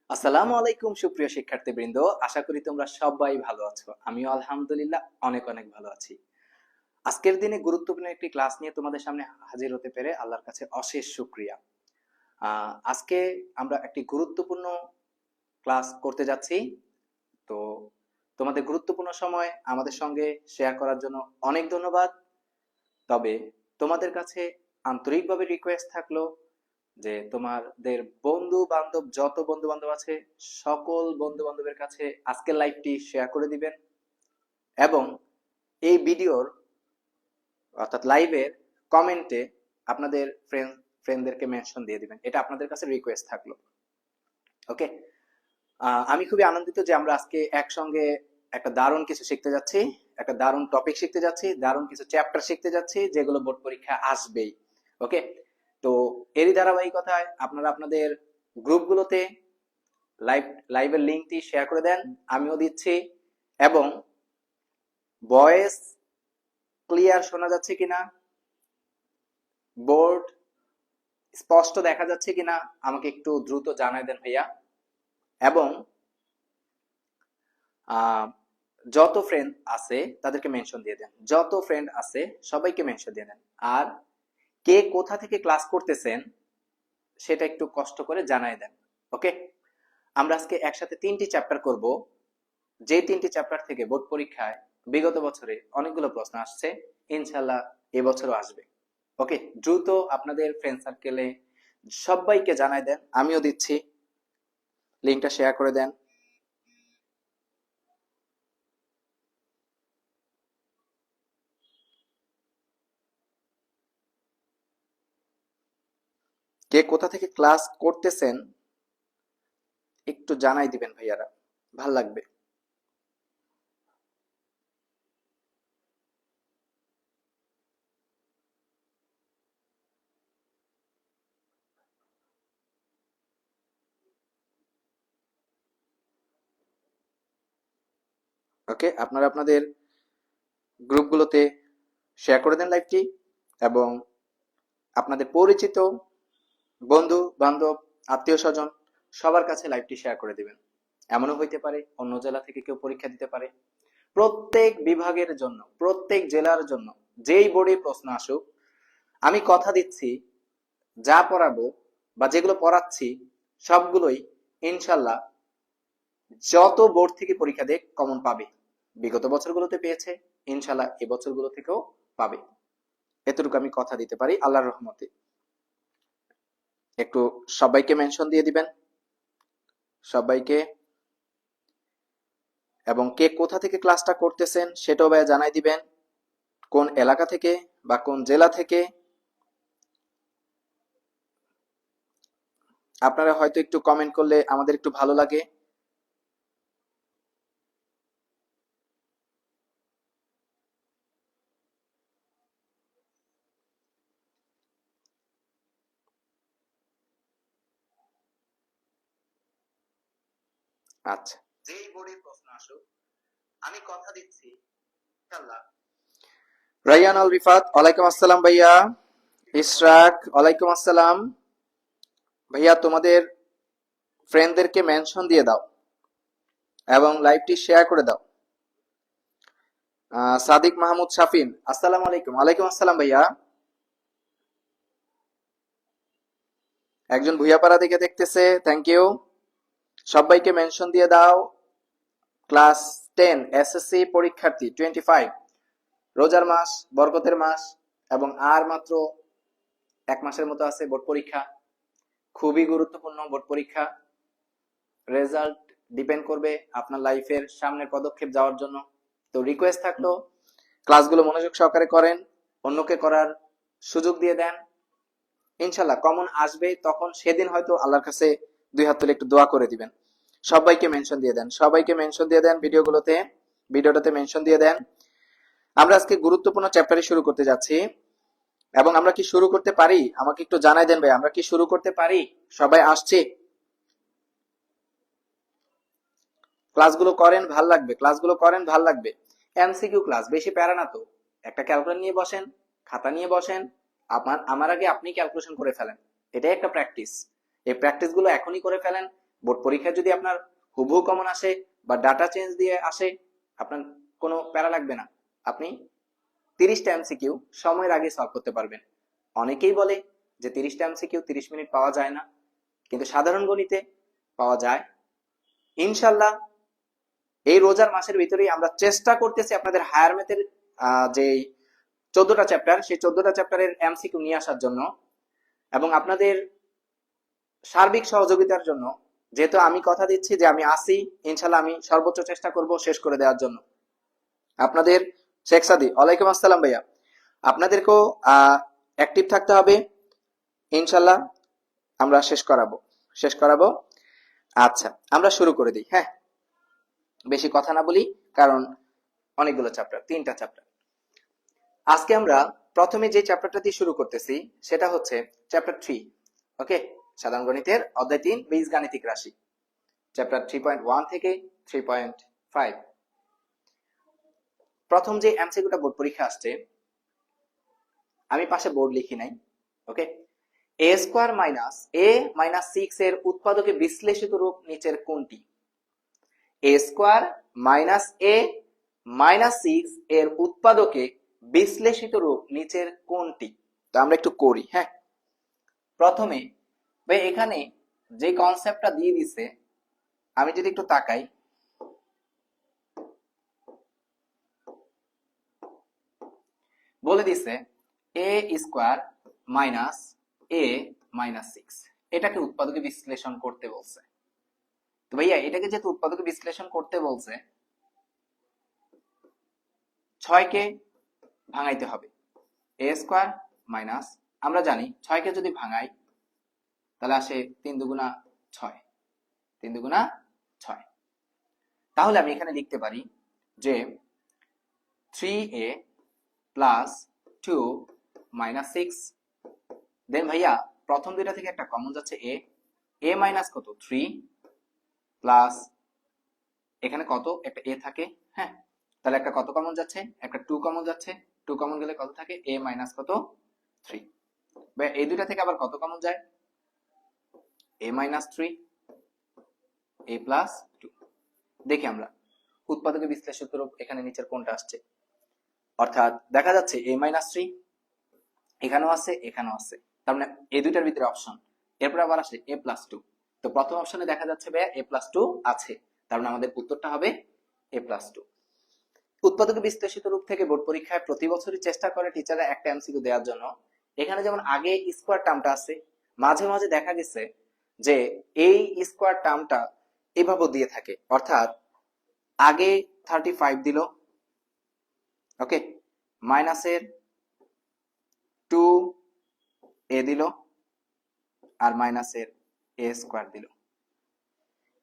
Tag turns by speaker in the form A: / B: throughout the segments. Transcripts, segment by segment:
A: আসসালামু আলাইকুম সুপ্রিয় শিক্ষার্থীবৃন্দ, আশা করি তোমরা সবাই ভালো আছো। আমিও আলহামদুলিল্লাহ অনেক অনেক ভালো আছি। আজকের দিনে গুরুত্বপূর্ণ একটি ক্লাস নিয়ে তোমাদের সামনে হাজির হতে পেরে আল্লাহর কাছে অশেষ শুকরিয়া। আজকে আমরা একটি গুরুত্বপূর্ণ ক্লাস করতে যাচ্ছি। তো তোমাদের গুরুত্বপূর্ণ সময় আমাদের সঙ্গে শেয়ার করার জন্য অনেক ধন্যবাদ। তবে তোমাদের কাছে আন্তরিকভাবে রিকোয়েস্ট থাকলো যে তোমাদের বন্ধু বান্ধব যত বন্ধু বান্ধব আছে সকল বন্ধু বান্ধবের কাছে আজকের লাইভটি শেয়ার করে দিবেন এবং এই ভিডিওর অর্থাৎ লাইভের কমেন্টে আপনাদের ফ্রেন্ডদেরকে মেনশন দিয়ে দিবেন। এটা আপনাদের কাছে রিকোয়েস্ট থাকলো। ওকে, আমি খুবই আনন্দিত যে আমরা আজকে একসঙ্গে একটা দারুণ কিছু শিখতে যাচ্ছি, একটা দারুণ টপিক শিখতে যাচ্ছি, দারুণ কিছু চ্যাপ্টার শিখতে যাচ্ছি যেগুলো বোর্ড পরীক্ষা আসবেই। ওকে, তো এরই ধারাবাহিকতায় আপনারা আপনাদের গ্রুপগুলোতে লাইভের লিঙ্কটি শেয়ার করে দেন, আমিও দিচ্ছি। এবং ভয়েস ক্লিয়ার শোনা যাচ্ছে কিনা, বোর্ড স্পষ্ট দেখা যাচ্ছে কিনা আমাকে একটু দ্রুত জানাই দেন ভাইয়া। এবং যত ফ্রেন্ড আছে তাদেরকে মেনশন দিয়ে দেন, যত ফ্রেন্ড আছে সবাইকে মেনশন দিয়ে দেন। আর কে কোথা থেকে ক্লাস করতেছেন সেটা একটু কষ্ট করে জানাই দেন। ওকে, আমরা আজকে একসাথে 3টি চ্যাপ্টার করব, যে 3টি চ্যাপ্টার থেকে বোর্ড পরীক্ষায় বিগত বছরে অনেকগুলো প্রশ্ন আসছে, ইনশাল্লাহ এবছরও আসবে। ওকে, দ্রুত আপনাদের ফ্রেন্ড সার্কেলে সবাইকে জানাই দেন, আমিও দিচ্ছি, লিঙ্কটা শেয়ার করে দেন। কে কোথা থেকে ক্লাস করতেছেন একটু জানাই দিবেন ভাইয়ারা, ভাল লাগবে। ওকে, আপনারা আপনাদের গ্রুপগুলোতে শেয়ার করে দেন লাইভটি এবং আপনাদের পরিচিত বন্ধু বান্ধব আত্মীয় স্বজন সবার কাছে লাইভটি শেয়ার করে দিবেন। এমনও হইতে পারে অন্য জেলা থেকে কেউ পরীক্ষা দিতে পারে। প্রত্যেক বিভাগের জন্য, প্রত্যেক জেলার জন্য যেই বোর্ডে প্রশ্ন আসুক, আমি কথা দিচ্ছি যা পড়াবো বা যেগুলো পড়াচ্ছি সবগুলোই ইনশাল্লাহ যত বোর্ড থেকে পরীক্ষা দেখ কমন পাবে। বিগত বছরগুলোতে পেয়েছে, ইনশাল্লাহ এবছরগুলো থেকেও পাবে, এতটুকু আমি কথা দিতে পারি আল্লাহর রহমতে। একটু সবাইকে মেনশন দিয়ে দিবেন, সবাইকে। এবং কে কোথা থেকে ক্লাসটা করতেছেন সেটাও ভাইয়া জানাই দিবেন, কোন এলাকা থেকে বা কোন জেলা থেকে। আপনারা হয়তো একটু কমেন্ট করলে আমাদের একটু ভালো লাগে। আচ্ছা, যেই বোর্ডে প্রশ্ন আসুক আমি কথা দিচ্ছি ইনশাআল্লাহ। রাইয়ান আল রিফাত, ওয়ালাইকুম আসসালাম ভাইয়া। ইশরাক, ওয়ালাইকুম আসসালাম ভাইয়া। তোমাদের ফ্রেন্ডদেরকে মেনশন দিয়ে দাও এবং লাইভটি শেয়ার করে দাও। সাদিক মাহমুদ শাফিন, আসসালামু আলাইকুম। ওয়ালাইকুম আসসালাম ভাইয়া। একজন ভুইয়াপাড়া থেকে দেখতেছে, থ্যাংক ইউ। সবাইকে মেনশন দিয়ে দাও। ক্লাস 10 এসএসসি পরীক্ষার্থী 25, রোজার মাস, বরকতের মাস এবং আর মাত্র 1 মাসের মতো আছে বোর্ড পরীক্ষা। খুবই গুরুত্বপূর্ণ বোর্ড পরীক্ষা। রেজাল্ট ডিপেন্ড করবে আপনার লাইফের সামনের পদক্ষেপ যাওয়ার জন্য। তো রিকোয়েস্ট থাকলো ক্লাসগুলো মনোযোগ সহকারে করেন, অন্যকে করার সুযোগ দিয়ে দেন। ইনশাল্লাহ কমন আসবে, তখন সেদিন হয়তো আল্লাহর কাছে 2 হাত তুলে একটু দোয়া করে দিবেন। সবাইকে মেনশন দিয়ে দেন, সবাইকে মেনশন দিয়ে দেন, ভিডিওটাতে মেনশন দিয়ে দেন। আমরা আজকে গুরুত্বপূর্ণ চ্যাপ্টারে শুরু করতে যাচ্ছি এবং আমরা কি শুরু করতে পারি আমাকে একটু জানাই দেন ভাই, আমরা কি শুরু করতে পারি? সবাই আসছে? ক্লাসগুলো করেন, ভাল লাগবে, ক্লাসগুলো করেন, ভাল লাগবে। এমসিকিউ ক্লাস, বেশি প্যারা না তো। একটা ক্যালকুলেটর নিয়ে বসেন, খাতা নিয়ে বসেন, আমার আগে আপনি ক্যালকুলেশন করে ফেলেন। এটাই একটা প্র্যাকটিস। এই প্র্যাকটিস গুলো এখনই করে ফেলেন, বোর্ড পরীক্ষায় যদি আপনার হুবহু কমন আসে বা ডাটা চেঞ্জ দিয়ে আসে, আপনার কোনো প্যারা লাগবে না। আপনি 30টা এমসিকিউ সময়ের আগে সলভ করতে পারবেন। অনেকেই বলে যে 30টা এমসিকিউ 30 মিনিট পাওয়া যায় না, কিন্তু সাধারণ গণিতে পাওয়া যায়। ইনশাল্লাহ এই রোজার মাসের ভিতরেই আমরা চেষ্টা করতেছি আপনাদের হায়ার ম্যাথের যে 14টা চ্যাপ্টার, সেই 14টা চ্যাপ্টারের এমসিকিউ নিয়ে আসার জন্য এবং আপনাদের সার্বিক সহযোগিতার জন্য। যেহেতু আমি কথা দিচ্ছি যে আমি আসি, ইনশাল্লাহ আমি সর্বোচ্চ চেষ্টা করব শেষ করে দেওয়ার জন্য। আপনাদের শেখ সাদি, ওয়ালাইকুম আসসালাম ভাইয়া, আপনাদেরকেও অ্যাক্টিভ থাকতে হবে। ইনশাল্লাহ আমরা শেষ করাবো। আচ্ছা, আমরা শুরু করে দিই। হ্যাঁ, বেশি কথা না বলি, কারণ অনেকগুলো চ্যাপ্টার, 3টা চ্যাপ্টার। আজকে আমরা প্রথমে যে চ্যাপ্টারটা দিয়ে শুরু করতেছি সেটা হচ্ছে চ্যাপ্টার 3। ওকে, সাধারণ গণিতের অধ্যায় 3 বীজগাণিতিক রাশি, চ্যাপ্টার 3.1 থেকে 3.5। প্রথম যে এমসিকিউটা বোর্ড পরীক্ষা আসছে, আমি পাশে বোর্ড লিখি নাই। ওকে, এ স্কোয়ার মাইনাস এ মাইনাস 6 এর উৎপাদকে বিশ্লেষিত রূপ নিচের কোনটি? এ স্কোয়ার মাইনাস এ মাইনাস 6 এর উৎপাদকে বিশ্লেষিত রূপ নিচের কোনটি? তো আমরা একটু করি। হ্যাঁ, প্রথমে ভাই এখানে যে কনসেপ্টটা দিয়ে দিছে, আমি যদি একটু তাকাই, বলে দিছে এ স্কোয়ার মাইনাস এ মাইনাস 6, এটাকে উৎপাদকে বিশ্লেষণ করতে বলছে। তো ভাইয়া এটাকে যেহেতু উৎপাদকে বিশ্লেষণ করতে বলছে, 6কে ভাঙাইতে হবে। এ স্কোয়ার মাইনাস, আমরা জানি 6কে যদি ভাঙাই তাহলে আসে 3 দুগুণা 6, 3 দুগুণা 6। তাহলে আমি এখানে লিখতে পারি যে 3a প্লাস 2 মাইনাস 6। দেন ভাইয়া প্রথম দুইটা থেকে একটা কমন যাচ্ছে এ মাইনাস কত 3 প্লাস এখানে কত একটা এ থাকে। হ্যাঁ, তাহলে একটা কত কমন যাচ্ছে, একটা 2 কমন যাচ্ছে। 2 কমন গেলে কত থাকে, এ মাইনাস কত 3। ভাইয়া এই দুইটা থেকে আবার কত কমন যায়, এ মাইনাস 3 এ প্লাস 2। দেখি আমরা উৎপাদকে বিশ্লেষিত রূপ এখানে নিচের কোনটা আসছে। অর্থাৎ দেখা যাচ্ছে এ মাইনাস 3 এখানেও আছে, এখানেও আছে, তার মানে এই দুইটার ভিতরে অপশন। এরপর আবার আসে এ প্লাস 2, তো প্রথম অপশনে দেখা যাচ্ছে ভাইয়া এ প্লাস 2 আছে, তার মানে আমাদের উত্তরটা হবে এ প্লাস 2। উৎপাদকে বিশ্লেষিত রূপ থেকে বোর্ড পরীক্ষায় প্রতি বছরই চেষ্টা করে টিচাররা একটা এমসিকিউ দেওয়ার জন্য। এখানে যেমন আগে স্কোয়ার টার্মটা আছে, মাঝে মাঝে দেখা গেছে যে এই স্কোয়ার টার্মটা এভাবে দিয়ে থাকে। অর্থাৎ আগে 35 দিল, ওকে, মাইনাসের 2a দিল আর মাইনাসের a স্কোয়ার দিল।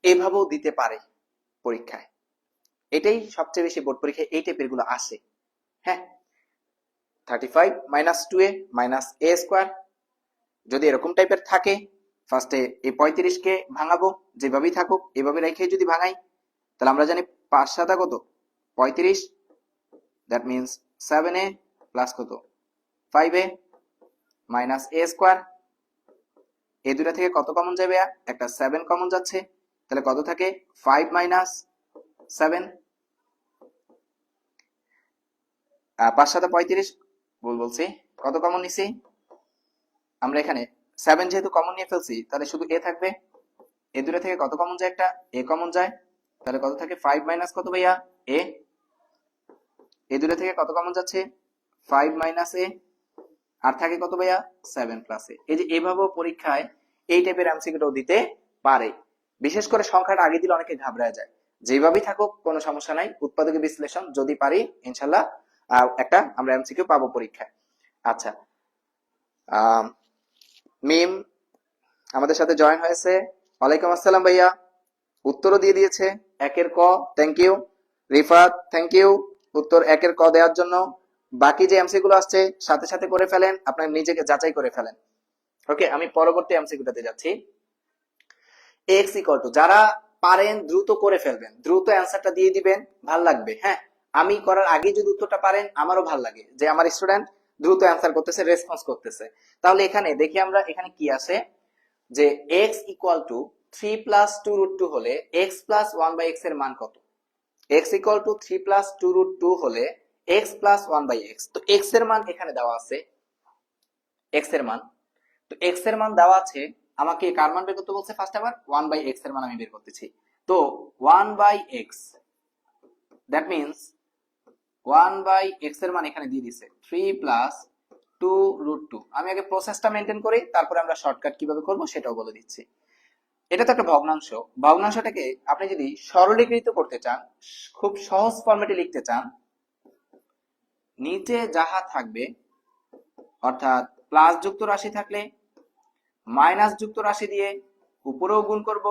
A: এভাবেও দিতে পারে পরীক্ষায়, এটাই সবচেয়ে বেশি বোর্ড পরীক্ষায় এই টাইপের গুলো আসে। হ্যাঁ, 35 minus 2a minus a square যদি এরকম টাইপের থাকে, ফার্স্টে এই 35কে ভাঙাবো, যেভাবেই থাকুক এভাবে রেখে যদি ভাঙাই, তাহলে আমরা জানি 5 7 কত 35, দ্যাট মিন্স 7a প্লাস কত 5a মাইনাস a স্কোয়ার। এই দুটা থেকে কত কমন যাবে, একটা 7 কমন যাচ্ছে, তাহলে কত থাকে 5 মাইনাস 7। 5 7 35, ভুল বলছি, কত কমন নিছি আমরা এখানে 7, যেহেতু কমন নিয়ে ফেলছি তাহলে শুধু a থাকবে। এই দুটা থেকে কত কমন যায়, একটা a কমন যায়, তাহলে কত থাকে 5 মাইনাস কত ভাইয়া a। এই দুটা থেকে কত কমন যাচ্ছে 5 মাইনাস a, আর থাকে কত ভাইয়া 7 প্লাস a। এই যে এভাবেও পরীক্ষায় এই টাইপের এমসিকিউটাও দিতে পারে। বিশেষ করে সংখ্যাটা আগে দিলে অনেকে ঘাবড়ায় যায়। যেভাবেই থাকুক কোনো সমস্যা নাই, উৎপাদকে বিশ্লেষণ যদি পারি ইনশাল্লাহ একটা আমরা এমসিকিউ পাবো পরীক্ষায়। আচ্ছা, মিম আমাদের সাথে জয়েন হয়েছে, ওয়ালাইকুম আসসালাম ভাইয়া, উত্তরও দিয়ে দিয়েছে 1-এর ক, thank you. Rifat, thank you উত্তর 1-এর ক দেওয়ার জন্য। বাকি যে এমসি গুলো আসছে সাথে সাথে করে ফেলেন, আপনার নিজেকে যাচাই করে ফেলেন। ওকে, আমি পরবর্তী এমসিকিউটাতে যাচ্ছি। এক্স ইকুয়াল টু, যারা পারেন দ্রুত করে ফেলবেন, দ্রুত অ্যান্সারটা দিয়ে দিবেন, ভাল লাগবে। হ্যাঁ, আমি করার আগে যদি উত্তরটা পারেন আমারও ভাল লাগে যে আমার স্টুডেন্ট দ্রুত অ্যান্সার করতেছে, রেসপন্স করতেছে। তাহলে এখানে দেখি আমরা এখানে কি আছে, যে x equal to 3 plus 2 root 2 হলে x প্লাস 1 বাই x এর মান কত? x equal to 3 plus 2 root 2 হলে x প্লাস 1 বাই x। তো x এর মান এখানে দেওয়া আছে, x এর মান, তো x এর মান দেওয়া আছে, আমাকে কার মান বের করতে বলছে? ফার্স্ট আবার 1 বাই x এর মান আমি বের করতেছি। তো 1 by x, that means 1 by x এর মান এখানে দিয়ে দিছে 3 প্লাস 2 রুট 2। আমি আগে প্রসেসটা মেনটেন করি, তারপরে আমরা শর্টকাট কিভাবে করব সেটাও বলে দিচ্ছি। এটা তো একটা ভগ্নাংশ, ভগ্নাংশটাকে আপনি যদি সরলীকৃত করতে চান, খুব সহজ ফরম্যাটে লিখতে চান, নিচে যাহা থাকবে, অর্থাৎ প্লাস যুক্ত রাশি থাকলে মাইনাস যুক্ত রাশি দিয়ে উপরেও গুণ করব,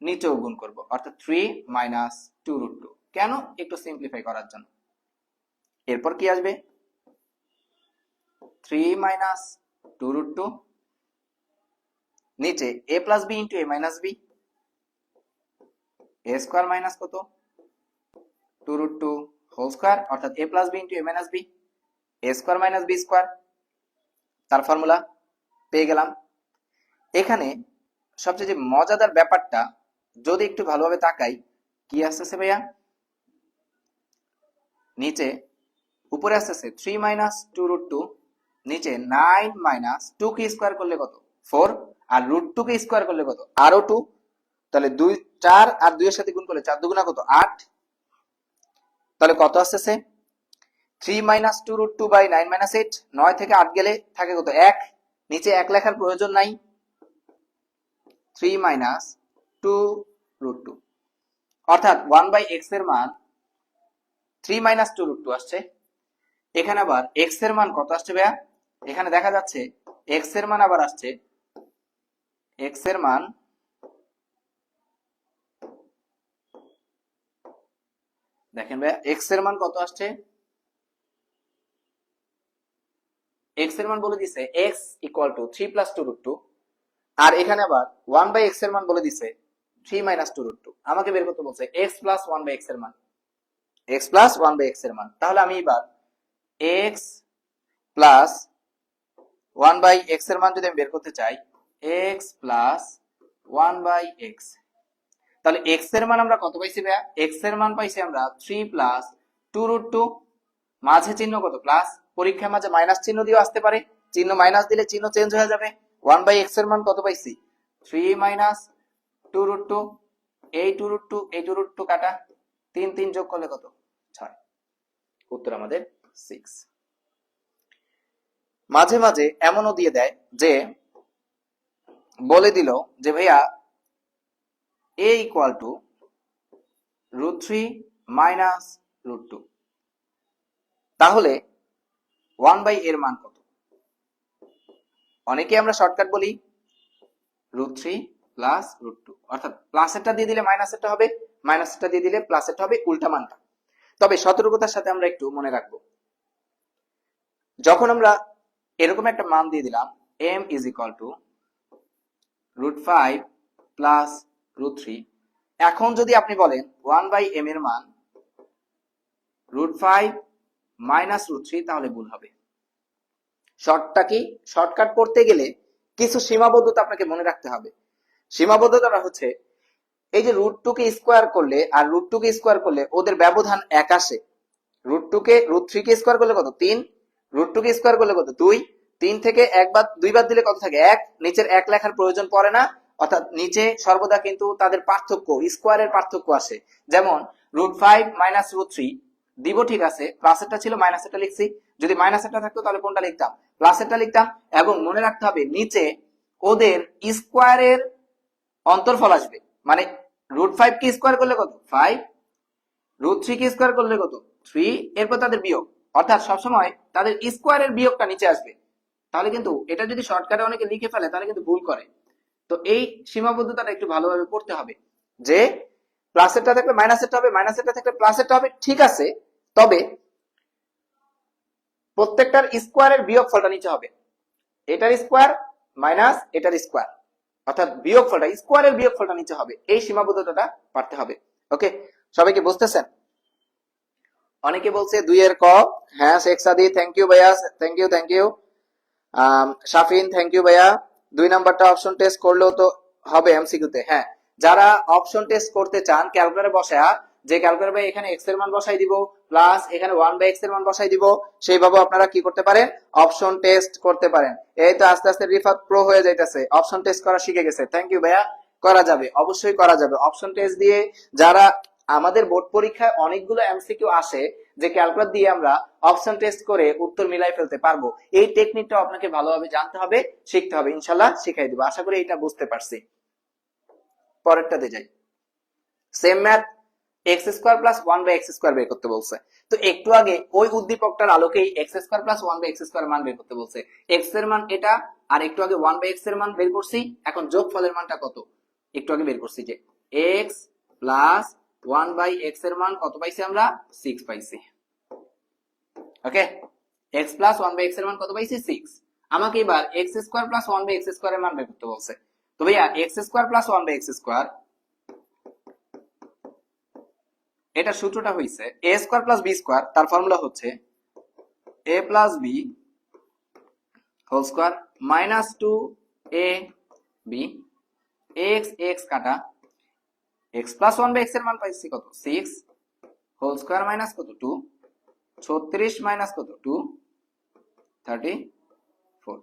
A: নিচেও গুণ করব, অর্থাৎ 3 মাইনাস 2 রুট 2। কেন? একটু সিম্পলিফাই করার জন্য। এরপর কি আসবে? 3 মাইনাস 2 রুট 2, নিচে a plus b into a minus b, a square minus কত? 2 রুট 2 হোল স্কোয়ার, অর্থাৎ a plus b into a minus b, a square minus b square. তার ফর্মুলা পেয়ে গেলাম। এখানে সবচেয়ে যে মজাদার ব্যাপারটা, যদি একটু ভালোভাবে তাকাই, কি আসতেছে ভাইয়া? নিচে উপরে আসতেছে 3 মাইনাস 2 রুট 2, নিচে 9 মাইনাস 2 কে স্কোয়ার করলে কত? 4, আর রুট 2 কে স্কোয়ার করলে কত? আরো 2। তাহলে 2 4 আর 2 এর সাথে গুণ করলে 4 দুগুণা কত? 8। তাহলে কত আসতেছে? 3 মাইনাস 2 রুট 2 বাই 9 মাইনাস 8। 9 থেকে 8 গেলে থাকে কত? 1। নিচে 1 লেখার প্রয়োজন নাই, 3 মাইনাস 2 রুট 2, অর্থাৎ 1 বাই x এর মান 3 মাইনাস 2 রুট 2 আসছে। এখানে আবার x এর মান কত আসছে ভাইয়া? এখানে দেখা যাচ্ছে x এর মান আবার আসছে, x এর মান দেখেন ভাইয়া, x এর মান কত আসছে? x এর মান বলে দিছে x equal to 3 plus 2 root 2, আর এখানে আবার 1 বাই x এর মান বলে দিছে 3 মাইনাস 2 রুট 2। আমাকে বের করতে বলছে x প্লাস 1 বাই x এর মান, x প্লাস 1 বাই x এর মান। তাহলে আমি এবার x প্লাস 1 বাই x এর মান যদি আমি বের করতে চাই, x প্লাস 1 বাই x, তাহলে x এর মান আমরা কত পাইছি ভাইয়া? x এর মান পাইছি আমরা 3 প্লাস 2 রুট 2, মাঝে চিহ্ন কত? প্লাস। পরীক্ষার মাঝে মাইনাস চিহ্ন দিয়েও আসতে পারে, চিহ্ন মাইনাস দিলে চিহ্ন চেঞ্জ হয়ে যাবে। 1 বাই x এর মান কত পাইছি? 3 মাইনাস 2 রুট 2, এই 2 রুট 2 এই 2 রুট 2 কাটা, 3 3 যোগ করলে কত? 6। উত্তর আমাদের 6। মাঝে মাঝে এমনও দিয়ে দেয় যে বলে দিল যে ভাইয়া a equal to root 3 minus root 2, তাহলে 1 বাই এর মান কত? অনেকে আমরা শর্টকাট বলি রুট 3 প্লাস রুট 2, অর্থাৎ প্লাসেরটা দিয়ে দিলে মাইনাসেরটা হবে, মাইনাসেরটা দিয়ে দিলে প্লাসেরটা হবে, উল্টা মানটা। তবে সতর্কতার সাথে আমরা একটু মনে রাখবো, যখন আমরা এরকম একটা মান দিয়ে দিলাম m is equal to root 5 plus root 3, এখন যদি আপনি বলেন 1 বাই m এর মান রুট 5 মাইনাস রুট 3, তাহলে ভুল হবে। শর্টটা কি? শর্টকাট করতে গেলে কিছু সীমাবদ্ধতা আপনাকে মনে রাখতে হবে। সীমাবদ্ধতাটা হচ্ছে, এই যে রুট 2 কে স্কোয়ার করলে আর রুট 2 কে স্কোয়ার করলে ওদের ব্যবধান 1 আসে। রুট 2 কে রুট 3 কে স্কোয়ার করলে কত? 3। রুট 2 কে স্কোয়ার করলে কত? 2। 3 থেকে 1 বাদ 2 বাদ দিলে কত থাকে? 1। নিচের 1 লেখার প্রয়োজন পড়ে না, অর্থাৎ নিচে সর্বদা কিন্তু তাদের পার্থক্য, স্কোয়ারের পার্থক্য আসে। যেমন রুট 5 মাইনাস রুট 3 দিব, ঠিক আছে, প্লাসেরটা ছিল মাইনাসেরটা লিখছি, যদি মাইনাসেরটা থাকতো তাহলে কোনটা লিখতাম? প্লাসেরটা লিখতাম। এবং মনে রাখতে হবে নিচে ওদের স্কোয়ারের অন্তর্ফল আসবে, মানে রুট 5 কে স্কোয়ার করলে কত? 5, রুট 3 কে স্কোয়ার করলে কত? 3, এরপর তাদের বিয়োগ, অর্থাৎ সবসময় তাদের স্কোয়ারের বিয়োগটা নিচে আসবে। তাহলে কিন্তু এটা যদি শর্টকাটে অনেকে লিখে ফেলে তাহলে কিন্তু ভুল করে। তো এই সীমাবদ্ধতাটা একটু ভালোভাবে পড়তে হবে, যে প্লাসেরটা থাকলে মাইনাসেরটা হবে, মাইনাসেরটা থাকলে প্লাসেরটা হবে, ঠিক আছে, তবে প্রত্যেকটার স্কোয়ারের বিয়োগফলটা নিচে হবে। এটার স্কোয়ার মাইনাস এটার স্কোয়ার, অর্থাৎ বিয়োগফলটা, স্কোয়ারের বিয়োগফলটা নিচে হবে। এই সীমাবদ্ধতাটা পারতে হবে। ওকে, সবাইকে বুঝতেছেন? অনেকে বলছে 2 এর ক, হ্যাঁ শেখ সাদি, থ্যাংক ইউ ভাইয়া, thank you thank you. Shafin, thank you ভাইয়া। 2 নাম্বারটা অপশন টেস্ট করলেও তো হবে এমসিকিউ তে। হ্যাঁ, যারা অপশন টেস্ট করতে চান ক্যালকুলেটরে বসায়া, যে ক্যালকুলেটর ভাই এখানে এক্স এর মান বসাই দিব প্লাস এখানে 1/x এর মান বসাই দিব, সেইভাবে আপনারা কি করতে পারেন, অপশন টেস্ট করতে পারেন। এই তো আস্তে আস্তে রিফাত প্রো হয়ে যাইতেছে, অপশন টেস্ট করা শিখে গেছে। থ্যাংক ইউ ভাইয়া। করা যাবে, অবশ্যই করা যাবে অপশন টেস্ট দিয়ে। যারা আমাদের বোর্ড পরীক্ষায় অনেকগুলো এমসিকিউ আসে যে ক্যালকুলেটর দিয়ে আমরা অপশন টেস্ট করে উত্তর মিলাই ফেলতে পারবো, এই টেকনিকটা আপনাকে ভালোভাবে জানতে হবে, শিখতে হবে। ইনশাল্লাহ শিখাই দিব, আশা করি এটা বুঝতে পারছি। পরেরটাতে যাই। Same math, x square plus 1/x² বের করতে বলছে। তো একটু আগে ওই উদ্দীপকটার আলোকেই এক্স স্কোয়ার প্লাস 1/x² মান বের করতে বলছে। এক্স এর মান এটা, আর একটু আগে 1/x এর মান বের করছি। এখন যোগফলের মানটা কত একটু আগে বের করছি, যে এক্স প্লাস 1/x এর মান কত পাইছি আমরা, 6 পাইছি। ওকে, এক্স প্লাস 1/x এর মান কত পাইছি, 6। আমাকে এবার এক্স স্কোয়ার প্লাস 1/x² এর মান বের করতে বলছে। তো ভাইয়া এক্স স্কোয়ার প্লাস 1/x², এটা সূত্রটা হইছে a square plus b square, তার ফর্মুলা হচ্ছে a plus b whole square minus 2ab x x কাটা x প্লাস 1/x এর মান পাইছি কত, 6 হোল স্কয়ার মাইনাস কত 2, 36 মাইনাস কত 2, 34।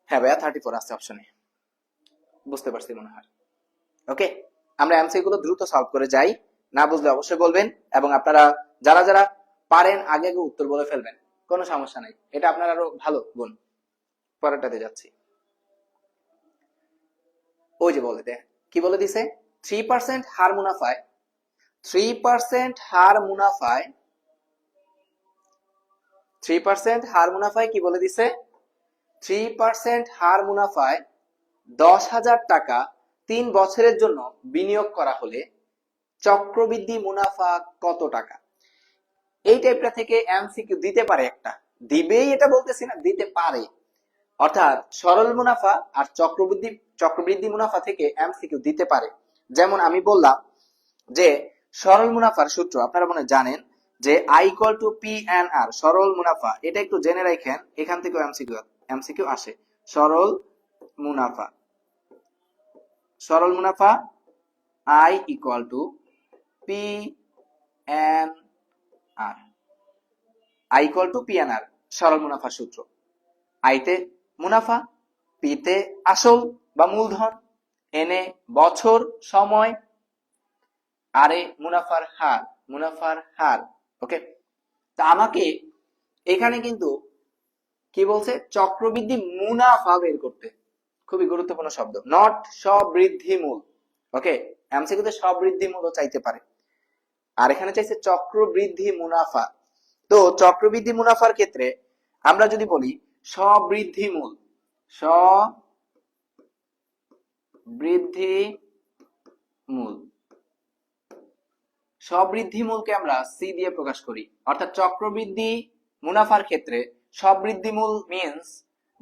A: হ্যাঁ ভাইয়া 34 আছে অপশনে, বুঝতে পারছি মনে হয়। ওকে, আমরা এমসিকিউ গুলো দ্রুত সলভ করে যাই, না বুঝলে অবশ্যই বলবেন, এবং আপনারা যারা যারা পারেন আগে আগে উত্তর বলে ফেলবেন, কোনো সমস্যা নাই, এটা আপনার আরো ভালো গুণ। পরেরটাতে যাচ্ছি। ওই যে বলে দেয়, কি বলে দিছে, 3% হার মুনাফায়, 3% হার মুনাফায়, 3% হার মুনাফায় কি বলে দিছে, 3% হার মুনাফায় 10,000 টাকা 3 বছরের জন্য বিনিয়োগ করা হলে চক্রবৃদ্ধি মুনাফা কত টাকা। এই টাইপটা থেকে এমসিকিউ দিতে পারে, একটা দিবেই এটা বলতেছি না, দিতে পারে। অর্থাৎ সরল মুনাফা আর চক্রবৃদ্ধি মুনাফা থেকে এমসিকিউ দিতে পারে। যেমন আমি বললাম যে সরল মুনাফার সূত্র আপনারা মনে জানেন, যে I ইকুয়াল টু PNR, সরল মুনাফা, এটা একটু জেনে রাখেন, এখান থেকে এমসিকিউ আসে। সরল মুনাফা, সরল মুনাফা I equal to PNR, I equal to PNR, সরল মুনাফার সূত্র। আইতে মুনাফা, পিতে আসল বা মূলধন, এনে বছর সময়, আরে মুনাফার হার, মুনাফার হার। ওকে, তা আমাকে এখানে কিন্তু কি বলছে, চক্রবৃদ্ধি মুনাফা বের করতে, খুবই গুরুত্বপূর্ণ শব্দ, নট সবৃদ্ধি মূল। ওকে, এমসিকিউতে সবৃদ্ধি মূলও চাইতে পারে, আর এখানে চাইছে চক্রবৃদ্ধি মুনাফা। তো চক্রবৃদ্ধি মুনাফার ক্ষেত্রে আমরা যদি বলি সবৃদ্ধি মূল, সবৃদ্ধি মূল, সবৃদ্ধি মূলকে আমরা সি দিয়ে প্রকাশ করি। অর্থাৎ চক্রবৃদ্ধি মুনাফার ক্ষেত্রে সবৃদ্ধি মূল মিন্স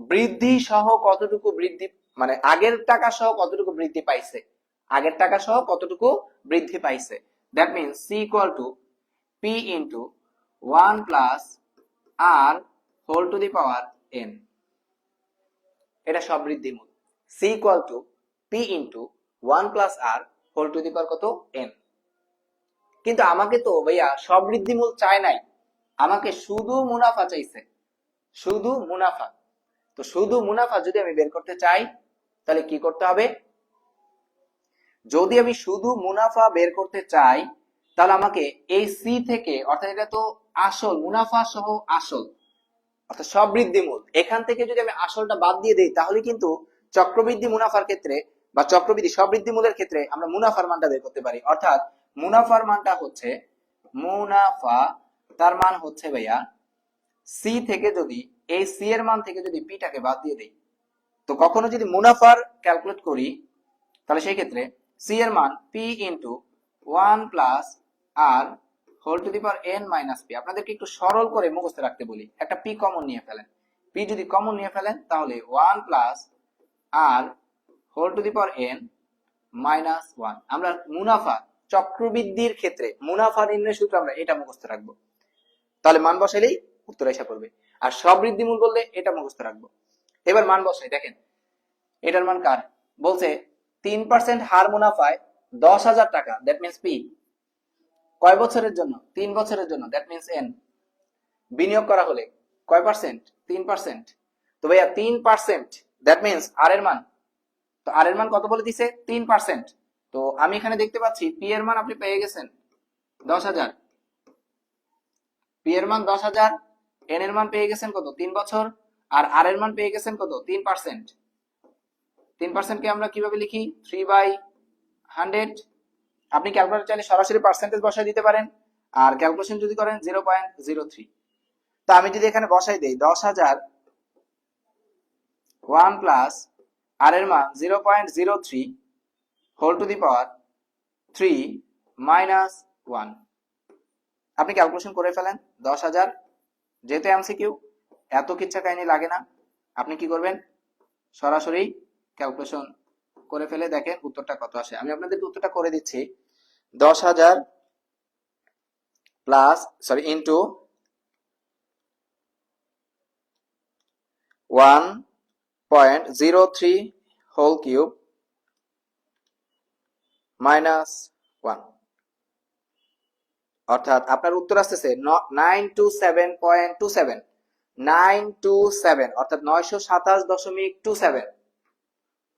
A: বৃদ্ধি সহ কতটুকু বৃদ্ধি, মানে আগের টাকা সহ কতটুকু বৃদ্ধি পাইছে, আগের টাকা সহ কতটুকু বৃদ্ধি পাইছে। That means C equal to P into 1 plus R whole to the power n, এটা সবৃদ্ধি মূল। C equal to P into 1 plus R whole to the power কত, এন। কিন্তু আমাকে তো ভাইয়া সবৃদ্ধি মূল চায় নাই, আমাকে শুধু মুনাফা চাইছে, শুধু মুনাফা। তো শুধু মুনাফা যদি আমি বের করতে চাই তাহলে কি করতে হবে, যদি আমি শুধু মুনাফা বের করতে চাই তাহলে আমাকে এই সি থেকে, অর্থাৎ এটা তো আসল, মুনাফা সহ আসল, অর্থাৎ সবৃদ্ধি মূল, এখান থেকে যদি আমি আসলটা বাদ দিয়ে দেই তাহলে কিন্তু চক্রবৃদ্ধি মুনাফার ক্ষেত্রে বা চক্রবৃদ্ধি সবৃদ্ধি মূলের ক্ষেত্রে আমরা মুনাফার মানটা বের করতে পারি। অর্থাৎ মুনাফার মানটা হচ্ছে, মুনাফা তার মান হচ্ছে ভাইয়া সি থেকে, যদি এই সি এর মান থেকে যদি পিটাকে বাদ দিয়ে দেই, তো কখনো যদি মুনাফার ক্যালকুলেট করি তাহলে সেই ক্ষেত্রে সি এর মান p into 1 plus R whole to the power n minus p. আপনাদেরকে একটু সরল করে মুখস্থ রাখতে বলি, একটা পি কমন নিয়ে ফেলেন, পি যদি কমন নিয়ে ফেলেন তাহলে 1 plus R whole to the power n minus 1। আমরা মুনাফা চক্রবৃদ্ধির ক্ষেত্রে মুনাফা নির্ণয় সূত্র আমরা এটা মুখস্থ রাখবো, তাহলে মান বসাইলেই উত্তর এসে পড়বে। আর সবৃদ্ধি মূল বললে এটা মুখস্থ রাখবো। এবার মান বসাই, দেখেন এটার মান কার, বলছে 3% হার মুনাফায় 10,000 টাকা, দ্যাট মিনস পি, কয় বছরের জন্য? 3 বছরের জন্য, দ্যাট মিনস এন, বিনিয়োগ করা হলে কয় পার্সেন্ট? 3%। তো ভাইয়া 3%, দ্যাট মিনস আর এর মান, তো আর এর মান কত বলে দিছে? 3%। তো আমি এখানে দেখতে পাচ্ছি পি এর মান আপনি পেয়ে গেছেন 10,000, পি এর মান 10,000, এন এর মান পেয়ে গেছেন কত? 3 বছর, আর এর মান পেয়ে গেছেন কত? 3%। 3% কে আমরা কিভাবে লিখি? 3/100। আপনি ক্যালকুলেটর চাইলে সরাসরি পার্সেন্টেজ বসাই দিতে পারেন, আর ক্যালকুলেশন যদি করেন 0.03। তো আমি যদি এখানে বসাই দেই 10,000 1 প্লাস আর এর মান 0.03 whole to the power 3 minus 1, আপনি ক্যালকুলেশন করে ফেলেন 10,000, যেহেতু এমসিকিউ এত কিচ্ছা কাহিনী লাগে না, আপনি কি করবেন? সরাসরি ক্যালকুলেশন করে ফেলে দেখেন উত্তরটা কত আসে। আমি আপনাদেরকে উত্তরটা করে দিচ্ছি। 10,000 plus into 1.03 whole cube minus 1, অর্থাৎ আপনার উত্তর আসতেছে 927.27, 927 অর্থাৎ 927.27,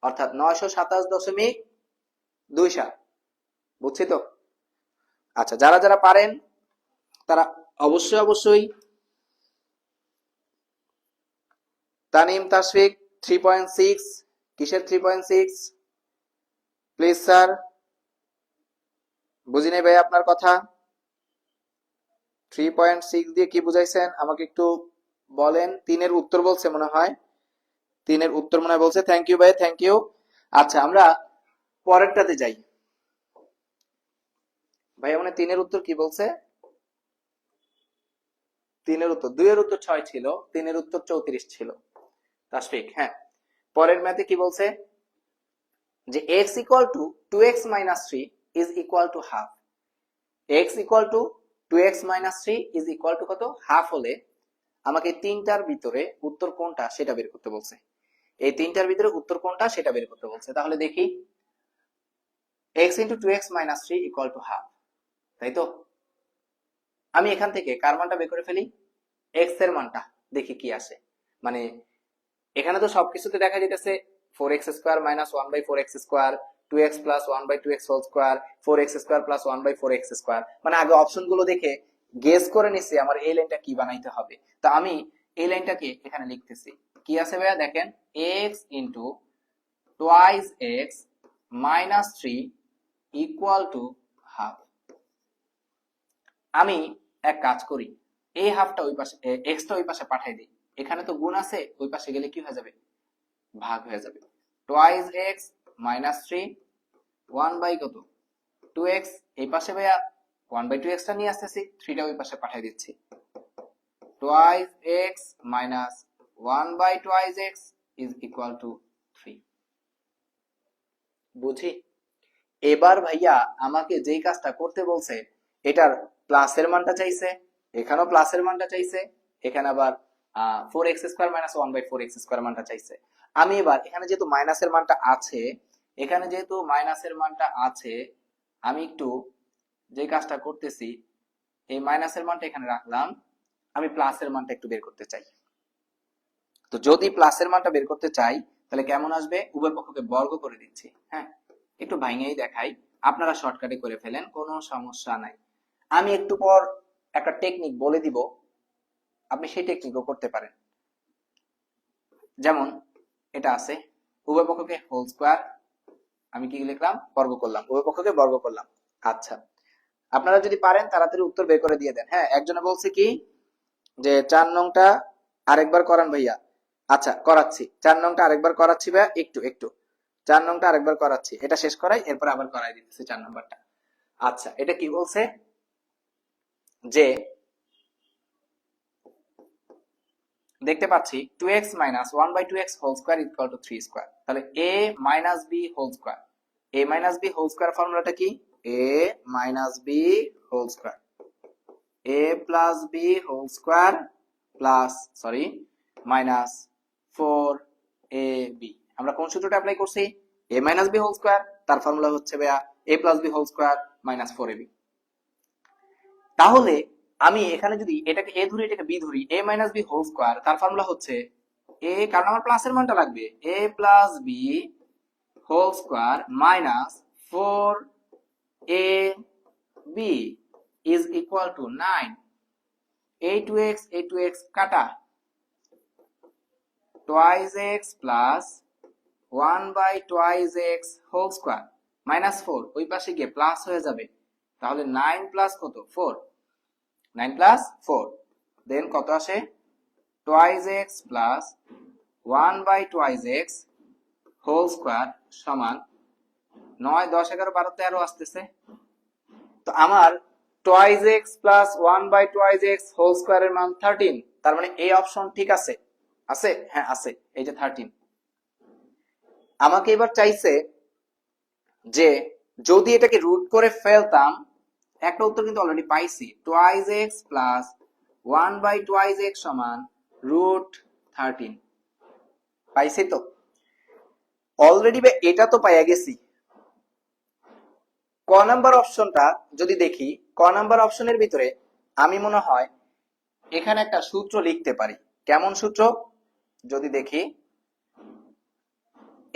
A: অর্থাৎ 927.27। বুঝছি তো? আচ্ছা, যারা যারা পারেন তারা অবশ্যই অবশ্যই তানিম তাশফিক 3.6, কিসের 3.6? প্লিজ স্যার, বুঝি নাই ভাই আপনার কথা। 3.6 দিয়ে কি বুঝাইছেন আমাকে একটু বলেন। 3-এর উত্তর বলছে মনে হয়, 3-এর উত্তর মনে হয় বলছে। থ্যাংক ইউ ভাই, থ্যাংক ইউ। আচ্ছা, আমরা পরেরটাতে যাই। ভাই মানে 3-এর উত্তর কি বলছে? 3-এর উত্তর 2-এর উত্তর 6 ছিল, 3-এর উত্তর 34 ছিল। তাশফিক, হ্যাঁ। পরের ম্যাথে কি বলছে? যে x equal two 2x minus 3 is equal to half. x equal two 2x minus 3 is equal to কত? হাফ হলে আমাকে তিনটার ভিতরে উত্তর কোনটা সেটা বের করতে বলছে। এই তিনটার ভিতরে উত্তর কোনটা সেটা বের করতে বলছে। তাহলে দেখি, x into 2x minus 3 equal to half, তাই তো? আমি এখান থেকে কার মানটা বের করে ফেলি? x এর মানটা, দেখি কি আসে। মানে এখানে তো সবকিছুতে দেখা যেতেছে 4x square minus 1/4x square, 2x plus 1/2x whole square, 4x square plus 1/4x square. মানে আগে অপশন গুলো দেখে গেস করে নিচ্ছি আমার এই লাইনটা কি বানাইতে হবে। তো আমি এই লাইনটাকে এখানে লিখতেছি। কি আছে ভাইয়া? দেখেন, x into twice x minus 3 equal to half. আমি এক কাজ করি, এই হাফটা ওই পাশে, এক্সটা ওই পাশে পাঠাই দিই। এখানে তো গুণ আছে, ওই পাশে গেলে কি হয়ে যাবে? ভাগ হয়ে যাবে। টোয়াইস এক্স মাইনাস 3 1 বাই কত? 2x। এই পাশে ভাইয়া 1/2x টা নিয়ে আসতেছি, 3টা ওই পাশে পাঠিয়ে দিচ্ছি। Twice x minus 1/2x is equal to 3। বুঝি? এবার ভাইয়া আমাকে যেই কাজটা করতে বলছে, এটার প্লাসের মানটা চাইছে, এখানেও প্লাসের মানটা চাইছে, এখানে আবার 4x square minus 1/4x square মানটা চাইছে। আমি এবার এখানে যেহেতু মাইনাসের মানটা আছে, এখানে যেহেতু মাইনাসের মানটা আছে, আমি একটু যে কাজটা করতেছি, এই মাইনাসের মানটা এখানে রাখলাম, আমি প্লাসের মানটা একটু বের করতে চাই। তো যদি প্লাসের মানটা বের করতে চাই তাহলে কেমন আসবে? উভয় পক্ষকে বর্গ করে দিচ্ছি। হ্যাঁ, একটু ভাঙেই দেখাই, আপনারা শর্টকাটে করে ফেলেন, কোনো সমস্যা নাই। আমি একটু পর একটা টেকনিক বলে দিব, আপনি সেই টেকনিকও করতে পারেন। যেমন এটা আছে, উভয় পক্ষকে হোল স্কোয়ার, আমি কি লিখলাম? বর্গ করলাম, উভয় পক্ষকে বর্গ করলাম। আচ্ছা, আপনারা যদি পারেন তাড়াতাড়ি উত্তর বের করে দিয়ে দেন। হ্যাঁ, একজনে বলছে কি যে 4 নংটা আরেকবার করান ভাইয়া। আচ্ছা, করাচ্ছি। 4 নংটা আরেকবার করাচ্ছি ভাইয়া, একটু একটু 4 নংটা আরেকবার করাচ্ছি, এটা শেষ করাই, এরপর আবার করাই দিতেছি 4 নম্বরটা। আচ্ছা, এটা কি বলছে? যে দেখতে পাচ্ছি 2x minus 1/2x whole square equal to 3 square. তাহলে a minus b whole square, a minus b whole square ফর্মুলাটা কি? a minus b whole square, a plus b whole square plus minus 4ab। আমরা কোন সূত্রটা apply করছি? A minus B whole square, তার formula হচ্ছে ভাইয়া A plus B whole square minus 4ab। তাহলে আমি এখানে যদি এটাকে এ ধরি এটাকে বি ধরি, A minus B whole square, তার ফর্মুলা হচ্ছে এ, কারণ আমার প্লাসের মানটা লাগবে, A plus B whole square minus 4ab is equal to 9। a to x কাটা, twice x plus 1 by twice x whole square minus 4, ওই পাশে গিয়ে প্লাস হয়ে যাবে, তাহলে 9 প্লাস কত 4, 9 প্লাস 4, দেন কত আসে twice x plus 1 by twice x whole square সমান 9, 10, 11, 12, 13 আসতেছে। তো আমার twice x plus 1 by twice x whole square এর মান 13, তার মানে এই অপশন ঠিক আছে, আছে, হ্যাঁ আছে, এই যে 13। আমাকে এবার চাইছে যে যদি এটাকে রুট করে ফেলতাম, একটা উত্তর কিন্তু অলরেডি পাইছি, twice x plus 1 by twice x সমান √13 পাইছি। তো অলরেডি এটা তো পাইয়া গেছি। ক নাম্বার অপশনটা যদি দেখি, ক নাম্বার অপশনের ভিতরে আমি মনে হয় এখানে একটা সূত্র লিখতে পারি। কেমন সূত্র যদি দেখি,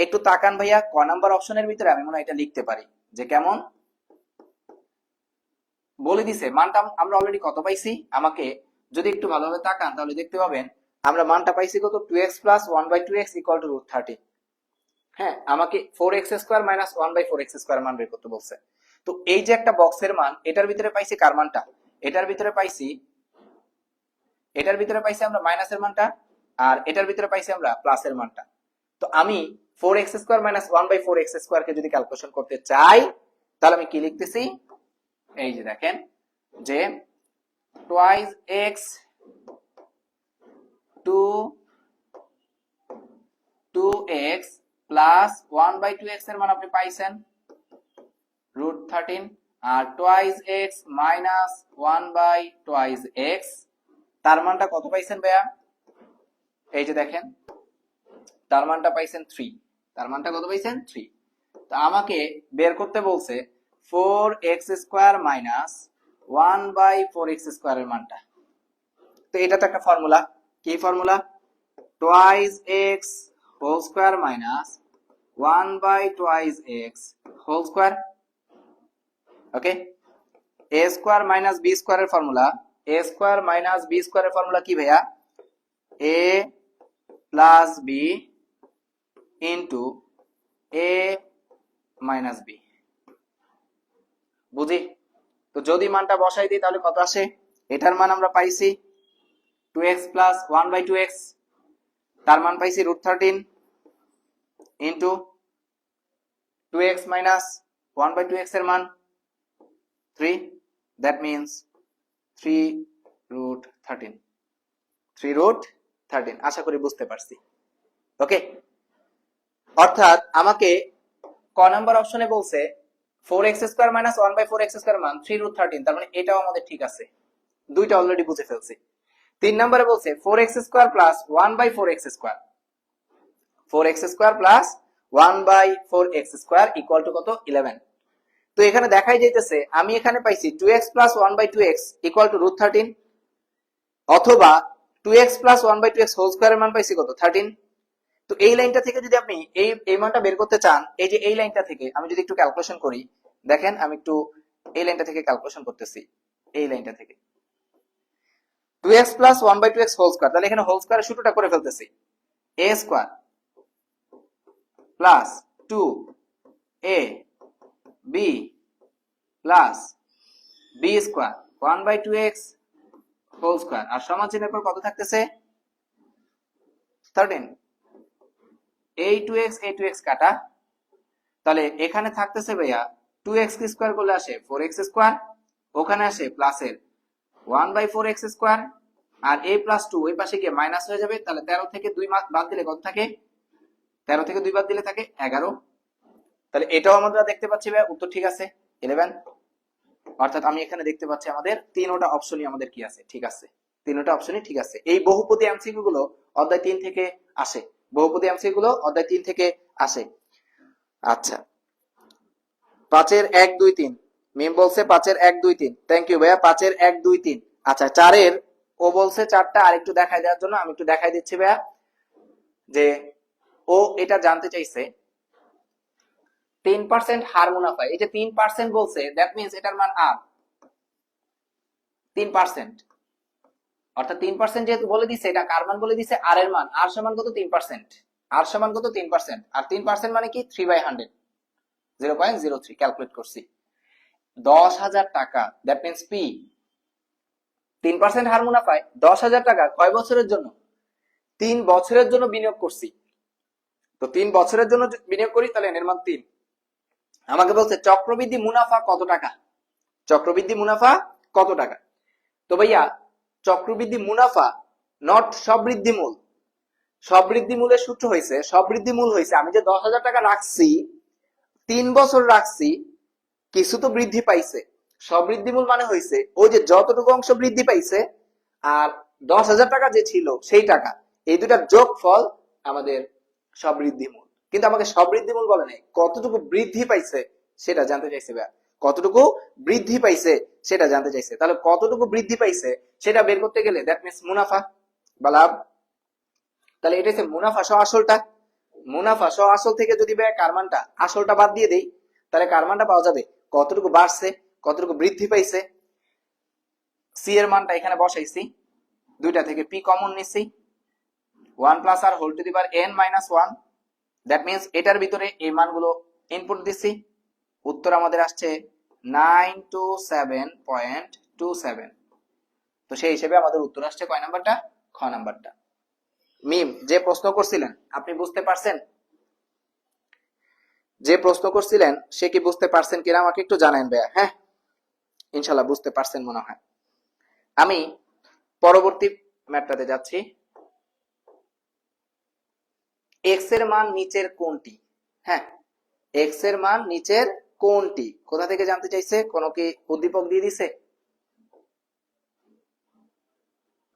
A: একটু তাকান ভাইয়া, ক নাম্বার অপশনের ভিতরে আমি মনে হয় এটা লিখতে পারি যে কেমন বলে দিছে। মানটা আমরা অলরেডি কত পাইছি, আমাকে যদি একটু ভালোভাবে তাকান তাহলে দেখতে পাবেন আমরা মানটা পাইছি কত, 2x plus 1 by 2x equal to √13। হ্যাঁ, আমাকে 4x square minus 1 by 4x square মান বের করতে বলছে। তো এই যে একটা বক্সের মান, এটার ভিতরে পাইছি কার মানটা, এটার ভিতরে পাইছি আমরা মাইনাসের মানটা, আর এটার ভিতরে পাইছি আমরা প্লাসের মানটা। তো আমি 4x square minus 1 by 4x square কে যদি ক্যালকুলেশন করতে চাই, তাহলে আমি কি লিখতেছি, এই যে দেখেন যে twice x to 2x plus 1 by 2x এর মান আপনি পাইছেন √13, আর twice x minus 1 by twice x তার মানটা কত পাইছেন ভাইয়া, এই যে দেখেন তার মানটা পাইছেন 3, তার মানটা কত পাইছেন 3। তো আমাকে বের করতে বলছে 4x square minus 1 by 4x square এর মানটা। তো এটা তো একটা ফর্মুলা, কি formula, twice x whole square minus 1 by twice x whole square. Okay, a square minus b square এর formula, a square minus b square এর ফর্মুলা কি ভাইয়া, a plus b into a minus b, বুঝি? তো যদি মানটা বসাই দিই তাহলে কত আসে, এটার মান আমরা পাইছি 2x plus 1 by 2x, তার মান পাইছি √13 into 2x minus 1 by 2x এর মান 3, that means 3√13, 3√13। আশা করি বুঝতে পারছি। ওকে, অর্থাৎ আমাকে ক নাম্বার অপশনে বলছে 4x square minus 1 by 4x square মান 3√13, তার মানে এটাও আমাদের ঠিক আছে, দুইটা অলরেডি বুঝে ফেলছি। 3 নম্বরে বলছে 4x square plus 1 by 4x square, 4x square plus 1 by 4x square equal to কত, 11। তো এখানে দেখাই যাইতেছে আমি এখানে পাইছি 2x plus 1 by 2x equal to √13, অথবা 2x plus 1 by 2x whole স্কয়ারের মান পাইছি কত, 13। তো এই লাইনটা থেকে যদি আপনি এই মানটা বের করতে চান, এই যে এই লাইনটা থেকে আমি যদি একটু ক্যালকুলেশন করি, দেখেন আমি একটু এই লাইনটা থেকে ক্যালকুলেশন করতেছি, এই লাইনটা থেকে 2x plus 1 by 2x whole square, তাহলে এখানে হোল স্কয়ারের সূত্রটা করে ফেলতেছি, a square plus 2a b plus b square 1 by 2x whole square, আর সমান চিহ্নের পর কত থাকতেছে 13, a to x কাটা, তাহলে এখানে থাকতেছে ভাইয়া 2x কে স্কয়ার করলে আসে 4x স্কয়ার, ওখানে আসে প্লাসের 1 by 4x স্কয়ার, আর a plus 2 ওই পাশে গিয়ে মাইনাস হয়ে যাবে, তাহলে 13 থেকে 2 বাদ দিলে কত থাকে, 13 থেকে 2 বাদ দিলে থাকে 11। তাহলে এটাও আমরা দেখতে পাচ্ছি ভাই উত্তর ঠিক আছে 11। অর্থাৎ আমি এখানে দেখতে পাচ্ছি আমাদের তিনটা অপশনই আমাদের কি আছে, ঠিক আছে, তিনটা অপশনই ঠিক আছে। এই বহুপদী এমসিকিউ গুলো অধ্যায় 3 থেকে আসে, বহুপদী এমসিকিউ গুলো অধ্যায় 3 থেকে আসে। আচ্ছা, 5-এর 1 2 3, মিম বলছে 5-এর 1 2 3, থ্যাংক ইউ ভাইয়া। 5-এর 1 2 3, আচ্ছা 4-এর ও বলছে 4টা, আর একটু দেখাই দেওয়ার জন্য আমি একটু দেখাই দিচ্ছি ভাইয়া, যে ও এটা জানতে চাইছে 3% হার মুনাফা। এই যে 3% বলছে, দ্যাট মিন্স এটার মান আর 3%, অর্থাৎ 3% যেহেতু বলে দিছে, এটা কার মান বলে দিছে, আর এর মান। আর সমান কত? 3%। আর সমান কত? 3%। আর 3% মানে কি? 3/100, 0.03 ক্যালকুলেট করছি। 10,000 টাকা, দ্যাট মিন্স পি। 3% হার মুনাফায় 10,000 টাকা কয় বছরের জন্য? 3 বছরের জন্য বিনিয়োগ করছি। তো 3 বছরের জন্য বিনিয়োগ করি, তাহলে এর মান 3। আমাকে বলছে চক্রবৃদ্ধি মুনাফা কত টাকা, চক্রবৃদ্ধি মুনাফা কত টাকা। তো ভাইয়া চক্রবৃদ্ধি মুনাফা নট সবৃদ্ধি মূল। সবৃদ্ধি মূলের সূত্র হয়েছে, সবৃদ্ধি মূল হয়েছে আমি যে 10,000 টাকা রাখছি, 3 বছর রাখছি, কিছু তো বৃদ্ধি পাইছে। সবৃদ্ধি মূল মানে হয়েছে ওই যে যতটুকু অংশ বৃদ্ধি পাইছে আর 10,000 টাকা যে ছিল সেই টাকা, এই দুটার যোগফল আমাদের সবৃদ্ধি মূল। কিন্তু আমাকে সবৃদ্ধি মূল বলে নাই, কতটুকু বৃদ্ধি পাইছে সেটা জানতে চাইছে ভাইয়া। কতটুকু বৃদ্ধি পাইছে সেটা জানতে চাইছে। তাহলে কতটুকু বৃদ্ধি পাইছে সেটা বের করতে গেলে দ্যাট মিন্স মুনাফা বা লাভ। তাহলে এটা হচ্ছে মুনাফা সহ আসলটা। মুনাফা সহ আসল থেকে যদি ভাইয়া কার মানটা, আসলটা বাদ দিয়ে দেই, তাহলে কার মানটা পাওয়া যাবে, কতটুকু বাড়ছে, কতটুকু বৃদ্ধি পাইছে। সি এর মানটা এখানে বসাইছি, দুইটা থেকে পি কমন নিছি, 1 plus R whole to the power n minus 1, that means এটার ভিতরে এই মানগুলো ইনপুট দিছি। উত্তর আমাদের আসছে 927.27। তো সেই হিসেবে আমাদের উত্তর আসছে কয় নাম্বারটা? খ নাম্বারটা। মিম যে প্রশ্ন করছিলেন আপনি বুঝতে পারছেন? যে প্রশ্ন করছিলেন সে কি বুঝতে পারছেন কিনা আমাকে একটু জানান ভাইয়া। হ্যাঁ, ইনশাল্লাহ বুঝতে পারছেন মনে হয়। আমি পরবর্তী ম্যাথটাতে যাচ্ছি। এক্স এর মান নিচের কোনটি? হ্যাঁ, এক্স এর মান নিচের কোনটি কোথা থেকে জানতে চাইছে? কোন কি উদ্দীপক দিয়ে দিছে?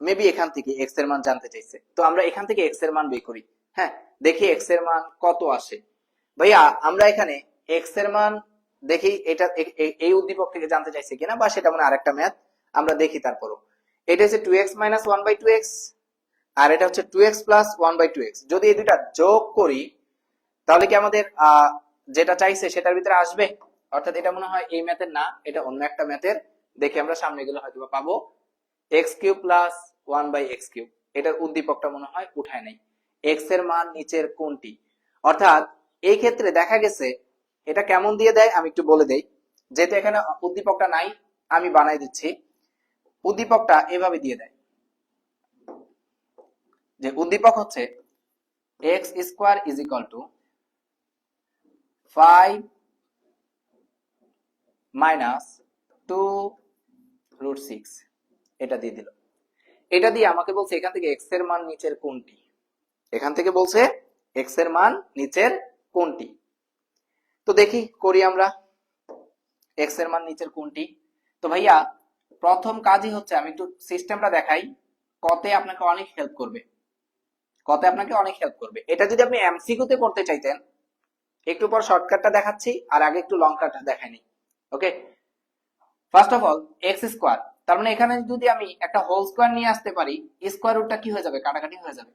A: মেবি এখান থেকে এক্স এর মান জানতে চাইছে, তো আমরা এখান থেকে এক্স এর মান বের করি। হ্যাঁ, দেখি এক্স এর মান কত আসে। ভাইয়া আমরা এখানে এক্স এর মান দেখি, এটা এই উদ্দীপক থেকে জানতে চাইছে কিনা, বা সেটা মানে আরেকটা ম্যাথ আমরা দেখি। তারপরও এটা হচ্ছে 2x মাইনাস 1/2x, আর এটা হচ্ছে 2x প্লাস 1/2x। যদি এই দুইটা যোগ করি তাহলে কি আমাদের যেটা চাইছে সেটার ভিতরে আসবে? অর্থাৎ এটা মনে হয় এই ম্যাথের না, এটা অন্য একটা ম্যাথের। দেখি আমরা সামনে গেলে হয়তো পাবো। X cube plus 1/x cube, এটার উদ্দীপকটা মনে হয় উঠায় নাই। এক্স এর মান নিচের কোনটি, অর্থাৎ এই ক্ষেত্রে দেখা গেছে এটা কেমন দিয়ে দেয় আমি একটু বলে দেই। যেহেতু এখানে উদ্দীপকটা নাই আমি বানাই দিচ্ছি। উদ্দীপকটা এভাবে দিয়ে দেয় যে উদ্দীপক হচ্ছে x square is equal to 5 minus 2√6, এটা দিয়ে দিল। এটা দিয়ে আমাকে বলছে এখান থেকে এক্স এর মান নিচের কোনটি, এখান থেকে বলছে এক্স এর মান নিচের কোনটি। তো দেখি করি আমরা এক্স এর মান নিচের কোনটি। তো ভাইয়া প্রথম কাজই হচ্ছে আমি একটু সিস্টেমটা দেখাই, কতে আপনাকে অনেক হেল্প করবে, কতে আপনাকে অনেক হেল্প করবে। এটা যদি আপনি এমসিকিউ তে করতে চাইতেন, একটু পর শর্টকাটটা দেখাচ্ছি, আর আগে একটু লং কাটটা দেখাইনি। Okay, first of all x square, তার মানে এখানে যদি আমি একটা হোল স্কোয়ার নিয়ে আসতে পারি, স্কোয়ার রুটটা কি হয়ে যাবে? কাটাকাটি হয়ে যাবে।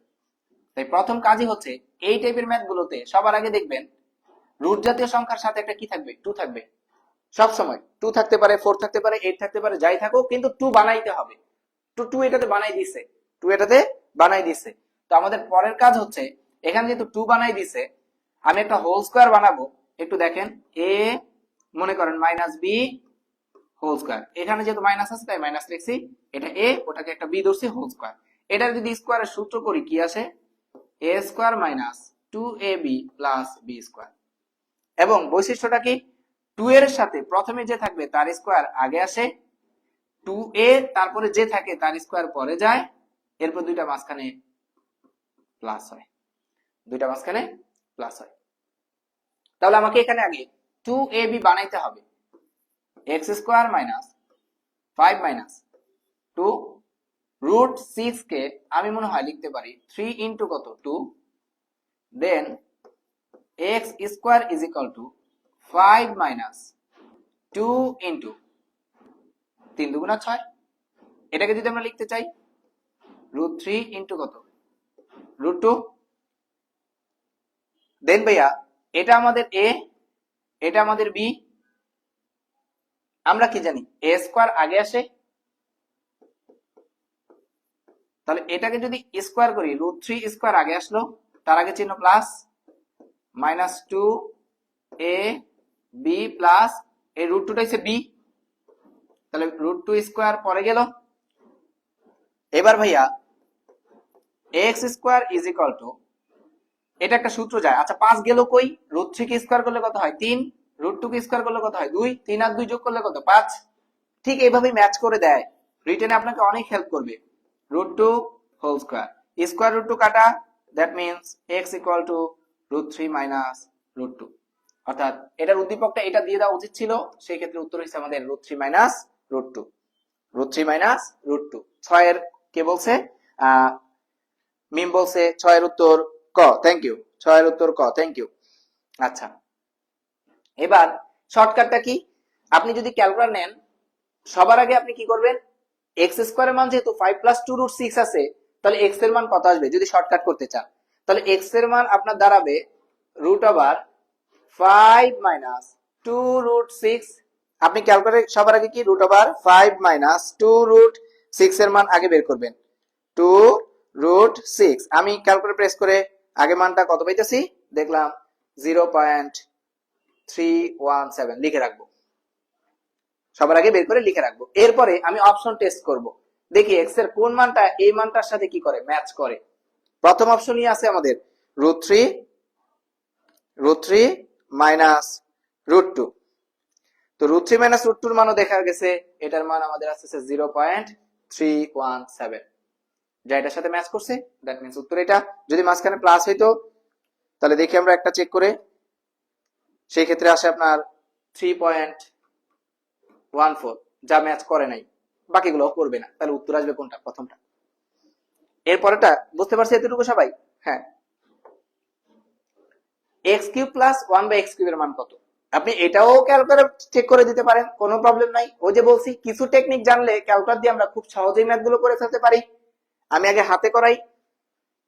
A: তাই প্রথম কাজই হচ্ছে এই টাইপের ম্যাথ গুলোতে সবার আগে দেখবেন রুট জাতীয় সংখ্যার সাথে একটা কি থাকবে? 2 থাকবে। সব সময় 2 থাকতে পারে, 4 থাকতে পারে, 8 থাকতে পারে, যাই থাকুক, কিন্তু 2 বানাইতে হবে। 2 এটাতে বানাই দিছে, 2 এটাতে বানাই দিছে। তো আমাদের পরের কাজ হচ্ছে এখানে যেহেতু 2 বানাই দিছে, আমি একটা হোল স্কোয়ার বানাবো। একটু দেখেন, a মনে করেন মাইনাস বি হোল স্কোয়ার, এখানে যেহেতু মাইনাস আছে তাই মাইনাস লিখছি, এটা a, ওটাকে একটা b ধরছি, হোল স্কোয়ার। এটার যদি স্কোয়ারের সূত্র করি কি আসে? a square minus 2ab plus b square. এবং বৈশিষ্ট্যটা কি? 2 এর সাথে প্রথমে যে থাকবে তার স্কোয়ার আগে আসে, 2a তারপরে যে থাকে তার স্কোয়ার পরে যায়, এরপর দুইটা মাঝখানে প্লাস হয়, দুইটা মাঝখানে প্লাস হয়। তাহলে আমাকে এখানে আগে 2ab বানাইতে হবে। x square minus 5 minus 2 root 6 কে আমি মনে হয় লিখতে পারি 3 ইন্টু কত? 2, then x square is equal to 5 minus 2 into 3 দুগুণা 6। এটাকে যদি আমরা লিখতে চাই √3 ইন্টু কত, √2। দেন ভাইয়া এটা আমাদের এ, এটা আমাদের বি। আমরা কি জানি এ স্কোয়ার আগে আসে, তাহলে এটাকে যদি স্কোয়ার করি √3 স্কোয়ার আগে আসলো, তার আগে চিহ্ন plus, minus 2 A B plus এই √2টা হচ্ছে বি, তাহলে √2 স্কোয়ার পরে গেল। এবার ভাইয়া x square is equal two, এটা একটা সূত্র যায়, আচ্ছা 5 গেল কই, √3 কে স্কোয়ার করলে কত হয় 3, √2 কে স্কোয়ার করলে কত হয় 2, 3 আর 2 যোগ করলে কত 5। ঠিক এইভাবেই ম্যাচ করে দেয়, রিটেনে আপনাকে অনেক হেল্প করবে। √2 হোল স্কোয়ার, স্কোয়ার √2 কাটা, that means x equal to √3 minus √2। অর্থাৎ এটার উদ্দীপকটা এটা দিয়ে দেওয়া উচিত ছিল, সেই ক্ষেত্রে উত্তর হচ্ছে আমাদের √3 মাইনাস √2, √3 মাইনাস √2। 6 এর কে বলছে, মিম বলছে 6 এর উত্তর ক, থ্যাংক ইউ। 6 এর উত্তর ক, থ্যাংক ইউ। আচ্ছা এবার শর্টকাটটা কি, আপনি যদি ক্যালকুলেটর নেন সবার আগে আপনি কি করবেন, এক্স স্কোয়ারের মান যেহেতু 5 প্লাস 2 √6 আছে, তাহলে এক্স এর মান কত আসবে যদি শর্টকাট করতে চান, তাহলে এক্স এর মান আপনার দাঁড়াবে √5 মাইনাস 2 √6। আপনি ক্যালকুলেটর সবার আগে কি √5 মাইনাস 2 √6 এর মান আগে বের করবেন, 2 √6। আমি ক্যালকুলেটর প্রেস করে আগে মানটা কত পাইতেছি দেখলাম 0.317 লিখে রাখবো, সবার আগে বের করে লিখে রাখবো। এরপরে আমি অপশন টেস্ট করব, দেখি এক্স এর কোন মানটা এই মানটার সাথে কি করে ম্যাচ করে। প্রথম অপশনই আছে আমাদের √3 মাইনাস √2, তো √3 মাইনাস √2 মানও দেখা গেছে, এটার মান আমাদের আসছে 0.317, যা এটার সাথে ম্যাচ করছে, দ্যাট মিন্স উত্তর এটা। যদি মাঝখানে প্লাস হইতো তাহলে দেখি আমরা একটা চেক করে, সেই ক্ষেত্রে আসে আপনার 3.14, যা ম্যাচ করে নাই, বাকিগুলো করবে না, তাহলে উত্তর আসবে কোনটা, প্রথমটা। এরপরটা বুঝতে পারছি এতটুকু সবাই? হ্যাঁ, x³ প্লাস 1/x³ এর মান কত, আপনি এটাও ক্যালকুলেটর চেক করে দিতে পারেন, কোনো প্রবলেম নাই। ওই যে বলছি কিছু টেকনিক জানলে ক্যালকুলেটর দিয়ে আমরা খুব সহজেই ম্যাথগুলো করে ফেলতে পারি। আমি আগে হাতে করাই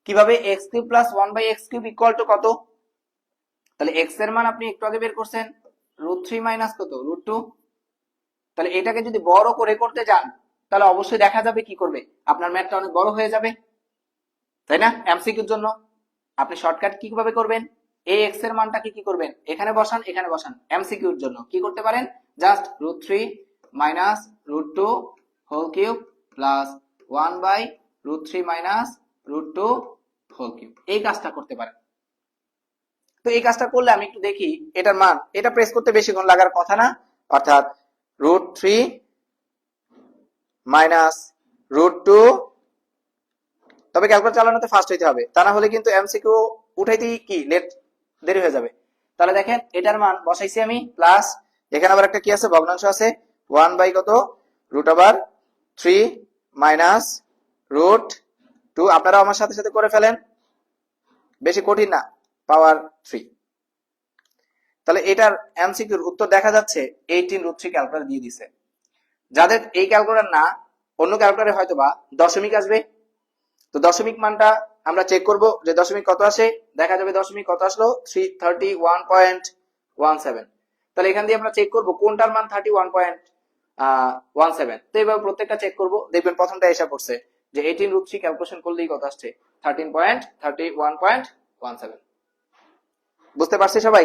A: কিভাবে, x³ plus 1/x³ equal to কত, তাহলে x এর মান আপনি একটু আগে বের করছেন √3 মাইনাস কত √2, তাহলে এটাকে যদি বড় করে করতে যান তাহলে অবশ্যই দেখা যাবে কি করবে, আপনার ম্যাথটা অনেক বড় হয়ে যাবে, তাই না? এমসিকিউর জন্য আপনি শর্টকাট কিভাবে করবেন, এই x এর মানটাকে কি করবেন এখানে বসান, এখানে বসান। এমসিকিউর জন্য কি করতে পারেন, just √3 minus √2 whole cube plus 1/√3 minus √2 whole cube, এই কাজটা করতে পারেন। তো এই কাজটা করলে আমি একটু দেখি এটার মান, এটা প্রেস করতে বেশিক্ষণ লাগার কথা না, অর্থাৎ √3 মাইনাস √2, তবে ক্যালকুলেটর চালানোতে ফাস্ট হইতে হবে, তা না হলে কিন্তু এমসিকিউ উঠাইতেই কি দেরি হয়ে যাবে। তাহলে দেখেন এটার মান বসাইছি আমি প্লাস, এখানে আবার একটা কি আছে ভগ্নাংশ আছে, 1 কত √3 মাইনাস √2, আপনারা আমার সাথে সাথে করে ফেলেন, বেশি কঠিন না, পাওয়ার 3। তাহলে এটার এমসিকিউর উত্তর দেখা যাচ্ছে 18√3 ক্যালকুলেটর দিয়ে দিছে। যাদের এই ক্যালকুলেটর না, অন্য ক্যালকুলেটরে হয়তো বা দশমিক আসবে, তো দশমিক মানটা আমরা চেক করব যে দশমিক কত আসে, দেখা যাবে দশমিক কত আসলো 31.17। তাহলে এখান দিয়ে আমরা চেক করব কোনটার মান 31.17, তো এইভাবে প্রত্যেকটা চেক করব, দেখবেন প্রথমটা এসে পড়ছে যে 18√3 ক্যালকুলেশন করলেই কত আসছে 13.31.17। বুঝতে পারছি সবাই?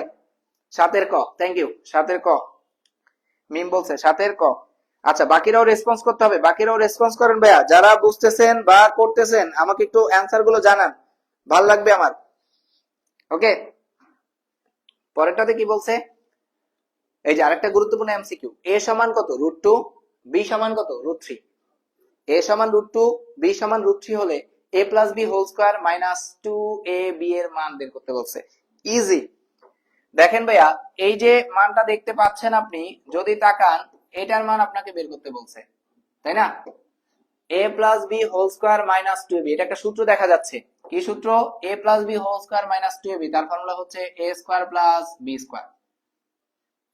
A: 7 ক, থ্যাংক ইউ। 7 ক মিম বলছে 7 ক। আচ্ছা বাকিরাও রেসপন্স করতে হবে, বাকিরাও রেসপন্স করেন ভাইয়া, যারা বুঝতেছেন বা করতেছেন আমাকে একটু অ্যানসার গুলো জানান, ভাল লাগবে আমার। ওকে, পরেরটাতে কি বলছে, এই যে আরেকটা গুরুত্বপূর্ণ এমসিকিউ, a সমান কত √2, b সমান কত √3, a সমান √2, b সমান √3 হলে a plus b whole square minus 2ab এর মান বের করতে বলছে। ইজি। দেখেন ভাইয়া এই যে মানটা দেখতে পাচ্ছেন আপনি, যদি তাকান এটার মান আপনাকে বের করতে বলছে, তাই না? a plus b whole square minus 2ab, এটা একটা সূত্র দেখা যাচ্ছে, কি সূত্র? a plus B whole square minus 2ab, তার ফর্মুলা হচ্ছে a square plus b square,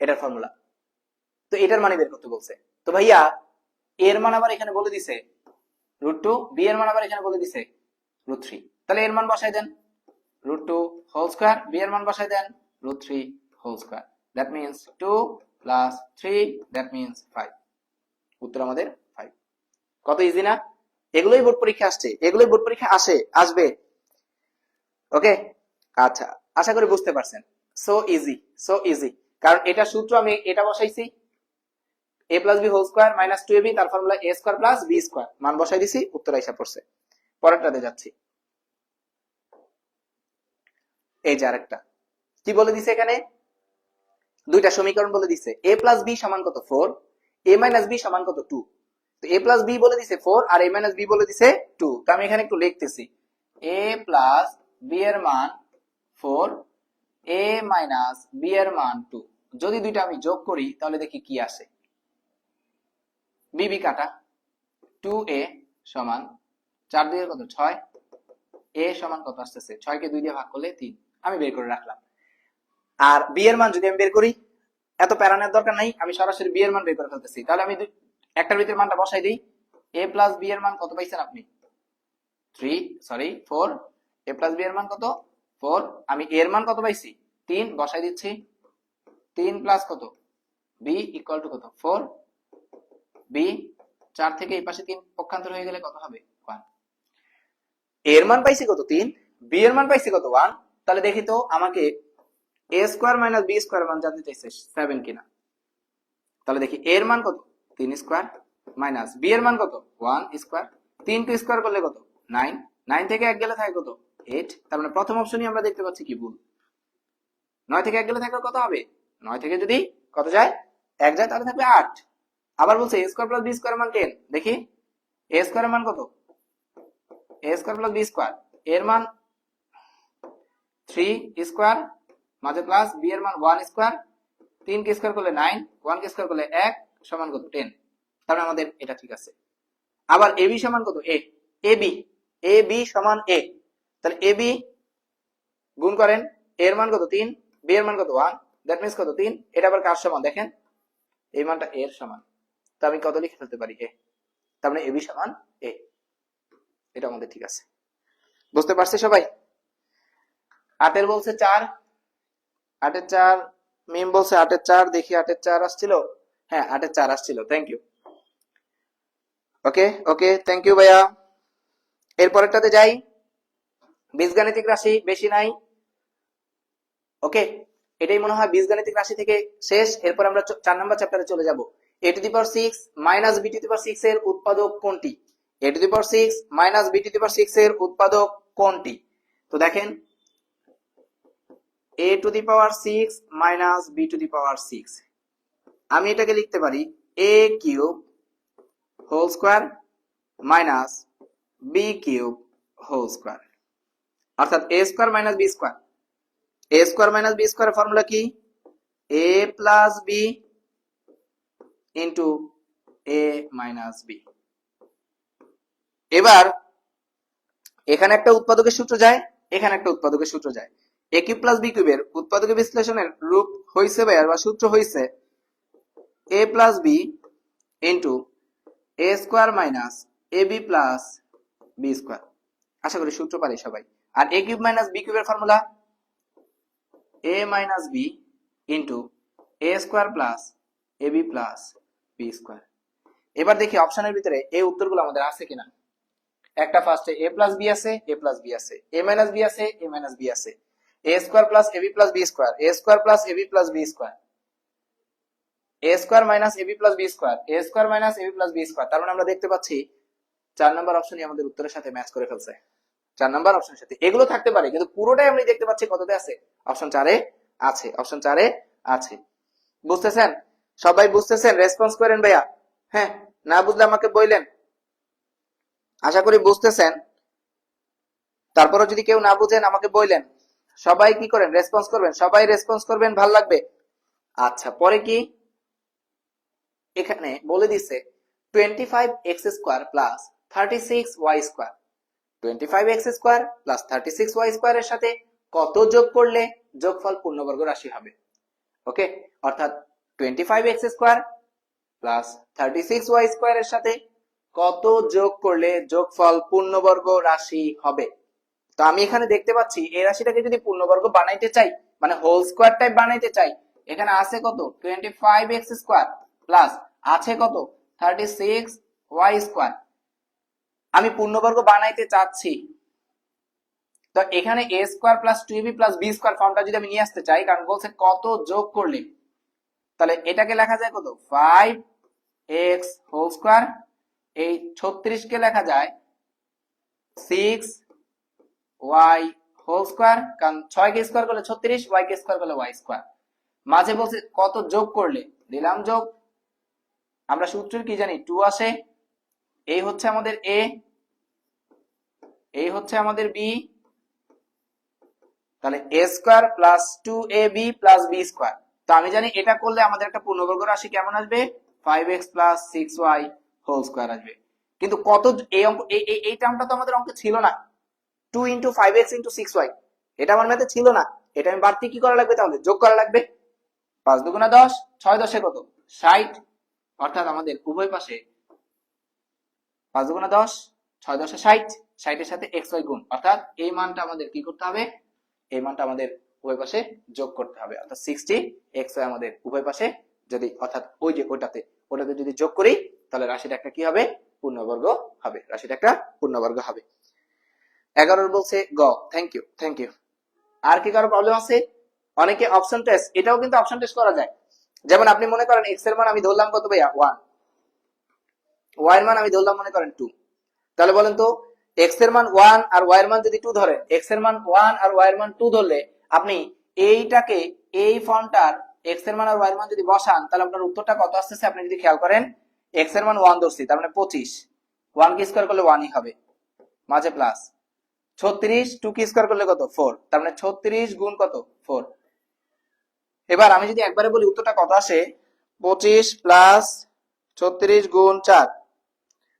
A: এটার ফর্মুলা। তো এটার মানে বের করতে বলছে। তো ভাইয়া এর মান আবার এখানে বলে দিছে √2, বি এর মান আবার এখানে বলে দিছে √3, তাহলে এর মান বসাই দেন √2 হোল স্কয়ার, বি এর মান বসাই দেন √3 whole square, that means 2 plus 3, that means 5, উত্তর আমাদের 5। কত ইজি না? এগুলোই বোর্ড পরীক্ষা আসছে, এগুলোই বোর্ড পরীক্ষা আসবে। ওকে, আচ্ছা, আশা করি বুঝতে পারছেন। সো ইজি, সো ইজি, কারণ এটা সূত্র আমি এটা বসাইছি a plus B whole square minus 2ab, তার formula a square plus b square, মান বসাই দিছি, উত্তর আইসা পড়ছে। পরেরটাতে যাচ্ছি। এই যে আরেকটা কি বলে দিছে এখানে, দুইটা সমীকরণ বলে দিছে a প্লাস বি সমান কত 4, a মাইনাস বি সমান কত 2। তো a প্লাস বি বলে দিছে 4 আর a মাইনাস বি বলে দিছে 2। তো আমি এখানে একটু লিখতেছি a প্লাস বি এর মান 4, a মাইনাস বি এর মান 2। যদি দুইটা আমি যোগ করি তাহলে দেখি কি আসে। বিবি কাটা, 2a সমান 4 2 এর কত 6, a সমান কত আসতেছে 6 কে 2 দিয়ে ভাগ করলে 3, আমি বের করে রাখলাম। আর বি এর মান যদি আমি বের করি, এত প্যারানের দরকার নাই, আমি সরাসরি বি এর মান বের করে ফেলতেছি। তাহলে আমি একটার ভিতরে মানটা বসাই দিই। a প্লাস বি এর মান কত পাইছেন আপনি? 4। a প্লাস বি এর মান কত 4, আমি a এর মান কত পাইছি 3, বসাই দিচ্ছি। 3 প্লাস কত b ইকুয়াল টু কত 4, b 4 থেকে এই পাশে 3 পক্ষান্তর হয়ে গেলে কত হবে 1। a এর মান পাইছি কত 3, b এর মান পাইছি কত 1। তাহলে দেখি তো আমাকে a square minus b square মান জানতে চাইছে 7 কিনা। তাহলে দেখি a এর মান কত 3 স্কয়ার মাইনাস b এর মান কত 1 স্কয়ার, 3 কে স্কয়ার করলে কত 9, 9 থেকে 1 গেলে থাকে কত 8। তার মানে প্রথম অপশনই আমরা দেখতে পাচ্ছি কি ভুল। 9 থেকে 1 গেলে থাকলে কত হবে? 9 থেকে যদি কত যায় 1 যায় তাহলে থাকবে 8। আবার বলছে a square plus b square মান 10, দেখি a স্কয়ার এর মান কত, a square plus b square এর মান 3 স্কয়ার মাঝে প্লাস b এর মান 1 স্কয়ার, 3 কে স্কয়ার করলে 9, 1 কে স্কয়ার করলে 1 সমান কত 10। তাহলে আমাদের এটা ঠিক আছে। আবার ab সমান কত ab সমান a, তাহলে ab গুণ করেন, a এর মান কত 3, b এর মান কত 1, দ্যাট মিন্স কত 3। এটা আবার কার সমান দেখেন, এই মানটা a এর সমান। তো আমি কত লিখে ফেলতে পারি a, তার মানে ab সমান a, এটা আমাদের ঠিক আছে। বুঝতে পারছি সবাই? 8 এর বলছে 4, 8 এর 4 মিম বলছে 8 এর 4, দেখি 8 এর 4 আসছিল, হ্যাঁ 8 এর 4 আসছিল, thank you. Okay okay, thank you ভাইয়া। এরপরেরটাতে যাই, বীজগাণিতিক রাশি বেশি নাই। ওকে, এটাই মনে হয় বীজগাণিতিক রাশি থেকে শেষ। এরপর আমরা 4 নম্বর চ্যাপ্টারে চলে যাব। a to the power 6 minus b to the power 6 এর উৎপাদক কোনটি? a to the power 6 minus b to the power 6 এর উৎপাদক কোনটি? তো দেখেন a to the power 6 minus b to the power 6, আমি এটাকে লিখতে পারি a cube whole square minus b cube whole square, অর্থাৎ a square minus b square. a square minus b স্কয়ারের ফর্মুলা কি? a plus b into a minus b। এবার এখানে একটা উৎপাদকের সূত্র যায়, এখানে একটা উৎপাদকের সূত্র যায়। a কিউব প্লাস b কিউবের উৎপাদকের বিশ্লেষণের রূপ হইছে বা সূত্র হইছে a plus b into a square minus ab plus b square. আশা করি সূত্র পারি সবাই। আর a কিউব মাইনাস b কিউবের formula a minus b into a square plus ab plus b square. এবার দেখি অপশনের ভিতরে এই উত্তরগুলো আমাদের আছে কিনা। একটা ফার্স্টে a প্লাস b আছে, a প্লাস b আছে, a মাইনাস b আছে, a মাইনাস b আছে, a square plus ab plus b square, a square plus ab plus b square, a square minus ab plus b square, a square minus ab plus b square. তার মানে আমরা দেখতে পাচ্ছি 4 number অপশনই আমাদের উত্তরের সাথে match করে ফেলছে। 4 নাম্বার অপশনের সাথে এগুলো থাকতে পারে, কিন্তু পুরোটাই আমরা দেখতে পাচ্ছি কততে আছে, অপশন 4 এ আছে, অপশন 4 এ আছে। বুঝতেছেন সবাই? বুঝতেছেন? রেসপন্স করেন ভাইয়া। হ্যাঁ, না বুঝলে আমাকে বললেন। আশা করি বুঝতেছেন। তারপরে যদি কেউ না বুঝেন আমাকে বললেন। সবাই কি করেন? রেসপন্স করবেন, সবাই রেসপন্স করবেন, ভালো লাগবে। আচ্ছা, পরে কি এখানে বলে দিছে 25x square plus 36y square. 25x² plus 36y² এর সাথে কত যোগ করলে যোগফল পূর্ণবর্গ রাশি হবে? ওকে, অর্থাৎ 25x² প্লাস 36y² এর সাথে কত যোগ করলে যোগফল পূর্ণবর্গ রাশি হবে? তো আমি এখানে দেখতে পাচ্ছি এই রাশিটাকে যদি পূর্ণবর্গ বানাইতে চাই, মানে হোল স্কয়ার টাইপ বানাইতে চাই, এখানে আছে কত 25x² প্লাস আছে কত 36y²। আমি পূর্ণবর্গ বানাইতে চাচ্ছি, তো এখানে a² plus 2ab plus b² ফর্মটা যদি আমি নিয়ে আসতে চাই, কারণ বলছে কত যোগ করলে, তাহলে এটাকে লেখা যায় কত 5x হোল স্কয়ার, এই 36 কে লেখা যায় 6y হোল স্কয়ার, কারণ 6 কে স্কয়ার করলে 36, y কে স্কয়ার করলে y²। মাঝে বলছে কত যোগ করলে, দিলাম যোগ। আমরা সূত্র কি জানি 2 আসে, এই হচ্ছে আমাদের a, এই হচ্ছে আমাদের b, তাহলে a² plus 2ab plus b²। তো আমি জানি এটা করলে আমাদের একটা পূর্ণবর্গ রাশি কেমন আসবে 5x plus 6y whole square আসবে। কিন্তু কত এই অঙ্ক এই টার্মটা তো আমাদের অঙ্কে ছিল না, 2 ইনটু 5x ইনটু 6y, এটা আমার ম্যাথে ছিল না। এটা আমি বাড়তি কি করা লাগবে, তাহলে যোগ করা লাগবে। 5 দুগুণা 10, 6 10 কত 60, অর্থাৎ আমাদের উভয় পাশে 5 দুগুণা 10, 6 10 60, 60 এর সাথে xy গুণ, অর্থাৎ এই মানটা আমাদের কি করতে হবে, এই মানটা আমাদের উভয় পাশে যোগ করতে হবে, অর্থাৎ 60 xy আমাদের উভয় পাশে যদি, অর্থাৎ ওই যে ওটাতে যদি যোগ করি, তাহলে রাশিটা একটা কি হবে, পূর্ণবর্গ হবে, রাশিটা একটা পূর্ণবর্গ হবে। 11 বলছে গ। Thank you. আর কি কারো প্রবলেম আছে? অনেকে অপশন টেস্ট, এটাও কিন্তু অপশন টেস্ট করা যায়। যেমন আপনি মনে করেন x এর মান আমি ধরলাম কত ভাইয়া 1, y এর মান আমি ধরলাম মনে করেন 2, তাহলে বলেন তো x এর মান 1 আর y এর মান যদি 2 ধরেন, x এর মান 1 আর y এর মান 2 ধরলে আপনি এইটাকে এই ফর্মটার x এর মান আর y এর মান যদি বসান, তাহলে আপনার উত্তরটা কত আসছে আপনি যদি খেয়াল করেন, x এর মান 1 ধরছি, তার মানে 25, 1 কি স্কয়ার করলে 1ই হবে, মাঝে প্লাস 36, 2 কি স্কয়ার করলে কত 4, তার মানে 36 গুণ কত 4। এবার আমি যদি একবারে বলি উত্তরটা কত আসে, 25 প্লাস 36 গুণ 4,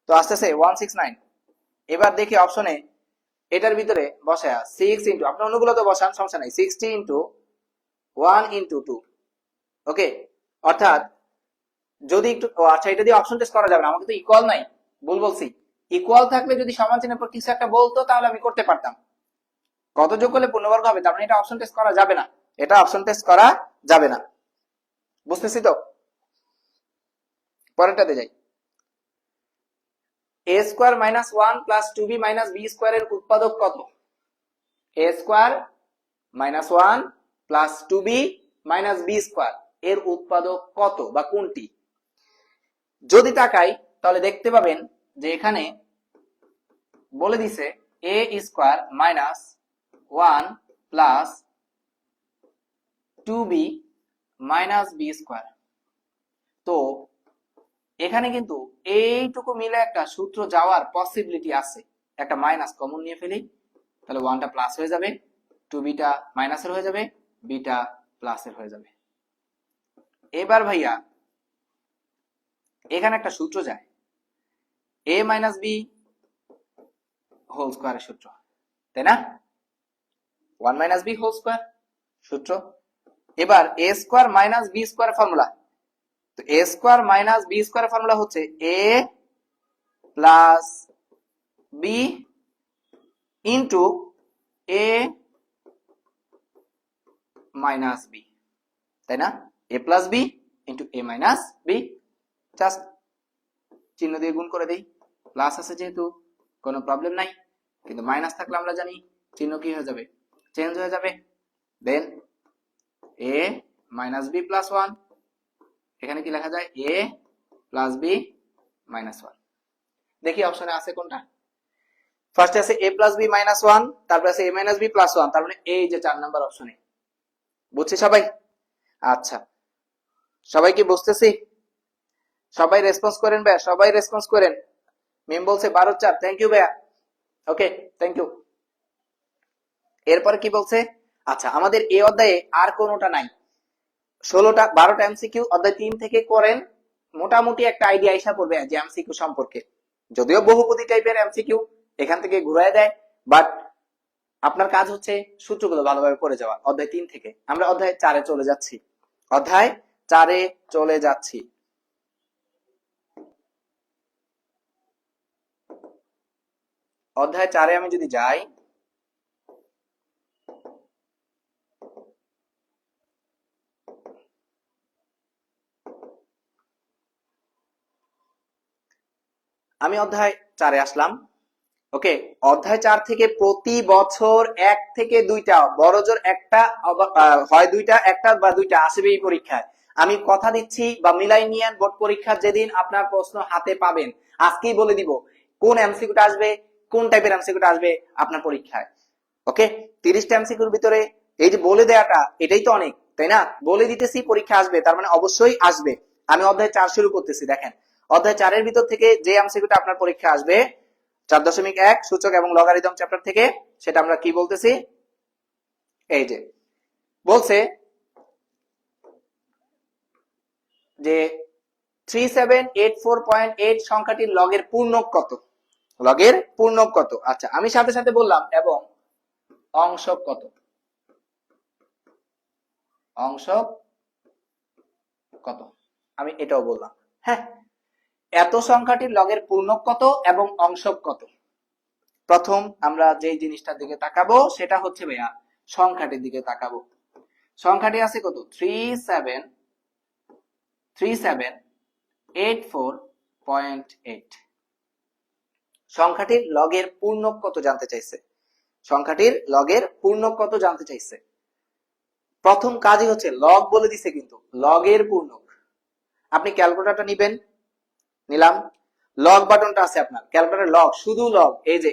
A: তো আসতেছে 169। এবার দেখি অপশনে এটার ভিতরে বসায়া 6 ইনটু, আপনি অন্যগুলো তো বসান সমস্যা নাই, 60 ইনটু 1 ইনটু 2। ওকে, অর্থাৎ যদি একটু, আচ্ছা এটা দিয়ে অপশন টেস্ট করা যাবে না, আমাকে তো ইকুয়াল নাই, ভুল বলছি। ইকুয়াল থাকলে যদি সমান চিহ্নের পর কিছু একটা বলতো তাহলে আমি করতে পারতাম, কত যোগ করলে পূর্ণবর্গ হবে, তার মানে এটা অপশন টেস্ট করা যাবে না, এটা অপশন টেস্ট করা যাবে না, বুঝতেছি তো। পরেরটাতে যাই, a² minus 1 plus 2b minus b² এর উৎপাদক কত? a² minus 1 plus 2b minus b² এর উৎপাদক কত বা কোনটি? যদি তাকাই তাহলে দেখতে পাবেন যে এখানে বলে দিছে a² minus 1 plus 2b minus b²। তো এখানে কিন্তু এইটুকু মিলে একটা সূত্র যাওয়ার পসিবিলিটি আছে, একটা মাইনাস কমন নিয়ে ফেলি, তাহলে 1টা প্লাস হয়ে যাবে, 2bটা মাইনাসের হয়ে যাবে, bটা প্লাসের হয়ে যাবে। এবার ভাইয়া এখানে একটা সূত্র যায়, a মাইনাস b হোল স্কয়ারের সূত্র, তাই না, 1 মাইনাস b হোল স্কয়ার সূত্র। এবার a² মাইনাস b² ফর্মুলা, তো a² মাইনাস b² ফর্মুলা হচ্ছে a plus b into a minus b, তাই না, a plus b into a minus b, just চিহ্ন দিয়ে গুণ করে দেই, প্লাস আছে যেহেতু কোনো প্রবলেম নাই, কিন্তু মাইনাস থাকলে আমরা জানি চিহ্ন কি হয়ে যাবে, চেঞ্জ হয়ে যাবে। দেন a মাইনাস b প্লাস 1, এখানে কি লেখা যায় a প্লাস b মাইনাস 1। দেখি অপশনে আছে কোনটা, ফার্স্টে আছে a প্লাস b মাইনাস 1, তারপর আছে a মাইনাস b প্লাস 1, তার মানে এই যে 4 নাম্বার অপশনে। বুঝছি সবাই? আচ্ছা, সবাই কি বুঝতেছি? সবাই রেসপন্স করেন ভাইয়া, সবাই রেসপন্স করেন। মিম বলছে 12/4, থ্যাংক ইউ ভাইয়া, ওকে থ্যাংক ইউ। এরপরে কি বলছে, আচ্ছা আমাদের এই অধ্যায়ে আর কোনোটা নাই, 16টা 12টা এমসিকিউ অধ্যায় 3 থেকে করেন, মোটামুটি একটা আইডিয়া আইসা পড়বে যে এমসিকিউ সম্পর্কে, যদিও বহুপদী টাইপের এমসিকিউ, এখান থেকে ঘুরায় দেয়, বাট আপনার কাজ হচ্ছে সূত্রগুলো ভালোভাবে পড়ে যাওয়া। অধ্যায় 3 থেকে আমরা অধ্যায় 4-এ চলে যাচ্ছি। অধ্যায় 4-এ চলে যাচ্ছি। অধ্যায় 4-এ আমি যদি যাই, আমি অধ্যায় 4-এ আসলাম। ওকে, অধ্যায় 4 থেকে প্রতি বছর 1 থেকে 2টা, বড়জোর একটা, হয় 2টা, একটা বা 2টা আসবে এই পরীক্ষায়। আমি কথা দিচ্ছি, বা মিলাই নিয়ে বোর্ড পরীক্ষার যেদিন আপনার প্রশ্ন হাতে পাবেন, আজকেই বলে দিব কোন এমসিকিউটা আসবে, কোন টাইপের এমসিকিউটা আসবে আপনার পরীক্ষায়। ওকে, 30টা এমসিকিউর ভিতরে এই যে বলে দেয়াটা, এটাই তো অনেক, তাই না? বলে দিতেছি পরীক্ষা আসবে, তার মানে অবশ্যই আসবে। আমি অধ্যায় 4 শুরু করতেছি। দেখেন, অধ্যায় 4-এর ভিতর থেকে যে এমসিকিউটা আপনার পরীক্ষা আসবে 4.1 সূচক এবং লগারিদম চ্যাপ্টার থেকে, সেটা আমরা কি বলতেছি? এই যে বলছে যে 3784.8 সংখ্যাটির লগের পূর্ণক কত? লগের পূর্ণক কত? আচ্ছা, আমি সাথে সাথে বললাম এবং অংশক কত? অংশক কত? আমি এটাও বললাম। হ্যাঁ, এত সংখ্যাটির লগের পূর্ণক কত এবং অংশক কত? প্রথম আমরা যে জিনিসটার দিকে তাকাবো সেটা হচ্ছে ভাইয়া সংখ্যাটির দিকে তাকাবো। সংখ্যাটি আছে কত? 3784.8। সংখ্যাটির লগের পূর্ণক কত জানতে চাইছে। সংখ্যাটির লগের পূর্ণক কত জানতে চাইছে। প্রথম কাজই হচ্ছে লগ বলে দিছে, কিন্তু লগের পূর্ণক। আপনি ক্যালকুলেটরটা নিবেন, নিলাম, লগ বাটনটা আছে আপনার ক্যালকুলেটর, লগ, শুধু লগ, এই যে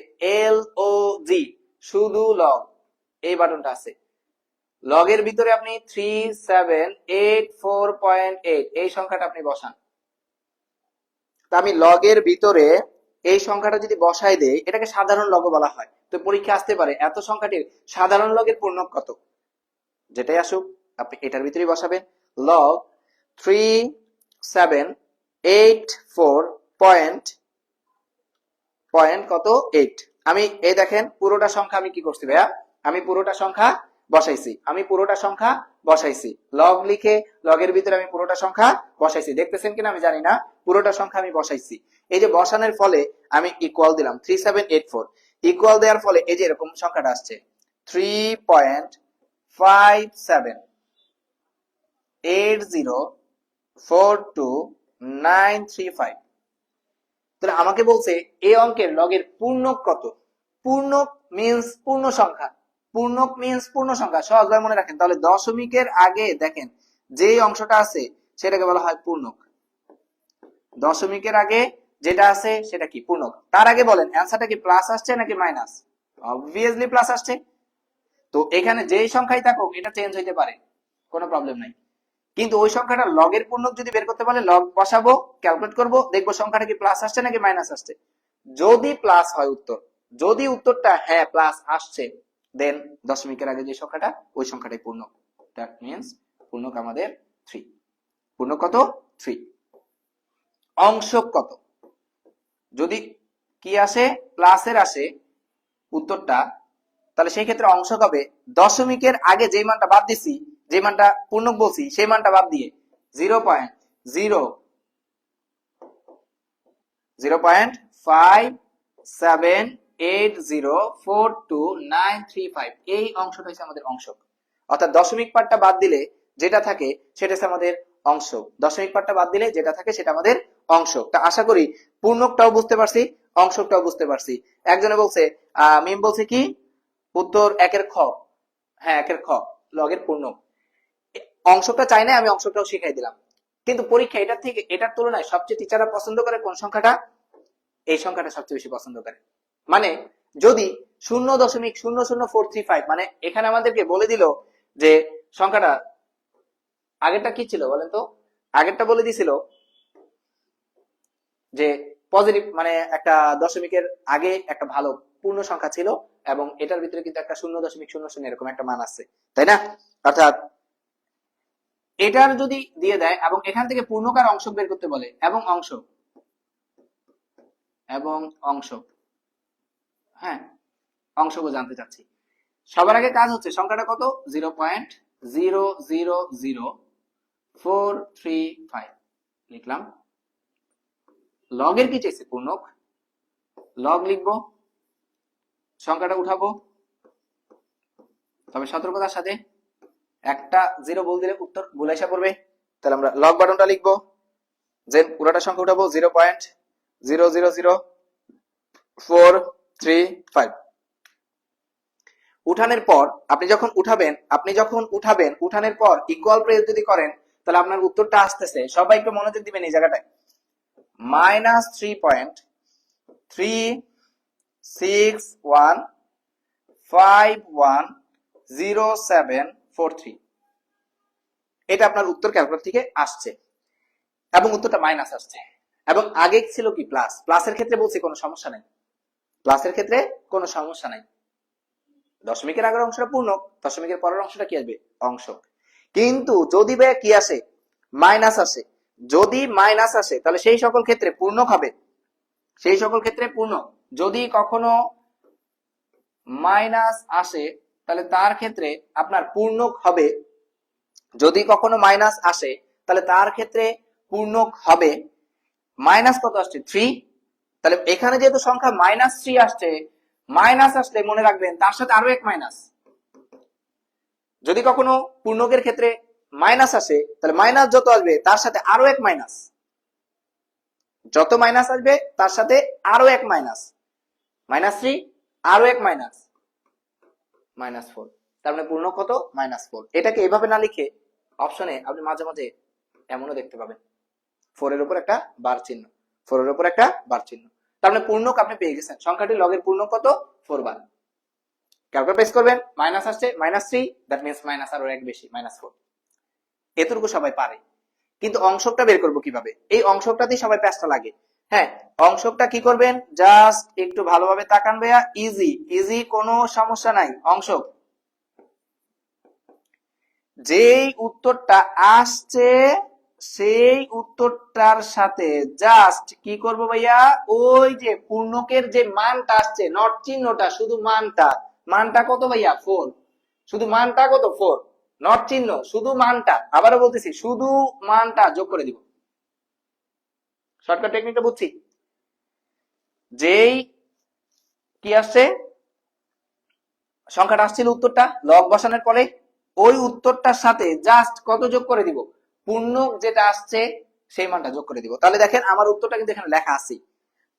A: LOG, শুধু লগ, এই বাটনটা আছে। লগের ভিতরে আপনি 3784.8 এই সংখ্যাটা আপনি বসান। তা আমি লগের ভিতরে এই সংখ্যাটা যদি বসাই দেই, এটাকে সাধারণ লগ বলা হয়। তো পরীক্ষা আসতে পারে এত সংখ্যাটির সাধারণ লগের পূর্ণক কত, যেটাই আসুক আপনি এটার ভিতরেই বসাবেন। লগ 3784 পয়েন্ট কত 8। আমি এই দেখেন পুরোটা সংখ্যা আমি কি করছি ভাইয়া, আমি পুরোটা সংখ্যা বসাইছি, আমি পুরোটা সংখ্যা বসাইছি। লগ লিখে লগের ভিতরে আমি পুরোটা সংখ্যা বসাইছি, দেখতেছেন কিনা আমি জানি না, পুরোটা সংখ্যা আমি বসাইছি। এই যে বসানোর ফলে আমি ইকুয়াল দিলাম 3784, ইকুয়াল দেওয়ার ফলে এই যে এরকম সংখ্যাটা আসছে 3.578042935। তাহলে আমাকে বলছে এই অঙ্কের লগের পূর্ণক কত। পূর্ণক মিন্স পূর্ণ সংখ্যা, পূর্ণক মিন্স পূর্ণ সংখ্যা, সহজভাবে মনে রাখেন। তাহলে দশমিকের আগে দেখেন যে অংশটা আছে সেটাকে বলা হয় পূর্ণক। দশমিকের আগে যেটা আছে সেটা কি? পূর্ণক। তার আগে বলেন অ্যান্সারটা কি প্লাস আসছে নাকি মাইনাস? অবভিয়াসলি প্লাস আসছে। তো এখানে যেই সংখ্যাই থাকুক এটা চেঞ্জ হইতে পারে, কোনো প্রবলেম নাই। কিন্তু ওই সংখ্যাটা লগের পূর্ণক যদি বের করতে পারলে লগ বসাবো, ক্যালকুলেট করব, দেখবো সংখ্যাটা কি প্লাস আসছে নাকি মাইনাস আসছে। যদি প্লাস হয় উত্তর, যদি উত্তরটা হ্যাঁ প্লাস আসছে, দেন দশমিকের আগে যে সংখ্যাটা ওই সংখ্যাটাই পূর্ণক। দ্যাট মিন্স পূর্ণক আমাদের 3। পূর্ণক কত? 3। অংশক কত? যদি কি আসে প্লাসের আসে উত্তরটা, তাহলে সেই ক্ষেত্রে অংশক হবে দশমিকের আগে যে মানটা বাদ দিছি, যে মানটা পূর্ণক বলছি সেই মানটা বাদ দিয়ে 0.057804295 এই অংশটা হচ্ছে আমাদের অংশক। অর্থাৎ দশমিক পার্টটা বাদ দিলে যেটা থাকে সেটা হচ্ছে আমাদের অংশ, দশমিক পার্টটা বাদ দিলে যেটা থাকে সেটা আমাদের অংশ। তা আশা করি পূর্ণকটাও বুঝতে পারছি, অংশকটাও বুঝতে পারছি। একজনে বলছে মিম বলছে কি উত্তর 1-এর খ। হ্যাঁ 1-এর খ লগের পূর্ণক। অংশটা চাই না, আমি অংশটাও শিখাই দিলাম। কিন্তু পরীক্ষা এটার থেকে এটার তুলনায় সবচেয়ে টিচাররা পছন্দ করে কোন সংখ্যাটা? এই সংখ্যাটা সবচেয়ে বেশি পছন্দ করে। মানে যদি 0.00435, মানে এখানে আমাদেরকে বলে দিল যে সংখ্যাটা, আগেরটা কি ছিল বলেন তো? আগেরটা বলে দিছিল যে পজিটিভ, মানে একটা দশমিকের আগে একটা ভালো পূর্ণ সংখ্যা ছিল এবং এটার ভিতরে কিন্তু একটা 0.00 এরকম একটা মান আছে, তাই না? অর্থাৎ এটার যদি দিয়ে দেয় এবং এখান থেকে পূর্ণকার অংশ বের করতে বলে এবং অংশ হ্যাঁ, অংশক জানতে চাচ্ছি। সবার আগে কাজ হচ্ছে সংখ্যাটা কত, 0.000435 লিখলাম। লগের কি চাইছে, পূর্ণক, লগ লিখবো, সংখ্যাটা উঠাবো, তবে সতর্কতার সাথে একটা জিরো বল দিলে উত্তর ভুল এসে পড়বে। তাহলে আমরা লগ বাটনটা লিখবো, যে পুরোটা সংখ্যা উঠাবো 0.000435। উঠানোর পর আপনি যখন উঠাবেন উঠানোর পর ইকুয়াল প্রেস যদি করেন তাহলে আপনার উত্তরটা আসতেছে, সবাই একটু মনোযোগ দিবেন এই জায়গাটায়, -3.36151073। এটা আপনার উত্তর ক্যালকুলেটর থেকে আসছে এবং উত্তরটা মাইনাস আসছে। এবং আগে ছিল কি প্লাস, প্লাসের ক্ষেত্রে বলছি কোনো সমস্যা নাই, প্লাসের ক্ষেত্রে কোনো সমস্যা নাই। দশমিকের আগের অংশটা পূর্ণক, দশমিকের পরের অংশটা কি আসবে, অংশক। কিন্তু যদি ভাই কি আসে, মাইনাস আসে, যদি মাইনাস আসে তাহলে সেই সকল ক্ষেত্রে পূর্ণক হবে, সেই সকল ক্ষেত্রে পূর্ণক। যদি কখনো মাইনাস আসে তাহলে তার ক্ষেত্রে আপনার পূর্ণক হবে, যদি কখনো মাইনাস আসে তাহলে তার ক্ষেত্রে পূর্ণক হবে। মাইনাস কত আসছে, 3। তাহলে এখানে যেহেতু সংখ্যা -3 আসছে, মাইনাস আসলে মনে রাখবেন তার সাথে আরো এক মাইনাস। যদি কখনো পূর্ণকের ক্ষেত্রে মাইনাস আসে তাহলে মাইনাস যত আসবে তার সাথে আরো এক মাইনাস, যত মাইনাস আসবে তার সাথে আরো এক মাইনাস, -3 আরো এক মাইনাস, -4। তার মানে পূর্ণক কত, -4। এটাকে এভাবে না লিখে অপশনে আপনি মাঝে মাঝে এমনও দেখতে পাবেন 4 এর উপর একটা বার চিহ্ন, 4 এর উপর একটা বার চিহ্ন। তার মানে পূর্ণক আপনি পেয়ে গেছেন, সংখ্যাটি লগের পূর্ণক কত, 4 বার। ক্যালকুলেটর প্রেস করবেন, মাইনাস আসছে -3, দ্যাট মিন্স মাইনাস আরো এক বেশি, -4। এতটুকু সবাই পারে, কিন্তু অংশকটা বের করবো কিভাবে, এই অংশকটাতেই সবাই প্যাচটা লাগে। হ্যাঁ, অংশকটা কি করবেন, জাস্ট একটু ভালোভাবে তাকান ভাইয়া, ইজি ইজি, কোনো সমস্যা নাই। অংশক, যেই উত্তরটা আসছে সেই উত্তরটার সাথে জাস্ট কি করব ভাইয়া, ওই যে পূর্ণকের যে মানটা আসছে, নট চিহ্নটা, শুধু মানটা, মানটা কত ভাইয়া, 4, শুধু মানটা কত, 4, নট চিহ্ন, শুধু মানটা, আবারও বলতেছি শুধু মানটা যোগ করে দিব। শর্টকাট টেকনিকটা বুঝছি, যেই কি আসছে সংখ্যাটা আসছিল উত্তরটা লগ বসানোর পরে, ওই উত্তরটার সাথে জাস্ট কত যোগ করে দিব, পূর্ণক যেটা আসছে সেই মানটা যোগ করে দিব। তাহলে দেখেন আমার উত্তরটা কিন্তু এখানে লেখা আছে,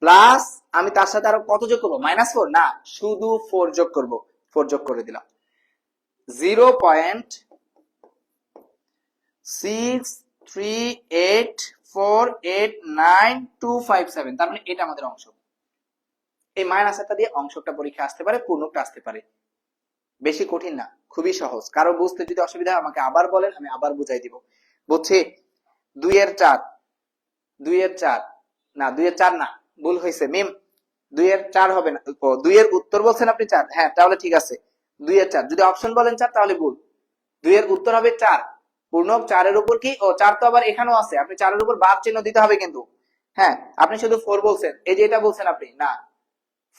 A: প্লাস আমি তার সাথে আরো কত যোগ করবো, -4 না, শুধু 4 যোগ করব, 4 যোগ করে দিলাম, 0.638489257। তার মানে এটা আমাদের অংশ। এই মাইনাসটা দিয়ে অংশটা পরীক্ষা আসতে পারে, পূর্ণকটা আসতে পারে। বেশি কঠিন না, খুবই সহজ। কারো বুঝতে যদি অসুবিধা হয় আমাকে আবার বলেন, আমি আবার বুঝাই দিব। বুঝছি, 2 এর 4, 2 এর 4 না, 2 এর 4 না, ভুল হয়েছে মিম, 2 এর 4 হবে না, 2 এর উত্তর বলছেন আপনি 4, হ্যাঁ তাহলে ঠিক আছে, 2 এর 4, যদি অপশন বলেন 4 তাহলে ভুল, 2 এর উত্তর হবে 4, পূর্ণক 4 এর উপর কি, ও 4 তো আবার এখানেও আছে, আপনি 4 এর উপর বার চিহ্ন দিতে হবে কিন্তু। হ্যাঁ, আপনি শুধু 4 বলছেন, এই যে এটা বলছেন আপনি, না,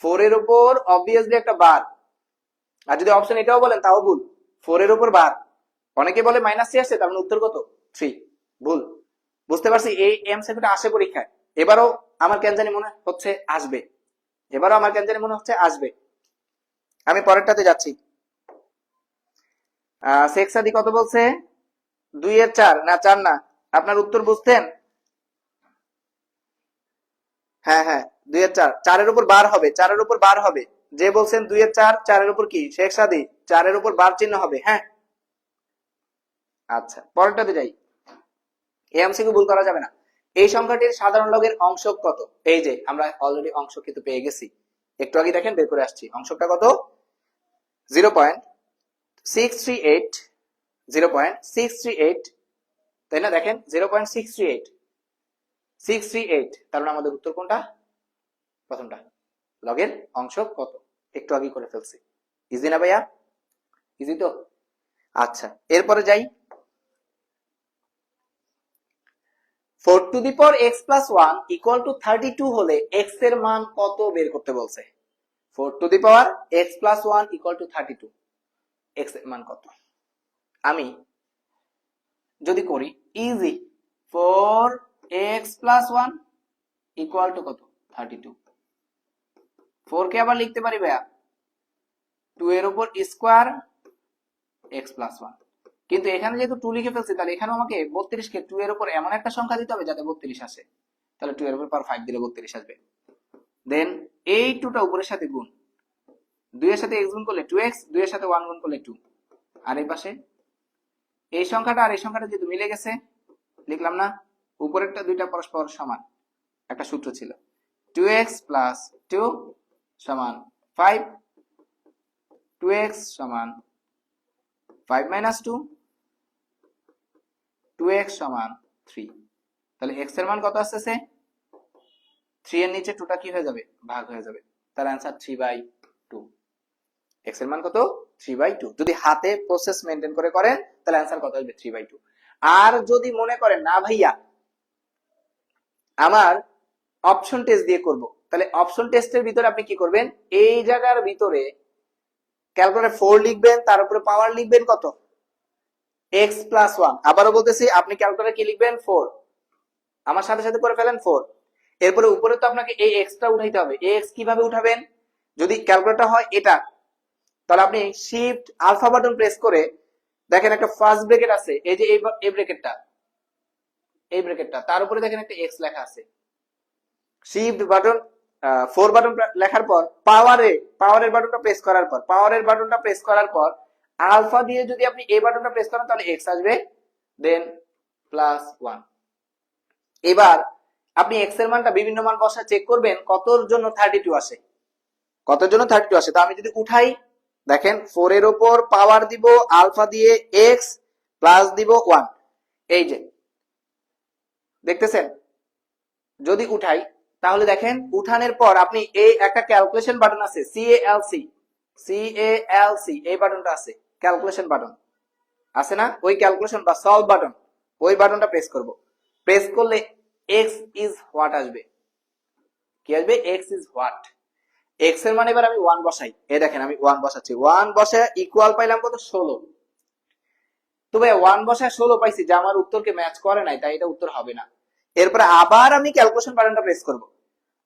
A: 4 এর উপর অবভিয়াসলি একটা বার, আর যদি অপশন এটাও বলেন তাও ভুল, 4 এর উপর বার, অনেকে বলে -3 আসছে, তার মানে উত্তর কত, 3, ভুল। বুঝতে পারছি, এই এমসিকিউটা আসে পরীক্ষায়, এবারও আমার কেন জানি মনে হচ্ছে আসবে, এবারও আমার কেন জানি মনে হচ্ছে আসবে। আমি পরেরটাতে যাচ্ছি। শেখ সাদি কত বলছে, 2 এর 4 না, 4 না, আপনার উত্তর বুঝতেন, হ্যাঁ হ্যাঁ, 2 এর 4, 4 এর উপর বার হবে, 4 এর উপর বার হবে, যে বলছেন 2 এর 4, 4 এর উপর কি শেখ সাদি, 4 এর উপর বার চিহ্ন হবে। হ্যাঁ, আচ্ছা পরেরটাতে যাই, এমসিকিউ ভুল করা যাবে না। এই সংখ্যাটির সাধারণ লগের অংশক কত, এই যে আমরা অলরেডি অংশ কিন্তু পেয়ে গেছি, একটু আগে দেখেন বের করে আসছি, অংশকটা কত, 0.638, 0.638, তাই না, দেখেন 0.638, 638, তার মানে আমাদের উত্তর কোনটা, প্রথমটা, লগের অংশক কত, একটু আগে করে ফেলছি। ইজি না ভাইয়া, ইজি তো। আচ্ছা এরপরে যাই, 4 to the power x plus 1 equal to 32 হলে x এর মান কত বের করতে বলছে। 4 two the power x plus 1 equal to 32। x এর মান কত? আমি যদি করি easy, 4x plus 1 equal to কত? 32। 4 কে আবার লিখতে পারি ভাইয়া 2 এর উপর স্কয়ার x প্লাস 1, কিন্তু এখানে যেহেতু 2 লিখে ফেলছি তাহলে এখানে আমাকে 32 কে 2 এর উপর এমন একটা সংখ্যা দিতে হবে যাতে 32 আসে, তাহলে 2 এর উপর পাওয়ার 5 দিলে 32 আসবে। দেন এই 2টা উপরের সাথে গুণ, 2 এর সাথে x গুণ করলে 2x, 2 এর সাথে 1 গুণ করলে 2, আর এই পাশে এই সংখ্যাটা আর এই সংখ্যাটা যেহেতু মিলে গেছে লিখলাম না, উপরেরটা দুইটা পরস্পর সমান, একটা সূত্র ছিল 2x প্লাস 2 সমান 5, 2x সমান 5 মাইনাস 2, 2x সমান 3। তাহলে x এর মান কত আসছে? 3 এর নিচে 2টা কি হয়ে যাবে? ভাগ হয়ে যাবে, তার आंसर 3/2। x এর মান কত? 3/2। যদি হাতে প্রসেস মেইনটেইন করে করেন তাহলে आंसर কত আসবে? 3/2। আর যদি মনে করেন না ভাইয়া আমার অপশন টেস্ট দিয়ে করব, তাহলে অপশন টেস্টের ভিতরে আপনি কি করবেন? এই জায়গার ভিতরে ক্যালকুলেটর 4 লিখবেন, তার উপরে পাওয়ার লিখবেন কত? x plus 1। আবারও বলতেছি, আপনি ক্যালকুলেটরে কি লিখবেন? 4। আমার সাথে সাথে করে ফেলেন 4। এরপরে উপরে তো আপনাকে এই x টা উঠাইতে হবে। এই x কিভাবে উঠাবেন? যদি ক্যালকুলেটর হয় এটা, তাহলে আপনি শিফট আলফা বাটন প্রেস করে দেখেন একটা ফার্স্ট ব্র্যাকেট আছে, এই যে এই ব্র্যাকেটটা, এই ব্র্যাকেটটা, তার উপরে দেখেন একটা x লেখা আছে। শিফট বাটন 4 বাটন লেখার পর পাওয়ারের বাটনটা প্রেস করার পর, আলফা দিয়ে যদি আপনি এই বাটনটা প্রেস করেন তাহলে x আসবে, দেন প্লাস 1। এবার আপনি x এর মানটা বিভিন্ন মান বসা চেক করবেন কতর জন্য 32 আসে, কতর জন্য 32 আসে। তো আমি যদি উঠাই, দেখেন 4 এর উপর পাওয়ার দিব আলফা দিয়ে x প্লাস দিব 1, এই যে দেখতেছেন। যদি উঠাই তাহলে দেখেন উঠানোর পর আপনি এই একটা ক্যালকুলেশন বাটন আছে CALC, এই বাটনটা আছে, ক্যালকুলেশন বাটন আছে না, ওই ক্যালকুলেশন বা সলভ বাটন, ওই বাটনটা প্রেস করব। প্রেস করলে x ইজ হোয়াট আসবে। কি আসবে? x is what. x এর মানে এবার আমি 1 বসাই, এই দেখেন আমি 1 বসাচ্ছি, 1 বসে ইকুয়াল পাইলাম কত? 16। তো ভাই 1 বসায় 16 পাইছি, যা আমার উত্তরকে ম্যাচ করে নাই, তাই এটা উত্তর হবে না। এরপরে আবার আমি ক্যালকুলেশন বাটনটা প্রেস করব,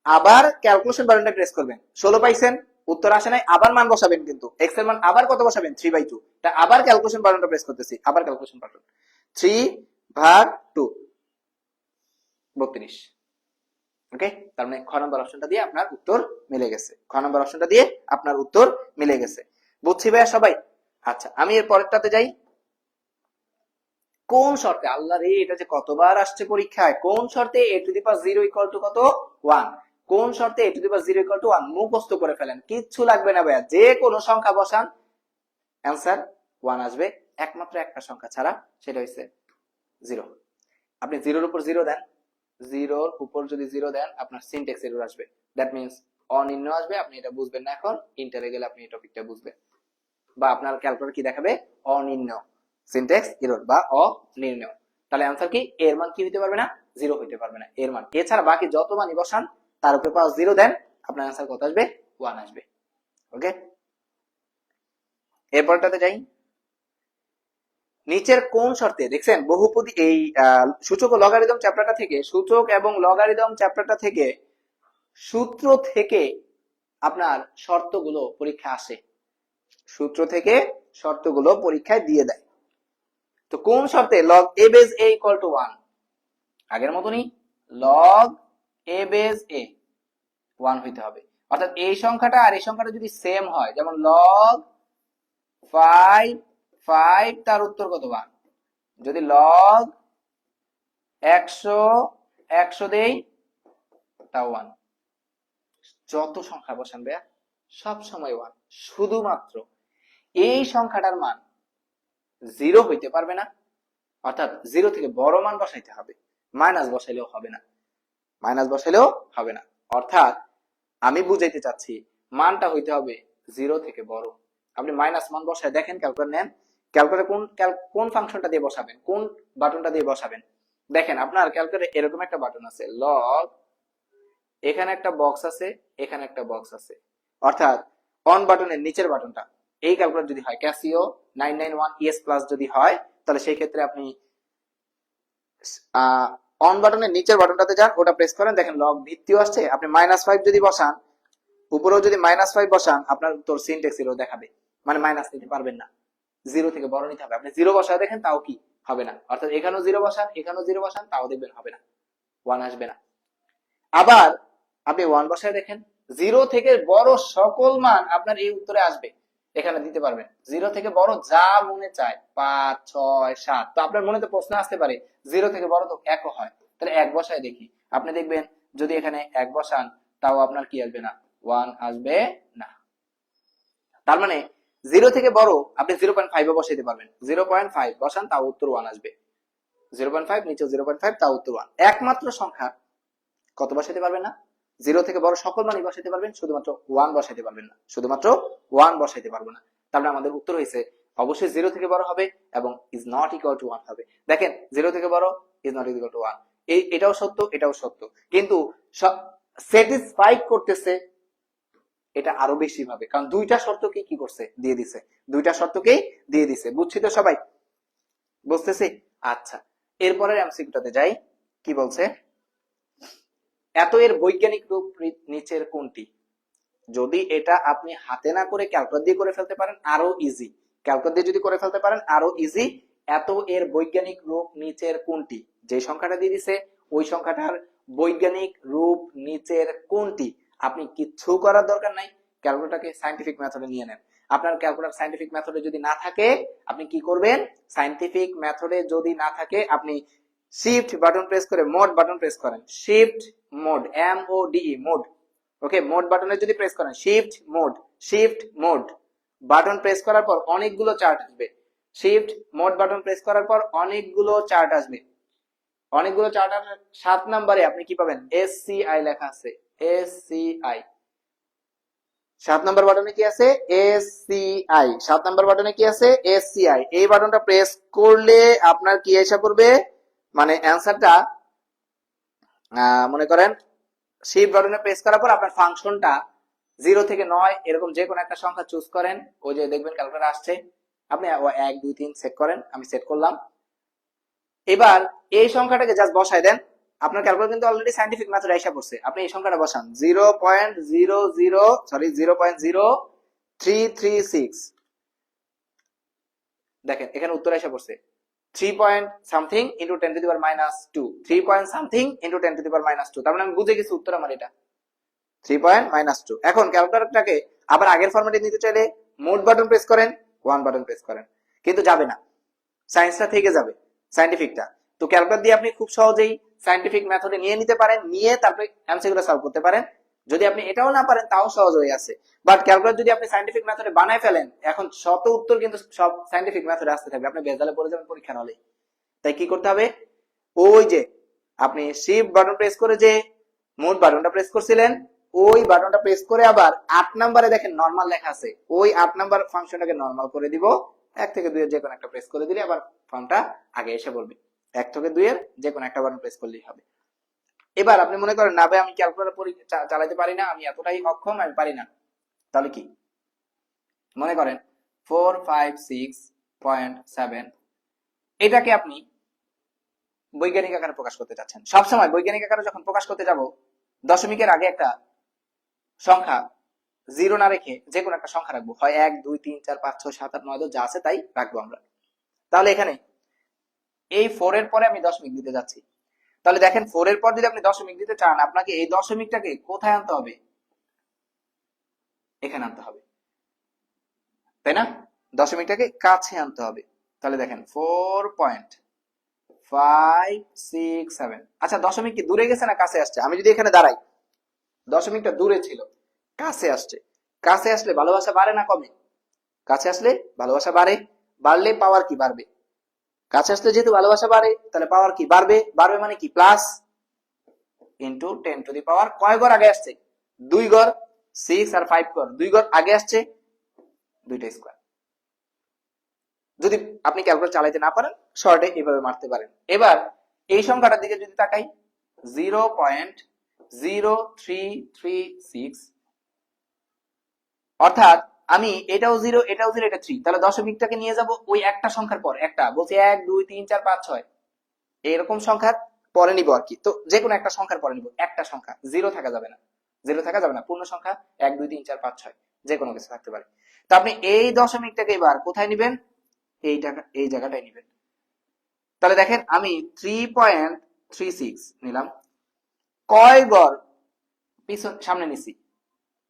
A: আবার ক্যালকুলেশন বাটনটা প্রেস করবেন, 16 পাইছেন, উত্তর আসে নাই, আবার মান বসাবেন, কিন্তু x এর মান আবার কত বসাবেন? 3/2। তা আবার ক্যালকুলেশন বাটনটা প্রেস করতেছি, আবার ক্যালকুলেশন বাটন, 3/2 32। ওকে, তার মানে খ নম্বর অপশনটা দিয়ে আপনার উত্তর মিলে গেছে, খ নম্বর অপশনটা দিয়ে আপনার উত্তর মিলে গেছে। বুঝছি ভাইয়া সবাই? আচ্ছা, আমি এর পরেরটাতে যাই। কোন শর্তে, আল্লাহ রে এটা যে কতবার আসছে পরীক্ষায়, কোন শর্তে a to the power 0 equal to কত? 1। কোন শর্তে a to the power 0 equal to 1? মুখস্থ করে ফেলেন, কিচ্ছু লাগবে না ভাইয়া, যে কোনো সংখ্যা বসান आंसर 1 আসবে, একমাত্র একটা সংখ্যা ছাড়া, সেটা হইছে 0। আপনি 0 এর উপর 0 দেন, 0 এর উপর যদি 0 দেন আপনার সিনট্যাক্স এরর আসবে, দ্যাট মিন্স অনির্ণ আসবে। আপনি এটা বুঝবেন না, এখন ইন্টারে গেলে আপনি এই টপিকটা বুঝবেন, বা আপনার ক্যালকুলেটর কি দেখাবে? অনির্ণ, সিনট্যাক্স এরর বা অনির্ণয়। তাহলে आंसर কি? এর মান কি হইতে পারবে না? 0 হইতে পারবে না এর মান। এছাড়া বাকি যত মানই বসান তার উপরে পাওয়ার 0 দেন, আপনার आंसर কত আসবে? 1 আসবে। ওকে, এরপরটাতে যাই। নিচের কোন শর্তে, দেখছেন বহুপদী এই সূচক ও লগারিদম চ্যাপ্টারটা থেকে, সূচক এবং লগারিদম চ্যাপ্টারটা থেকে সূত্র থেকে আপনার শর্তগুলো পরীক্ষা আসে, সূত্র থেকে শর্তগুলো পরীক্ষায় দিয়ে দেয়। তো কোন শর্তে log a base a equal to 1? আগের মতনই log a base a 1 হইতে হবে। অর্থাৎ এই সংখ্যাটা আর এই সংখ্যাটা যদি সেম হয়, যেমন log 5 তার উত্তর কত? 1। যদি log 100 দেই তাও 1। যত সংখ্যা বসান ভাইয়া সব সময় 1, শুধুমাত্র এই সংখ্যাটার মান 0 হইতে পারবে না, অর্থাৎ 0 থেকে বড় মান বসাইতে হবে, মাইনাস বসাইলেও হবে না, অর্থাৎ আমি বুঝাইতে চাচ্ছি মানটা হইতে হবে 0 থেকে বড়। আপনি মাইনাস মান বসায় দেখেন, ক্যালকুলেটর নেন, ক্যালকুলেটর কোন ফাংশনটা দিয়ে বসাবেন, কোন বাটনটা দিয়ে বসাবেন। দেখেন আপনার ক্যালকুলেটরে এরকম একটা বাটন আছে লগ, এখানে একটা বক্স আছে, এখানে একটা বক্স আছে, অর্থাৎ অন বাটনের নিচের বাটনটা, এই ক্যালকুলেটর যদি হয় ক্যাসিও 991 ES প্লাস যদি হয়, তাহলে সেই ক্ষেত্রে আপনি অন বাটনের নিচের বাটনটাতে যান, ওটা প্রেস করেন, দেখেন লগ ভিত্তিও আসছে। আপনি -5 যদি বসান, উপরেও যদি -5 বসান, আপনার উত্তর সিনটেক্স এরও দেখাবে, মানে মাইনাস নিতে পারবেন না, জিরো থেকে বড় নিতে হবে। আপনি জিরো বসায় দেখেন, তাও কি হবে না। অর্থাৎ এখানেও জিরো বসান, এখানেও জিরো বসান, তাও দেখবেন হবে না, ওয়ান আসবে না। আবার আপনি ওয়ান বসায় দেখেন, জিরো থেকে বড় সকল মান আপনার এই উত্তরে আসবে, এখানে দিতে পারবেন। জিরো থেকে বড় যা মনে চায়, 5, 6, 7, তো আপনার মনে তো প্রশ্ন আসতে পারে জিরো থেকে বড় তো একও হয়, তাহলে এক বসায় দেখি। আপনি দেখবেন যদি এখানে এক বসান, তাও আপনার কি আসবে না, ওয়ান আসবে না। তার মানে জিরো থেকে বড় আপনি 0.5 বসাইতে পারবেন, 0.5 বসান, তাও উত্তর ওয়ান আসবে। 0.5 নিচে 0.5, তাও উত্তর ওয়ান। একমাত্র সংখ্যা কত বসাইতে পারবেন না, জিরো থেকে বড় সকল মানই বসাইতে পারবেন, শুধুমাত্র ওয়ান বসাইতে পারবেন না, শুধুমাত্র ওয়ান বসাইতে পারবো না। তারপরে আমাদের উত্তর হয়েছে অবশ্যই জিরো থেকে বড় হবে এবং is not equal to one হবে। দেখেন জিরো থেকে বড় is not equal to one, এটাও সত্য, এটাও সত্য, কিন্তু স্যাটিসফাই করতেছে এটা আরো বেশি ভাবে, কারণ দুইটা শর্তকে কি করছে, দিয়ে দিছে, দুইটা শর্তকেই দিয়ে দিছে। বুঝছি তো সবাই, বুঝতেছি? আচ্ছা, এরপরের এমসিকিউটাতে যাই। কি বলছে, এত এর বৈজ্ঞানিক রূপ নিচের কোনটি? যদি এটা আপনি হাতে না করে ক্যালকুলেটর দিয়ে করে ফেলতে পারেন, আরো ইজি। ক্যালকুলেটর দিয়ে যদি করে ফেলতে পারেন, আরো ইজি। এত এর বৈজ্ঞানিক রূপ নিচের কোনটি? যে সংখ্যাটা দিয়ে দিছে ওই সংখ্যাটার বৈজ্ঞানিক রূপ নিচের কোনটি? আপনি কিচ্ছু করার দরকার নাই, ক্যালকুলেটরকে সায়েন্টিফিক মেথডে নিয়ে নেন। আপনার ক্যালকুলেটর সায়েন্টিফিক মেথডে যদি না থাকে, আপনি কি করবেন? সায়েন্টিফিক মেথডে যদি না থাকে, আপনি শিফট বাটন প্রেস করে মোড বাটন প্রেস করেন, শিফট মোড, MODE মোড। ওকে, মোড বাটনে যদি প্রেস করেন, শিফট মোড বাটন প্রেস করার পর অনেকগুলো চার্ট আসবে। শিফট মোড বাটন প্রেস করার পর অনেকগুলো চার্ট আসবে। অনেকগুলো চার্ট আসার 7 নম্বরে আপনি কি পাবেন? SCI লেখা আছে, SCI। 7 নম্বর বাটনে কি আছে? SCI। 7 নম্বর বাটনে কি আছে? SCI। এই বাটনটা প্রেস করলে আপনার কি এসে পড়বে, মানে অ্যান্সারটা, মনে করেন শিফট বাটনে প্রেস করার পর আপনার ফাংশনটা 0 থেকে 9 এরকম যে কোনো একটা সংখ্যা চুজ করেন, ওই যে দেখবেন ক্যালকুলেটর আসছে, আপনি 1 2 3 সেট করেন, আমি সেট করলাম। এবার এই সংখ্যাটাকে জাস্ট বসায় দেন, আপনার ক্যালকুলেটর কিন্তু অলরেডি সায়েন্টিফিক মেথড আইসা পড়ছে। আপনি এই সংখ্যাটা বসান 0.336। দেখেন এখানে উত্তর আইসা পড়ছে 3 point something into 10 to the power -2, 3 point something into 10 to the power -2। তার মানে আমি বুঝে গেছি উত্তর আমার এটা 3.-2। এখন ক্যালকুলেটরটাকে আবার আগের ফরম্যাটে নিতে চাইলে মোড বাটন প্রেস করেন, ওয়ান বাটন প্রেস করেন, কিন্তু যাবে না, সায়েন্সটা থেকে যাবে, সায়েন্টিফিকটা। তো ক্যালকুলেটর দিয়ে আপনি খুব সহজেই সায়েন্টিফিক মেথডে নিয়ে নিতে পারেন, নিয়ে তারপরে এমসিকিউটা সলভ করতে পারেন। যদি আপনি এটাও না পারেন, তাও সহজ হয়ে আছে। বাট ক্যালকুলেটর যদি আপনি সায়েন্টিফিক মেথডে বানায় ফেলেন, এখন শত উত্তর কিন্তু সব সায়েন্টিফিক মেথডে আসতে থাকবে, আপনি বেজালে পড়ে যাবেন পরীক্ষার হলে। তাই কি করতে হবে, ওই যে আপনি শিফট বাটন প্রেস করে যে মোড বাটনটা প্রেস করছিলেন, ওই বাটনটা প্রেস করে আবার 8 নম্বরে দেখেন নরমাল লেখা আছে, ওই 8 নম্বর ফাংশনটাকে নরমাল করে দিব। 1 থেকে 2 এর যে কোনো একটা প্রেস করে দিলে আবার ফর্মটা আগে এসে পড়বে। 1 থেকে 2 এর যে কোনো একটা বাটন প্রেস করলেই হবে। এবার আপনি মনে করেন না ভাই আমি ক্যালকুলেটর চালাতে পারি না, আমি এতটাই অক্ষম, আমি পারি না, তাহলে কি? মনে করেন 456.7, এটাকে আপনি বৈজ্ঞানিক আকারে প্রকাশ করতে চাচ্ছেন। সবসময় বৈজ্ঞানিক আকারে যখন প্রকাশ করতে যাব, দশমিকের আগে একটা সংখ্যা জিরো না রেখে যে কোনো একটা সংখ্যা রাখবো, হয় 1 2 3 4 5 6 7 8 9 10 যা আছে তাই রাখবো আমরা। তাহলে এখানে এই 4 এর পরে আমি দশমিক দিতে যাচ্ছি, তাহলে দেখেন 4 এর পর যদি আপনি দশমিক দিতে চান, আপনাকে এই দশমিকটাকে কোথায় আনতে হবে? এখানে আনতে হবে, তাই না? দশমিকটাকে কাছে আনতে হবে। তাহলে দেখেন 4.567। আচ্ছা, দশমিক কি দূরে গেছে না কাছে আসছে? আমি যদি এখানে দাঁড়াই, দশমিকটা দূরে ছিল, কাছে আসছে। কাছে আসলে ভালোবাসা বাড়ে না কমে? কাছে আসলে ভালোবাসা বাড়ে, বাড়লে পাওয়ার কি বাড়বে? কাছে আসলে যেহেতু ভালোবাসা বাড়ে, তাহলে পাওয়ার কি বাড়বে? বাড়বে মানে কি? প্লাস ইন্টু 10 টু দি পাওয়ার কয় ঘর আগে আসছে? 2 ঘর। 6 আর 5 ঘর, 2 ঘর আগে আসছে, 2টা স্কয়ার। যদি আপনি ক্যালকুলেটর চালাইতে না পারেন, শর্টে এইভাবে মারতে পারেন। এবার এই সংখ্যাটার দিকে যদি তাকাই, 0.0336 অর্থাৎ আমি এটাও 0 এটাও 0 এটা 3, তাহলে দশমিকটাকে নিয়ে যাব ওই একটা সংখ্যার পর, একটা বলছি 1 2 3 4 5 6 এরকম সংখ্যার পরে নিব আর কি। তো যে কোনো একটা সংখ্যার পরে নিব, একটা সংখ্যা, জিরো থাকা যাবে না, জিরো থাকা যাবে না, পূর্ণ সংখ্যা 1 2 3 4 5 6 যে কোনো কিছু থাকতে পারে। তো আপনি এই দশমিকটাকে এবার কোথায় নিবেন, এই জায়গাটায় নিবেন। তাহলে দেখেন আমি 3.36 নিলাম, কয় গড় পিছন সামনে নিছি,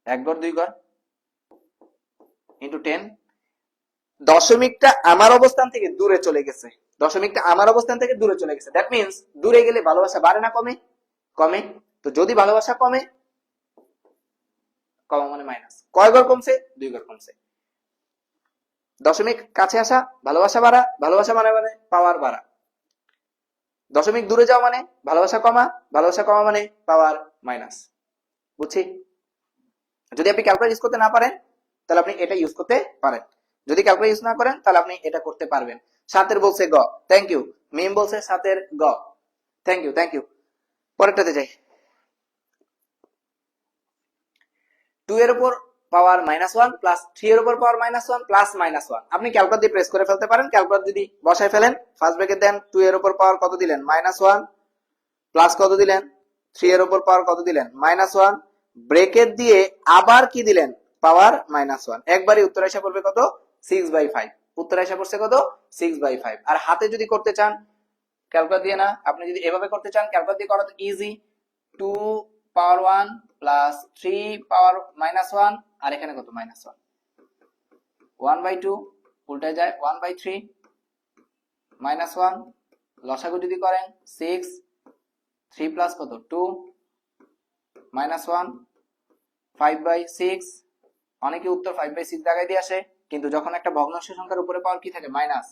A: 1 গড় 2 গড় ইন্টু 10। দশমিকটা আমার অবস্থান থেকে দূরে চলে গেছে, দশমিকটা আমার অবস্থান থেকে দূরে চলে গেছে, দ্যাট মিন্স দূরে গেলে ভালোবাসা বাড়ে না কমে, কমে। তো যদি ভালোবাসা কমে, কমা মানে মাইনাস, কয় ঘর কমছে, 2 ঘর কমছে। দশমিক কাছে আসা ভালোবাসা বাড়া, ভালোবাসা মানে মানে পাওয়ার বাড়া। দশমিক দূরে যাওয়া মানে ভালোবাসা কমা, ভালোবাসা কমা মানে পাওয়ার মাইনাস। বুঝছি? যদি আপনি ক্যালকুলেট ইউজ করতে না পারেন তাহলে আপনি এটা ইউজ করতে পারেন, যদি ক্যালকুলেট ইউজ না করেন তাহলে আপনি এটা করতে পারবেন। সাতের বলছে গ, থ্যাংক ইউ। মিম বলছে সাতের গ, থ্যাংক ইউ থ্যাংক ইউ। পরেরটাতে যাই। 2 এর উপর পাওয়ার -1 প্লাস 3 এর উপর পাওয়ার -1 প্লাস -1, আপনি ক্যালকুলেটর দিয়ে প্রেস করে ফেলতে পারেন। ক্যালকুলেটর যদি বসায় ফেলেন, ফার্স্ট ব্র্যাকেট দেন, 2 এর উপর পাওয়ার কত দিলেন, -1 প্লাস কত দিলেন, 3 এর উপর পাওয়ার কত দিলেন, -1, ব্র্যাকেট দিয়ে আবার কি দিলেন, পাওয়ার -1। একবারই উত্তর এসে পড়বে কত, 6/5। উত্তর এসে পড়ছে কত, 6/5। আর হাতে যদি করতে চান ক্যালকুলেটর দিয়ে না, আপনি যদি এভাবে করতে চান ক্যালকুলেটর দিয়ে করা তো ইজি। 2 পাওয়ার 1 প্লাস 3 পাওয়ার -1, আর এখানে কত, -1, 1/2 উল্টে যায় 1/3 -1, লসাগু যদি করেন 6, 3 প্লাস কত 2 -1, 5/6। অনেকে উত্তর 5/6 দাগাই দিয়ে আসে, কিন্তু যখন একটা ভগ্নাংশ সংখ্যার উপরে পাওয়ার কি থাকে, মাইনাস,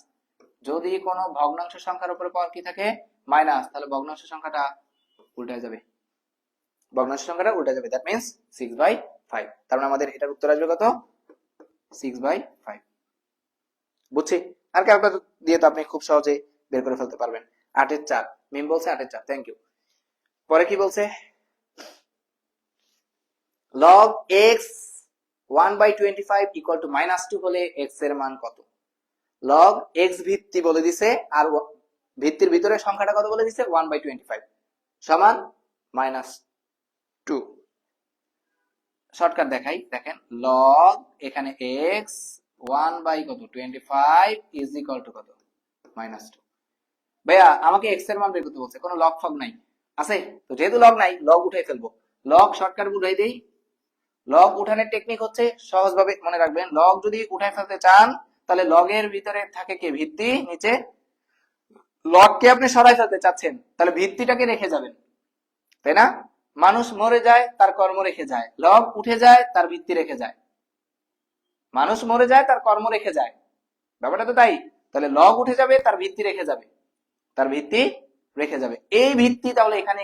A: যদি কোনো ভগ্নাংশ সংখ্যার উপরে পাওয়ার কি থাকে, মাইনাস, তাহলে ভগ্নাংশ সংখ্যাটা উল্টে যাবে, ভগ্নাংশ সংখ্যাটা উল্টে যাবে, দ্যাট মিন্স 6/5। তার মানে আমাদের এটার উত্তর আসবে কত, 6/5। বুঝছি? আর ক্যালকুলেটর দিয়ে তো আপনি খুব সহজে বের করে ফেলতে পারবেন। 8 এর 4, মিম বলছে 8 এর 4, থ্যাংক ইউ। পরে কি বলছে, log x 1/25 ইকুয়াল টু -2 হলে x এর মান কত। log x ভিত্তি বলে দিছে, আর ভিত্তির ভিতরে সংখ্যাটা কত বলে দিছে, 1/25 সমান -2। শর্টকাট দেখাই, দেখেন log এখানে x 1/25 ইজ ইকুয়াল টু কত, -2। ভাইয়া আমাকে x এর মান বের করতে বলছে, কোনো লগ ফগ নাই আছে, তো যেহেতু লগ নাই লগ উঠাই ফেলবো। লগ শর্টকাট উঠাই দেই। লগ উঠানোর টেকনিক হচ্ছে, সহজভাবে মনে রাখবেন, লগ যদি উঠাই ফেলতে চান তাহলে লগের ভিতরে থাকে কি, ভিত্তি, নিচে লগকে আপনি সরাই ফেলতে চাচ্ছেন তাহলে ভিত্তিটাকে রেখে যাবেন, তাই না? মানুষ মরে যায় তার কর্ম রেখে যায়, লগ উঠে যায় তার ভিত্তি রেখে যায়। মানুষ মরে যায় তার কর্ম রেখে যায়, ব্যাপারটা তো তাই। তাহলে লগ উঠে যাবে তার ভিত্তি রেখে যাবে, তার ভিত্তি রেখে যাবে। এই ভিত্তি তাহলে এখানে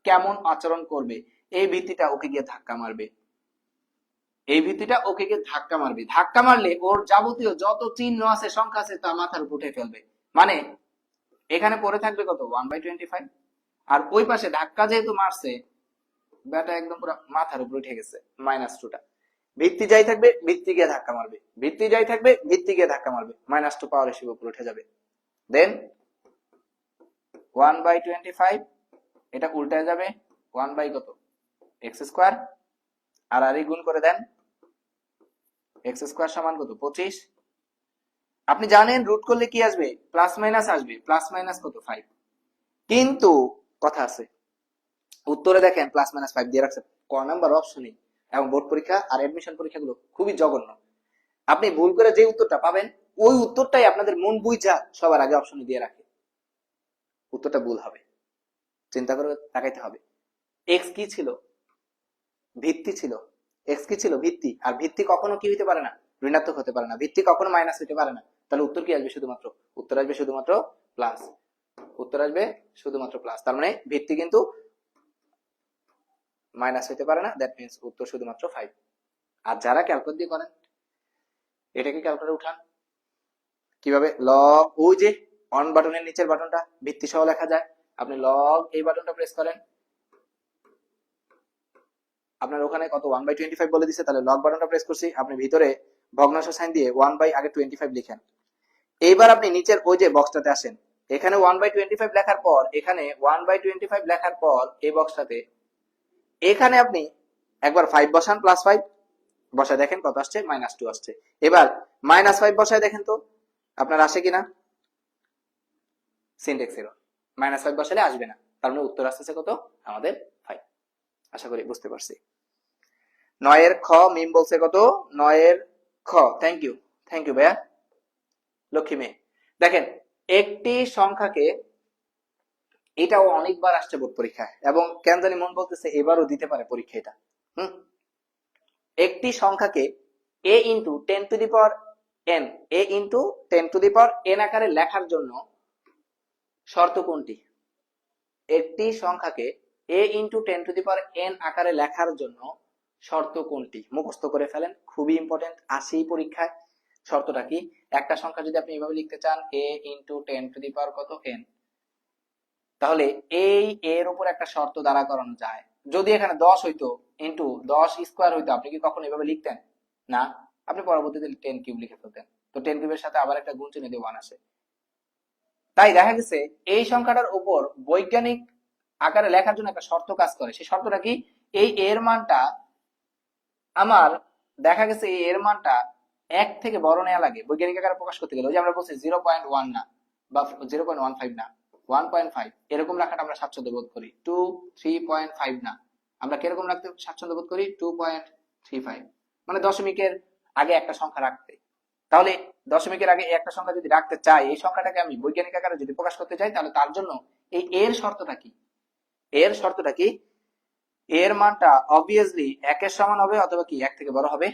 A: কেমন আচরণ করবে, এই ভিত্তিটা ওকে গিয়ে ধাক্কা মারবে, এই ভিত্তিটা ওকে গিয়ে ধাক্কা মারবে। ধাক্কা মারলে ওর যাবতীয় যত চিহ্ন আছে, সংখ্যা আছে, তা মাথার উপর উঠে ফেলবে। মানে এখানে পড়ে থাকবে কত, 1/25, আর ওই পাশে ধাক্কা যেহেতু মারছে, ব্যাটা একদম পুরো মাথার উপর উঠে গেছে, -2টা। ভিত্তি যাই থাকবে ভিত্তি গিয়ে ধাক্কা মারবে, ভিত্তি যাই থাকবে ভিত্তি গিয়ে ধাক্কা মারবে, -2 পাওয়ার হিসেবে উপর উঠে যাবে। দেন 1/25 এটা উল্টে যাবে 1 বাই কত, x², আর আরই গুণ করে দেন, x² সমান কত, 25। আপনি জানেন রুট করলে কি আসবে, প্লাস মাইনাস আসবে, প্লাস মাইনাস কত, 5। কিন্তু কথা আছে, উত্তরে দেখেন +-5 দিয়ে রাখছে ক নাম্বার অপশনই, এবং বোর্ড পরীক্ষা আর এডমিশন পরীক্ষাগুলো খুবই জঘন্য। আপনি ভুল করে যে উত্তরটা পাবেন, ওই উত্তরটাই আপনাদের মন বুঝা সবার আগে অপশনে দিয়ে রাখে, উত্তরটা ভুল হবে, চিন্তা করে তাকাইতে হবে। x কি ছিল, ভিত্তি ছিল, x কি ছিল, ভিত্তি। আর ভিত্তি কখনো কি হতে পারে না, ঋণাত্মক হতে পারে না, ভিত্তি কখনো মাইনাস হতে পারে না। তাহলে উত্তর কি আসবে, শুধুমাত্র উত্তর আসবে শুধুমাত্র প্লাস, উত্তর আসবে শুধুমাত্র প্লাস। তার মানে ভিত্তি কিন্তু মাইনাস হতে পারে না, দ্যাট মিন্স উত্তর শুধুমাত্র 5। আর যারা ক্যালকুলেট দিয়ে করেন, এটাকে ক্যালকুলেটর উঠান কিভাবে, লগ ওই যে অন বাটনের নিচের বাটনটা ভিত্তি সহ লেখা যায়, আপনি লগ এই বাটনটা প্রেস করেন, আপনার ওখানে কত 1/25 বলে দিছে, তাহলে লগ বাটনটা প্রেস করছি, আপনি ভিতরে ভগ্নাংশ সাইন দিয়ে 1/25 লিখেন। এইবার আপনি নিচের ওই যে বক্সটাতে আসেন, এখানে 1/25 লেখার পর, এখানে 1/25 লেখার পর এই বক্সটাতে এখানে আপনি একবার 5 বসান, +5 বসায় দেখেন কত আসছে, -2 আসছে। এবার -5 বসায় দেখেন তো আপনার আসে কিনা, সিনট্যাক্স এরর, -5 বসালে আসবে না, তার মানে উত্তর আসছে কত আমাদের 5। আশা করি বুঝতে পারছি। 9 এর খ, মিম বলছে কত 9 এর খ। থ্যাংক ইউ ভাইয়া লক্ষ্মী মেয়ে। দেখেন একটি সংখ্যাকে, এটাও অনেকবার আসছে বোর্ড পরীক্ষায়, এবং কেন জানি মন বলতেছে এবারও দিতে পারে পরীক্ষা এটা। একটি সংখ্যাকে a into 10 to the power n আকারে লেখার জন্য শর্ত কোনটি? একটি সংখ্যাকে a into 10 to the power n আকারে লেখার জন্য শর্ত কোনটি? মুখস্থ করে ফেলেন, খুবই ইম্পর্টেন্ট, আসেই পরীক্ষায়। শর্তটা কি? একটা সংখ্যা যদি আপনি এভাবে লিখতে চান a into 10 to the power কত n, তাহলে এই এর উপর একটা শর্ত দ্বারা করানো যায়। যদি এখানে 10 হইতো, ইন্টু 10 স্কয়ার হইতো, আপনি কি কখনো এভাবে লিখতেন? না, আপনি পরবর্তীতে 10 কিউব লিখে ফেলতেন। তো 10 কিউবের সাথে আবার একটা গুণ চিহ্ন দিয়ে 1 আসে। তাই দেখা গেছে এই সংখ্যাটার উপর বৈজ্ঞানিক আকারে লেখার জন্য একটা শর্ত কাজ করে। সেই শর্তটা কি? এই এর মানটা আমার, দেখা গেছে এই এর মানটা 1 থেকে বড় নেওয়া লাগে বৈজ্ঞানিক আকারে প্রকাশ করতে গেলে। ওই যে আমরা বলছি 0.1 না, বা 0.15 না, 1.5 এরকম রাখাটা আমরা স্বাচ্ছন্দ্য বোধ করি। 2, 3.5 না, আমরা কিরকম রাখতে স্বাচ্ছন্দ্য বোধ করি? 2.35, মানে দশমিকের আগে একটা সংখ্যা রাখতে। তাহলে দশমিকের আগে একটা সংখ্যা যদি রাখতে চাই, এই সংখ্যাটাকে আমি বৈজ্ঞানিক আকারে যদি প্রকাশ করতে চাই, তাহলে তার জন্য এই এর শর্তটা কি? এর শর্তটা কি? এর মানটা অবভিয়াসলি 1 এর সমান হবে, অথবা কি 1 থেকে বড় হবে।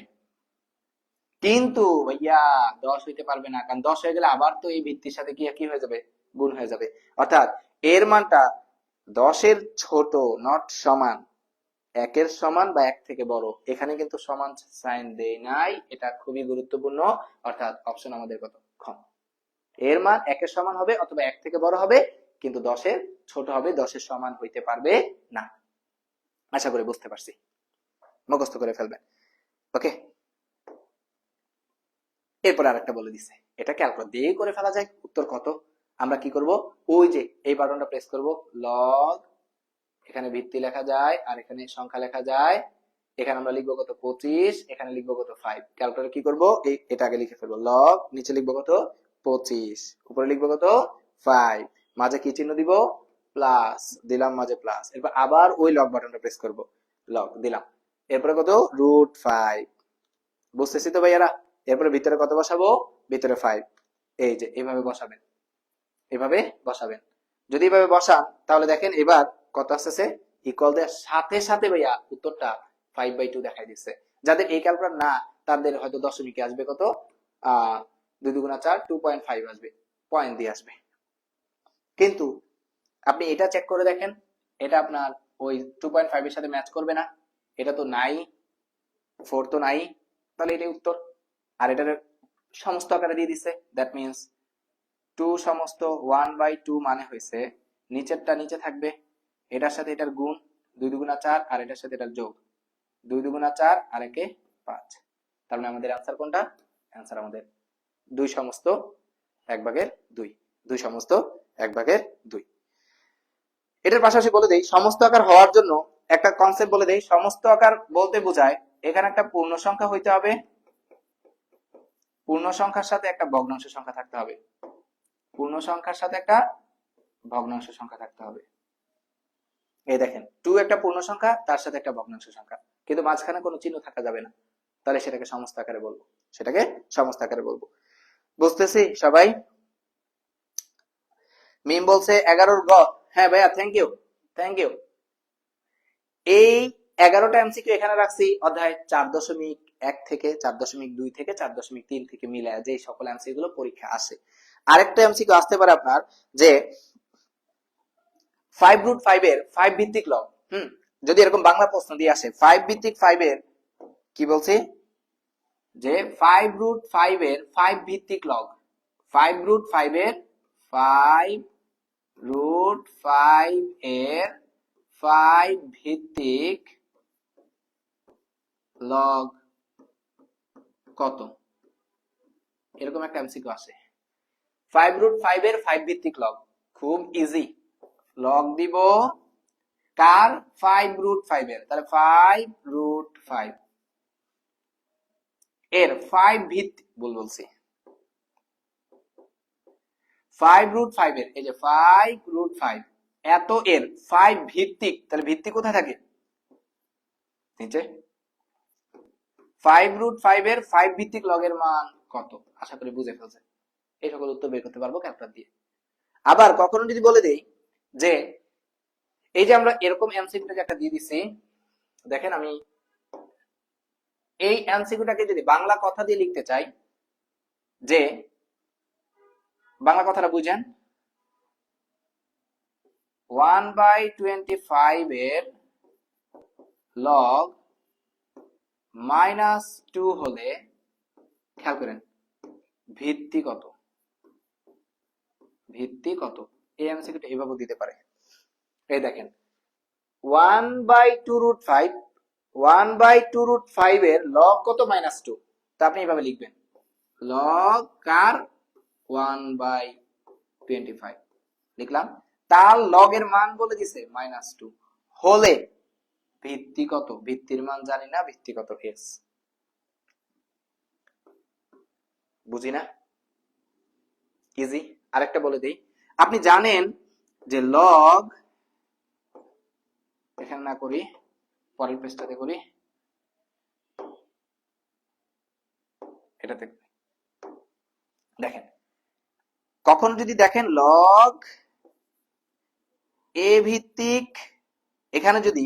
A: কিন্তু ভাইয়া 10 হইতে পারবে না, কারণ 10 হয়ে গেলে আবার তো এই ভিত্তির সাথে কি হয়ে যাবে? গুণ হয়ে যাবে। অর্থাৎ এর মানটা 10 এর ছোট, নট সমান 1 এর সমান বা 1 থেকে বড়। এখানে কিন্তু সমান সাইন দেই নাই, এটা খুবই গুরুত্বপূর্ণ। অর্থাৎ অপশন আমাদের কত? খ। এর মান 1 এর সমান হবে অথবা 1 থেকে বড় হবে, কিন্তু 10 এর ছোট হবে, 10 এর সমান হইতে পারবে না। আশা করি বুঝতে পারছি, মুখস্থ করে ফেলবেন। ওকে, এরপর আরেকটা বলে দিছে, এটা ক্যালকুলেট দিয়ে করে ফেলা যায়। উত্তর কত? আমরা কি করব? ওই যে এই বাটনটা প্রেস করব, লগ, এখানে ভিত্তি লেখা যায় আর এখানে সংখ্যা লেখা যায়। এখানে আমরা লিখবো কত? 25, এখানে লিখবো কত? 5। ক্যালকুলেটর কি করব? এটা আগে লিখে ফেলবো, লগ, নিচে লিখবো কত? 25, উপরে লিখবো কত? 5, মাঝে কি চিহ্ন দিব? প্লাস দিলাম, মাঝে প্লাস। এরপর আবার ওই লগ বাটনটা প্রেস করব, লগ দিলাম, এরপরে কত? √5। বুঝতেছি তো ভাইয়ারা? এরপরে ভিতরে কত বসাবো? ভিতরে 5। এই যে এইভাবে বসাবেন, এভাবে বসাবেন। যদি এভাবে বসান, তাহলে দেখেন এবার কত আসছে? ইকুয়াল দেওয়ার সাথে সাথে ভাইয়া উত্তরটা 5/2 দেখাই দিচ্ছে। যাদের এই ক্যালকুলেটর না, তাদের হয়তো দশমিকে আসবে কত? 2 × 4, 2.5 আসবে, পয়েন্ট দিয়ে আসবে। কিন্তু আপনি এটা চেক করে দেখেন, এটা আপনার ওই 2.5 এর সাথে ম্যাচ করবে না। এটা তো নাই, 4 তো নাই, তাহলে এটাই উত্তর। আর এটার সমস্ত আকারে দিয়ে দিছে, দ্যাট মিন্স 2 সমস্ত 1/2 মানে হয়েছে, নিচেরটা নিচে থাকবে, এটার সাথে এটার গুণ 2 × 4, আর এটার সাথে এটার যোগ 2 × 4 আর একে 5। তার মানে আমাদের অ্যান্সার কোনটা? অ্যান্সার আমাদের 2 সমস্ত 1/2, 2 সমস্ত 1/2। এটার পাশাপাশি বলে দেই, সমস্ত আকার হওয়ার জন্য একটা কনসেপ্ট বলে দেই। সমস্ত আকার বলতে বোঝায় এখানে একটা পূর্ণ সংখ্যা হইতে হবে, পূর্ণ সংখ্যার সাথে একটা ভগ্নাংশ সংখ্যা থাকতে হবে, পূর্ণ সংখ্যার সাথে একটা ভগ্নাংশ সংখ্যা থাকতে হবে। এই দেখেন 2 একটা পূর্ণ সংখ্যা, তার সাথে একটা ভগ্নাংশ সংখ্যা, কিন্তু মাঝখানে কোনো চিহ্ন থাকা যাবে না, তাহলে সেটাকে সমস্ত আকারে বলবো, সেটাকে সমস্ত আকারে বলবো। বুঝতেছি সবাই? মিম বলছে 11 গ। হ্যাঁ ভাইয়া, থ্যাংক ইউ। এই 11টা এমসিকিউ এখানে রাখছি অধ্যায় 4.1 থেকে 4.2 থেকে 4.3 থেকে মিলায় যে সকল এমসিকিউ গুলো পরীক্ষা আসে। আরেকটা এমসিকিউ আসতে পারে আপনার, যে 5√5 এর 5 ভিত্তিক লব। যদি এরকম বাংলা প্রশ্ন দিয়ে আসে 5 ভিত্তিক 5 এর কি বলছি, যে 5√5 এর 5 ভিত্তিক লগ, 5√5 এর 5√5 এর 5 ভিত্তিক লগ কত, এরকম একটা এমসিকিউ আসে। 5√5 এর 5 ভিত্তিক লগ, খুব ইজি। লগ দিব কার, 5√5 এর, তাহলে 5√5 এর 5 ভিত্তিক, বলছি 5√5 এর, এই যে 5√5 এত এর 5 ভিত্তিক, তাহলে ভিত্তি কোথায় থাকে, নিচে। 5√5 এর 5 ভিত্তিক লগের মান কত, আশা করি বুঝে ফেলছে। এই সকল উত্তর বের করতে পারবো ক্যালকুলেটর দিয়ে। আবার কখনো যদি বলে দেই যে এই যে আমরা এরকম এমসিকিউটা একটা দিয়ে দিছি, দেখেন আমি এই এমসিকিউটাকে যদি বাংলা কথা দিয়ে লিখতে চাই, যে বাংলা কথাটা বুঝেন, 1/25 এর লগ -2 হলে, খেয়াল করেন ভিত্তি কত, ভিত্তি কত, এই এমসিকিউটা এভাবে দিতে পারে। এই দেখেন 1/2√5, 1/2√5 এর লগ কত, -2, তা আপনি এইভাবে লিখবেন, লগ কার 1/25 লিখলাম, তার লগের মান বলে দিছে -2 হলে ভিত্তি কত, ভিত্তির মান জানি না, ভিত্তি কত এস, বুঝি না, ইজি। আরেকটা বলে দেই, আপনি জানেন যে লগ, এখানে না করি, পরের পেজটাতে করি, এটাতে দেখেন, কখন যদি দেখেন লগ এ ভিত্তিক, এখানে যদি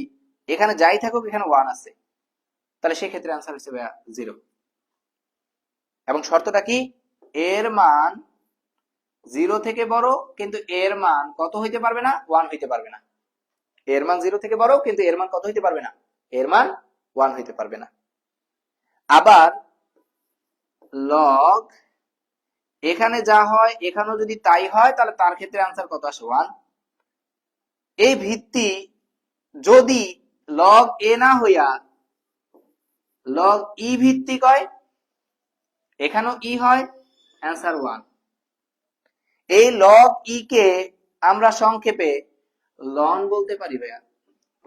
A: এখানে যাই থাকুক এখানে 1 আছে, তাহলে সেক্ষেত্রে আনসার হচ্ছে 0। এবং শর্তটা কি, এর মান 0 থেকে বড় কিন্তু এর মান কত হইতে পারবে না, 1 হইতে পারবে না। এর মান 0 থেকে বড় কিন্তু এর মান কত হইতে পারবে না, এর মান 1 হইতে পারবে না। আবার লগ এখানে যা হয় এখানেও যদি তাই হয়, তাহলে তার ক্ষেত্রে আনসার কত আসে, 1। এই ভিত্তি যদি লগ এ না হইয়া লগ ই ভিত্তিক হয়, এখানেও ই হয়, অ্যান্সার 1। এই লগ ই কে আমরা সংক্ষেপে লন বলতে পারি ভাইয়া,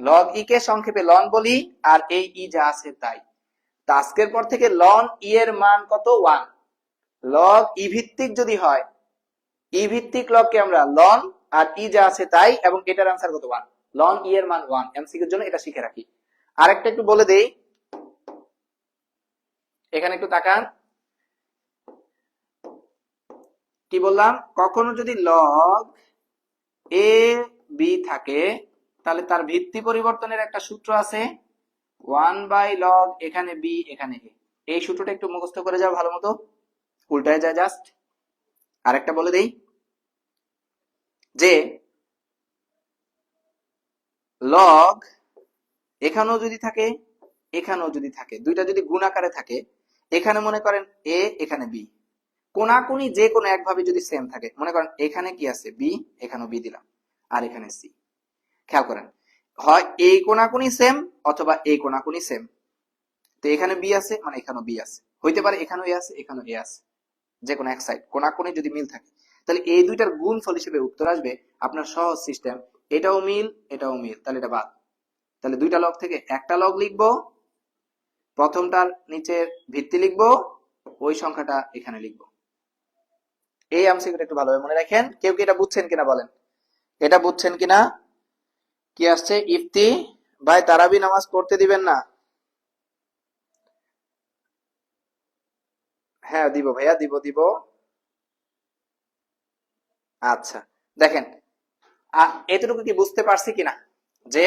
A: লগ ই কে সংক্ষেপে লন বলি, আর এই ই যা আছে তাই। আজকের পর থেকে লন ই এর মান কত, 1। লগ ই ভিত্তিক যদি হয়, ই ভিত্তিক লগকে আমরা লন আর ই যা আছে তাই, এবং এটার আনসার কত, 1। লন ই এর মান 1, এমসিকিউর জন্য এটা শিখে রাখি। আরেকটা একটু বলে দেই, এখানে একটু তাকান, কি বললাম, কখনো যদি লগ এ বি থাকে, তাহলে তার ভিত্তি পরিবর্তনের একটা সূত্র আছে, 1/log এখানে বি এখানে এ। এই সূত্রটা একটু মুখস্থ করে যাও ভালো মতো, উল্টায় যায় জাস্ট। আরেকটা বলে দেই, যে লগ এখানেও যদি থাকে এখানেও যদি থাকে, দুইটা যদি গুণ আকারে থাকে, এখানে মনে করেন এ এখানে বি, কোনাকুনি যে কোনো একভাবে যদি সেম থাকে, মনে করেন এখানে কি আছে বি, এখানেও বি দিলাম, আর এখানে সি। খেয়াল করেন, হয় এই কোনাকুনি সেম অথবা এই কোনাকুনি সেম। তো এখানে বি আছে মানে এখানেও বি আছে, হইতে পারে এখানেও এ আছে এখানেও এ আছে, যে কোনো এক সাইড কোনাকুনি যদি মিল থাকে, তাহলে এই দুইটার গুণফল হিসেবে উত্তর আসবে আপনার সহজ সিস্টেম, এটাও মিল এটাও মিল, তাহলে এটা বাদ। তাহলে দুইটা লগ থেকে একটা লগ লিখবো, প্রথমটার নিচে ভিত্তি লিখবো, ওই সংখ্যাটা এখানে লিখবো। এই এমসিকিউটা একটু ভালোভাবে মনে রাখেন। কেউ কি এটা বুঝছেন কিনা বলেন, এটা বুঝছেন কিনা? কি আসছে, ইফতি ভাই তারাবি নামাজ পড়তে দিবেন না? হ্যাঁ দিব ভাইয়া, দিব দিব। আচ্ছা দেখেন, এতটুকু কি বুঝতে পারছি কিনা, যে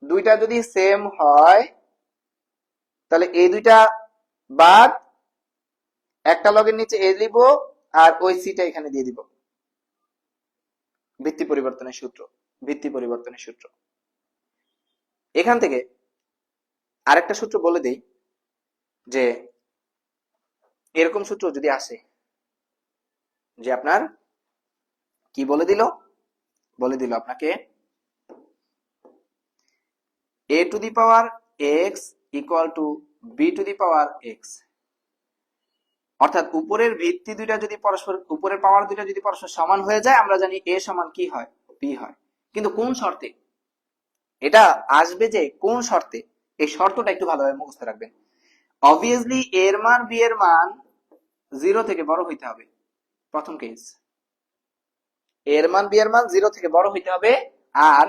A: দুইটা যদি সেম হয় তাহলে এই দুইটা বাদ, একটা লগের নিচে এ দিব আর ওই সিটা এখানে দিয়ে দিব, ভিত্তি পরিবর্তনের সূত্র, ভিত্তি পরিবর্তনের সূত্র। এখান থেকে আরেকটা সূত্র বলে দেই, যে এরকম সূত্র যদি আসে যে আপনার কি বলে দিল, বলে দিল আপনাকে a to the power x equal to b to the power x. অর্থাৎ উপরের ভিত্তি দুইটা যদি পরস্পর, উপরের পাওয়ার দুইটা যদি পরস্পর সমান হয়ে যায়, আমরা জানি এ সমান কি হয়, বি হয়। কিন্তু কোন শর্তে এটা আসবে, যে কোন শর্তে, এই শর্তটা একটু ভালোভাবে মুখস্থ রাখবেন। অবভিয়াসলি এর মান বি এর মান 0 থেকে বড় হইতে হবে, প্রথম কেস। এর মান বি এর মান 0 থেকে বড় হইতে হবে, আর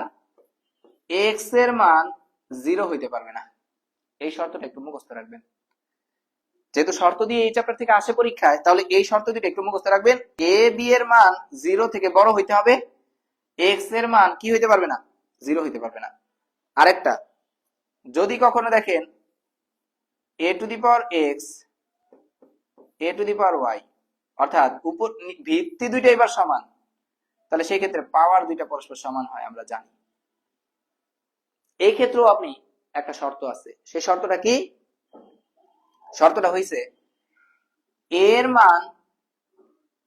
A: এক্স এর মান 0 হইতে পারবে না। এই শর্তটা একটু মুখস্থ রাখবেন। যেহেতু শর্ত দিয়ে এই চ্যাপ্টার থেকে আসে পরীক্ষায়, তাহলে এই শর্ত দুটো একটু মুখস্থ রাখবেন। এ বি এর মান 0 থেকে বড় হইতে হবে, এক্স এর মান কি হইতে পারবে না, 0 হইতে পারবে না। আরেকটা, যদি কখনো দেখেন A to the power x, A to the power y, অর্থাৎ উপর ভিত্তি দুইটা এবার সমান, তাহলে সেই ক্ষেত্রে পাওয়ার দুইটা পরস্পর সমান হয়, আমরা জানি। এই ক্ষেত্রেও আপনি একটা শর্ত আছে, সেই শর্তটা কি? শর্তটা হইছে এর মান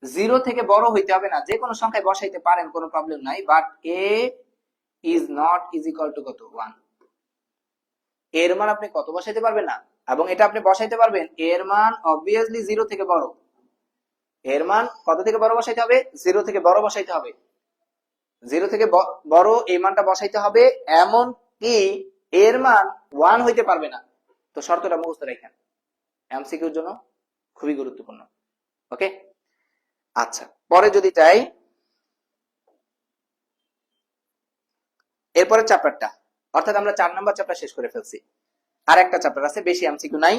A: 0 থেকে বড় হইতে হবে না, যে কোনো সংখ্যায় বসাইতে পারেন, কোনো প্রবলেম নাই, but A is not is equal to কত, 1। এর মান আপনি কত বসাইতে পারবেন না, এবং এটা আপনি বসাইতে পারবেন এর মান অবভিয়াসলি 0 থেকে বড়। এর মান কত থেকে বড় বসাইতে হবে, 0 থেকে বড় বসাইতে হবে। 0 থেকে বড় এই মানটা বসাইতে হবে, এমন কি এর মান 1 হইতে পারবে না। তো শর্তটা মুখস্থ রাখেন, এমসিকিউর জন্য খুবই গুরুত্বপূর্ণ। ওকে, আচ্ছা, পরে যদি চাই, এরপরে চ্যাপ্টারটা, অর্থাৎ আমরা 4 নাম্বার চ্যাপ্টার শেষ করে ফেলছি। আর একটা চ্যাপ্টার আছে, বেশি এমসিকিউ নাই,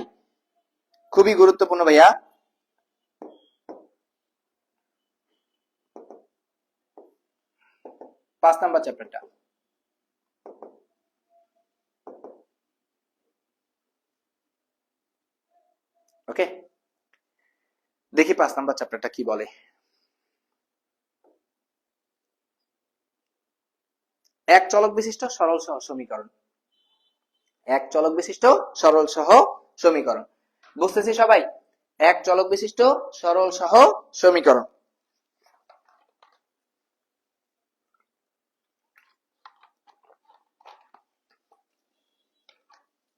A: খুবই গুরুত্বপূর্ণ ভাইয়া। 5 নাম্বার চ্যাপ্টারটা। ওকে, দেখি 5 নাম্বার চ্যাপ্টারটা কি বলে। এক চলক বিশিষ্ট সরল সহ সমীকরণ। এক চলক বিশিষ্ট সরল সহ সমীকরণ, বুঝতেছি সবাই? এক চলক বিশিষ্ট সরল সহ সমীকরণ।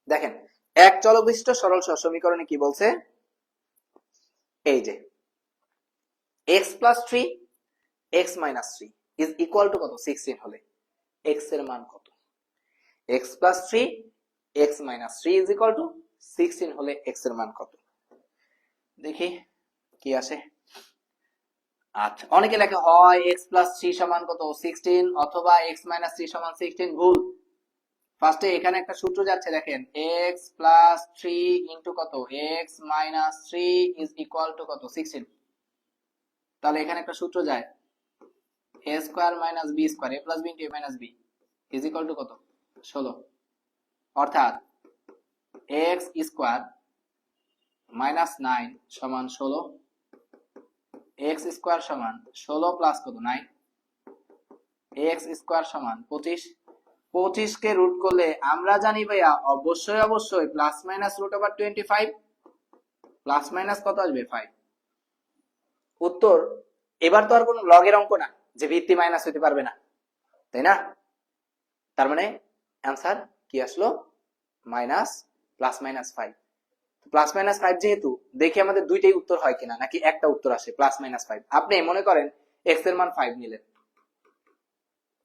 A: দেখেন, এক চলক বিশিষ্ট সরল সহ সমীকরণে কি বলছে, এই যে x plus 3 x minus 3 is equal to কত, 16 হলে x এর মান কত। x plus 3 x minus 3 is equal two 16 হলে x এর মান কত। দেখি কি আসে। আচ্ছা, অনেকে লেখে হয় x প্লাস 3 সমান কত, 16, অথবা x মাইনাস 3 সমান 16। ভুল। ফার্স্টে এখানে একটা সূত্র যাচ্ছে, দেখেন x প্লাস 3 ইন্টু কত, x minus 3 is equal to কত, 16। তাহলে এখানে একটা সূত্র যায়, a square minus b square, a plus b into a minus b is equal to কত, 16। অর্থাৎ x স্কয়ার মাইনাস 9 সমান 16, x স্কয়ার সমান 16 প্লাস কত, 9, x স্কয়ার সমান 25। 25 কে রুট করলে আমরা জানি ভাইয়া অবশ্যই অবশ্যই plus minus root over 25, plus minus কত আসবে, 5। উত্তর। এবার তো আর কোনো লগের অঙ্ক না যে ভিত্তি মাইনাস হইতে পারবে না, তাই না? তার মানে অ্যান্সার কি আসলো, minus, plus minus 5। Plus minus 5 যেহেতু, দেখি আমাদের দুইটাই উত্তর হয় কিনা, নাকি একটা উত্তর আসে প্লাস মাইনাস 5। আপনি মনে করেন x এর মান 5 নিলেন,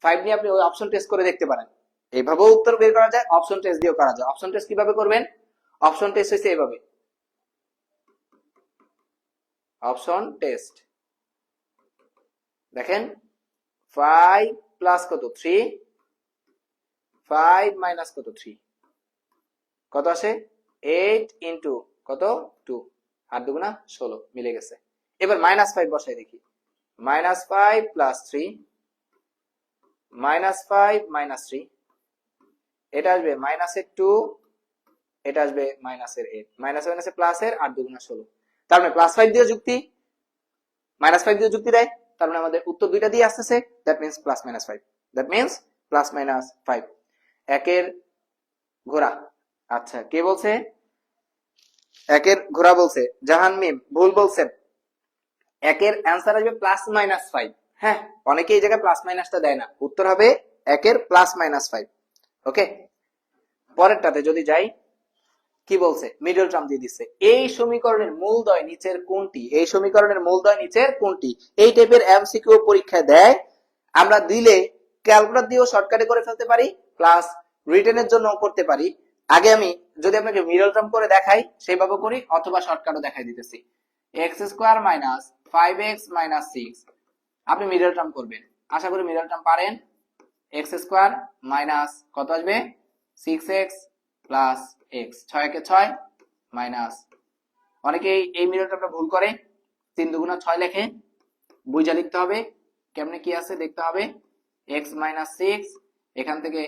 A: 5 নিয়ে আপনি ওই অপশন টেস্ট করে দেখতে পারেন। এইভাবেও উত্তর বের করা যায়, অপশন টেস্ট দিয়েও করা যায়। অপশন টেস্ট কিভাবে করবেন? অপশন টেস্ট হইছে এইভাবে, অপশন টেস্ট দেখেন 5 প্লাস কত, 3, 5 মাইনাস কত, 3, কত আসে, 8 ইন্টু কত, 2, 8 দুগুণা 16, মিলে গেছে। এবার মাইনাস 5 বসাই দেখি, মাইনাস 5 প্লাস 3, মাইনাস 5 মাইনাস 3, এটা আসবে মাইনাসের 2, এটা আসবে মাইনাসের 8, মাইনাস মাইনাসে প্লাসের 8 দুগুণা 16। তার মানে প্লাস 5 দিয়ে যুক্তি, মাইনাস 5 দিয়ে যুক্তি দেয়, তার মানে আমাদের উত্তর দুইটা দিয়ে আসতেছে, that means plus minus 5, that means plus minus 5। একের ঘোড়া, আচ্ছা কে বলছে, একের ঘোড়া বলছে জাহান মিম, ভুল বলছেন। একের অ্যান্সার আসবে প্লাস মাইনাস 5। হ্যাঁ, অনেকে এই জায়গায় প্লাস মাইনাসটা দেয় না, উত্তর হবে একের প্লাস মাইনাস 5। ওকে, পরেরটাতে যদি যাই, কি বলছে, মিডল টার্ম দিয়ে দিচ্ছে। এই সমীকরণের মূলদ্বয় নিচের কোনটি, এই সমীকরণের মূলদ্বয় নিচের কোনটি, এই টাইপের এমসিকিউ পরীক্ষায় দেয়। আমরা দিলে ক্যালকুলেটর দিয়েও শর্টকাটে করে ফেলতে পারি, প্লাস রিটেনের জন্য করতে পারি। আগে আমি যদি আপনাকে মিডল টার্ম করে দেখাই সেইভাবে করি, অথবা শর্টকাটও দেখাই দিতেছি। X square minus 5x minus 6, আপনি মিডল টার্ম করবেন, আশা করি মিডল টার্ম পারেন। এক্স স্কোয়ার মাইনাস কত আসবে 6x প্লাস এক্স, 6 কে 6 মাইনাস, অনেকেই এই মিডল টার্মটা ভুল করে, 3 দুগুণা 6 লেখে, বুঝা লিখতে হবে কেমনে কি আছে দেখতে হবে। x মাইনাস 6, এখান থেকে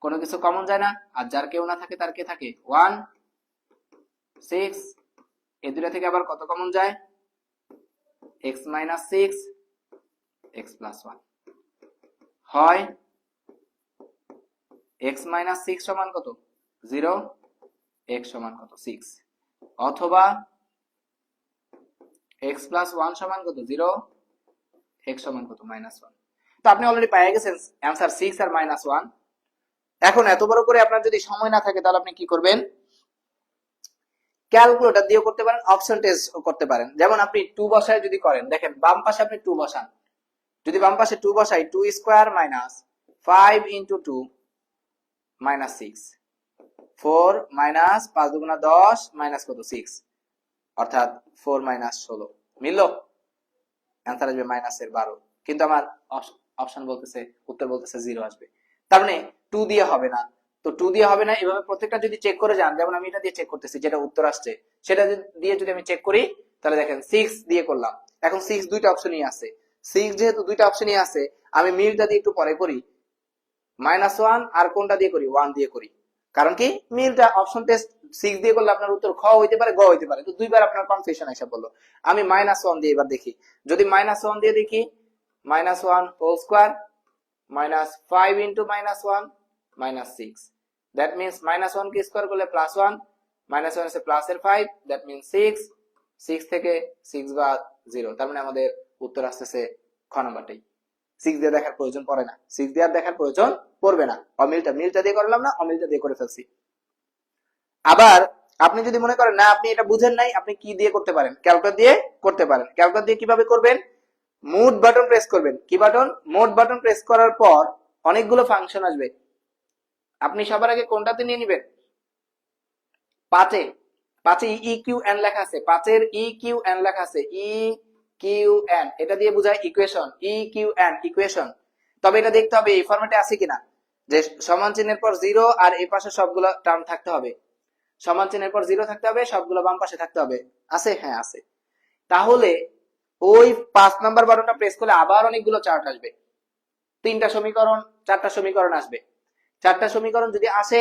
A: কোনো কিছু কমন যায় না, আর যার কেউ না থাকে তার কে থাকে 1 6, এই দুটো থেকে আবার কত কমন যায়, x মাইনাস 6 x প্লাস 1 হয়। x মাইনাস 6 সমান কত 0, x সমান কত 6, অথবা x প্লাস 1 সমান কত 0, x সমান কত মাইনাস 1। তো আপনি অলরেডি পেয়ে গেছেন অ্যানসার 6 আর মাইনাস 1। এখন এত বড় করে আপনার যদি সময় না থাকে তাহলে আপনি কি করবেন, ক্যালকুলেটর দিয়ে করতে পারেন, অপশন টেস্ট করতে পারেন। যেমন আপনি 2 বসায় যদি করেন, দেখেন বাম পাশে আপনি 2 বসান, যদি বাম পাশে 2 বসাই, 2 square minus 5 into 2 minus 6, 4 minus 5 দুগুণা 10 মাইনাস কত 6, অর্থাৎ 4 মাইনাস 16, মিললো? অ্যানসার আসবে মাইনাসের 12, কিন্তু আমার অপশন বলতেছে, উত্তর বলতেছে 0 আসবে। তার মানে 2 দিয়ে হবে না, তো 2 দিয়ে হবে না। এভাবে প্রত্যেকটা যদি চেক করে যান, যেমন আমি এটা দিয়ে চেক করতেছি, যেটা উত্তর আসছে সেটা দিয়ে যদি আমি চেক করি, তাহলে দেখেন 6 দিয়ে করলাম। এখন 6 দুইটা অপশনই আছে, 6 যেহেতু দুইটা অপশনই আছে, আমি মিলটা দিয়ে একটু পরে করি, -1 আর কোনটা দিয়ে করি, 1 দিয়ে করি। কারণ কি, মিলটা অপশন টেস্ট 6 দিয়ে করলে আপনার উত্তর খ হইতে পারে, গ হইতে পারে, তো দুইবার আপনার কনফিউশন এসে বললো। আমি -1 দিয়ে এবার দেখি, যদি -1 দিয়ে দেখি, -1 whole square minus 5 into -1 minus 6, that means -1 কে স্কয়ার করলে +1, -1 এসে প্লাসের 5, দ্যাট মিন্স 6, 6 থেকে 6 বাদ 0, তার মানে আমাদের উত্তর আসতেছে খ নাম্বারটাই। 6 দিয়ে দেখার প্রয়োজন পড়ে না, 6 দিয়ে আর দেখার প্রয়োজন পড়বে না, মিলটা দিয়ে করলাম না, অমিলটা দিয়ে করে ফেলছি। আবার আপনি যদি মনে করেন না আপনি এটা বুঝেন নাই, আপনি কি দিয়ে করতে পারেন, ক্যালকুলেটর দিয়ে করতে পারেন। ক্যালকুলেটর দিয়ে কিভাবে করবেন, মোড বাটন প্রেস করবেন। কি বাটন, মোড বাটন প্রেস করার পর অনেকগুলো ফাংশন আসবে, আপনি সবার আগে কোনটাতে নিয়ে নেবেন, 5-এ ই কিউ এন লেখা আছে, 5-এর ই কিউ এন লেখা আছে, ই কিউ এন, এটা দিয়ে বোঝায় equation, e q n equation. তবে এটা দেখতে হবে এই ফরম্যাটে আছে কিনা, যে সমান চিহ্নের পর 0 আর এই পাশে সবগুলো টার্ম থাকতে হবে, সমান চিহ্নের পর 0 থাকতে হবে, সবগুলো বাম পাশে থাকতে হবে, আছে, হ্যাঁ আছে। তাহলে ওই 5 নাম্বার বাটনটা প্রেস করলে আবার অনেকগুলো চার্ট আসবে, 3টা সমীকরণ, 4টা সমীকরণ আসবে। 4টা সমীকরণ যদি আসে,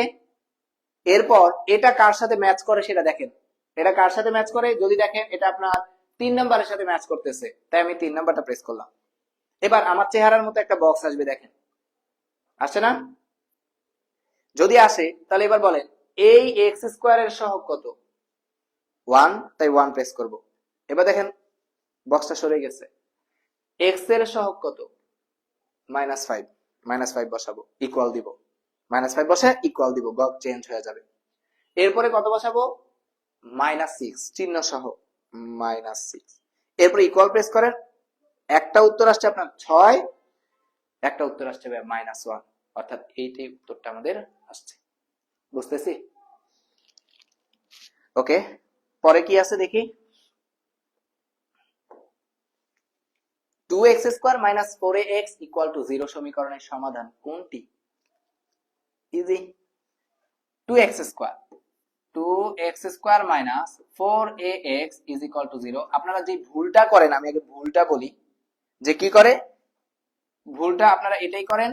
A: এরপর এটা কার সাথে ম্যাচ করে সেটা দেখেন, এটা কার সাথে ম্যাচ করে, যদি দেখেন এটা আপনার 3 নাম্বারের সাথে ম্যাচ করতেছে, তাই আমি 3 নাম্বারটা প্রেস করলাম। এবার আমার চেহারার মতো একটা বক্স আসবে, দেখেন আসছে না? যদি আসে তাহলে এবার বলেন এই এক্স স্কয়ারের সহগ কত, 1, তাই 1 প্রেস করব। এবার দেখেন বক্সটা সরে গেছে। এক্স এর সহগ কত, -5, -5 বসাবো, ইকুয়াল দিব, -5 বসে ইকুয়াল দিব, বক্স চেঞ্জ হয়ে যাবে। এরপরে কত বসাবো, -6 চিহ্ন সহ, -6, এরপরে ইকুয়াল প্রেস করেন, একটা উত্তর আসছে আপনার 6, একটা উত্তর আসছে -1, অর্থাৎ এইটাই উত্তরটা আমাদের আসছে। বুঝতেছি? ওকে, পরে কি আছে দেখি, 2x square minus 4ax equal to 0 সমীকরণের সমাধান কোনটি? Easy, 2x square, 2x square minus 4ax is equal to 0। আপনারা যে ভুলটা করেন, আমি আগে ভুলটা বলি, যে কি করে ভুলটা, আপনারা এটাই করেন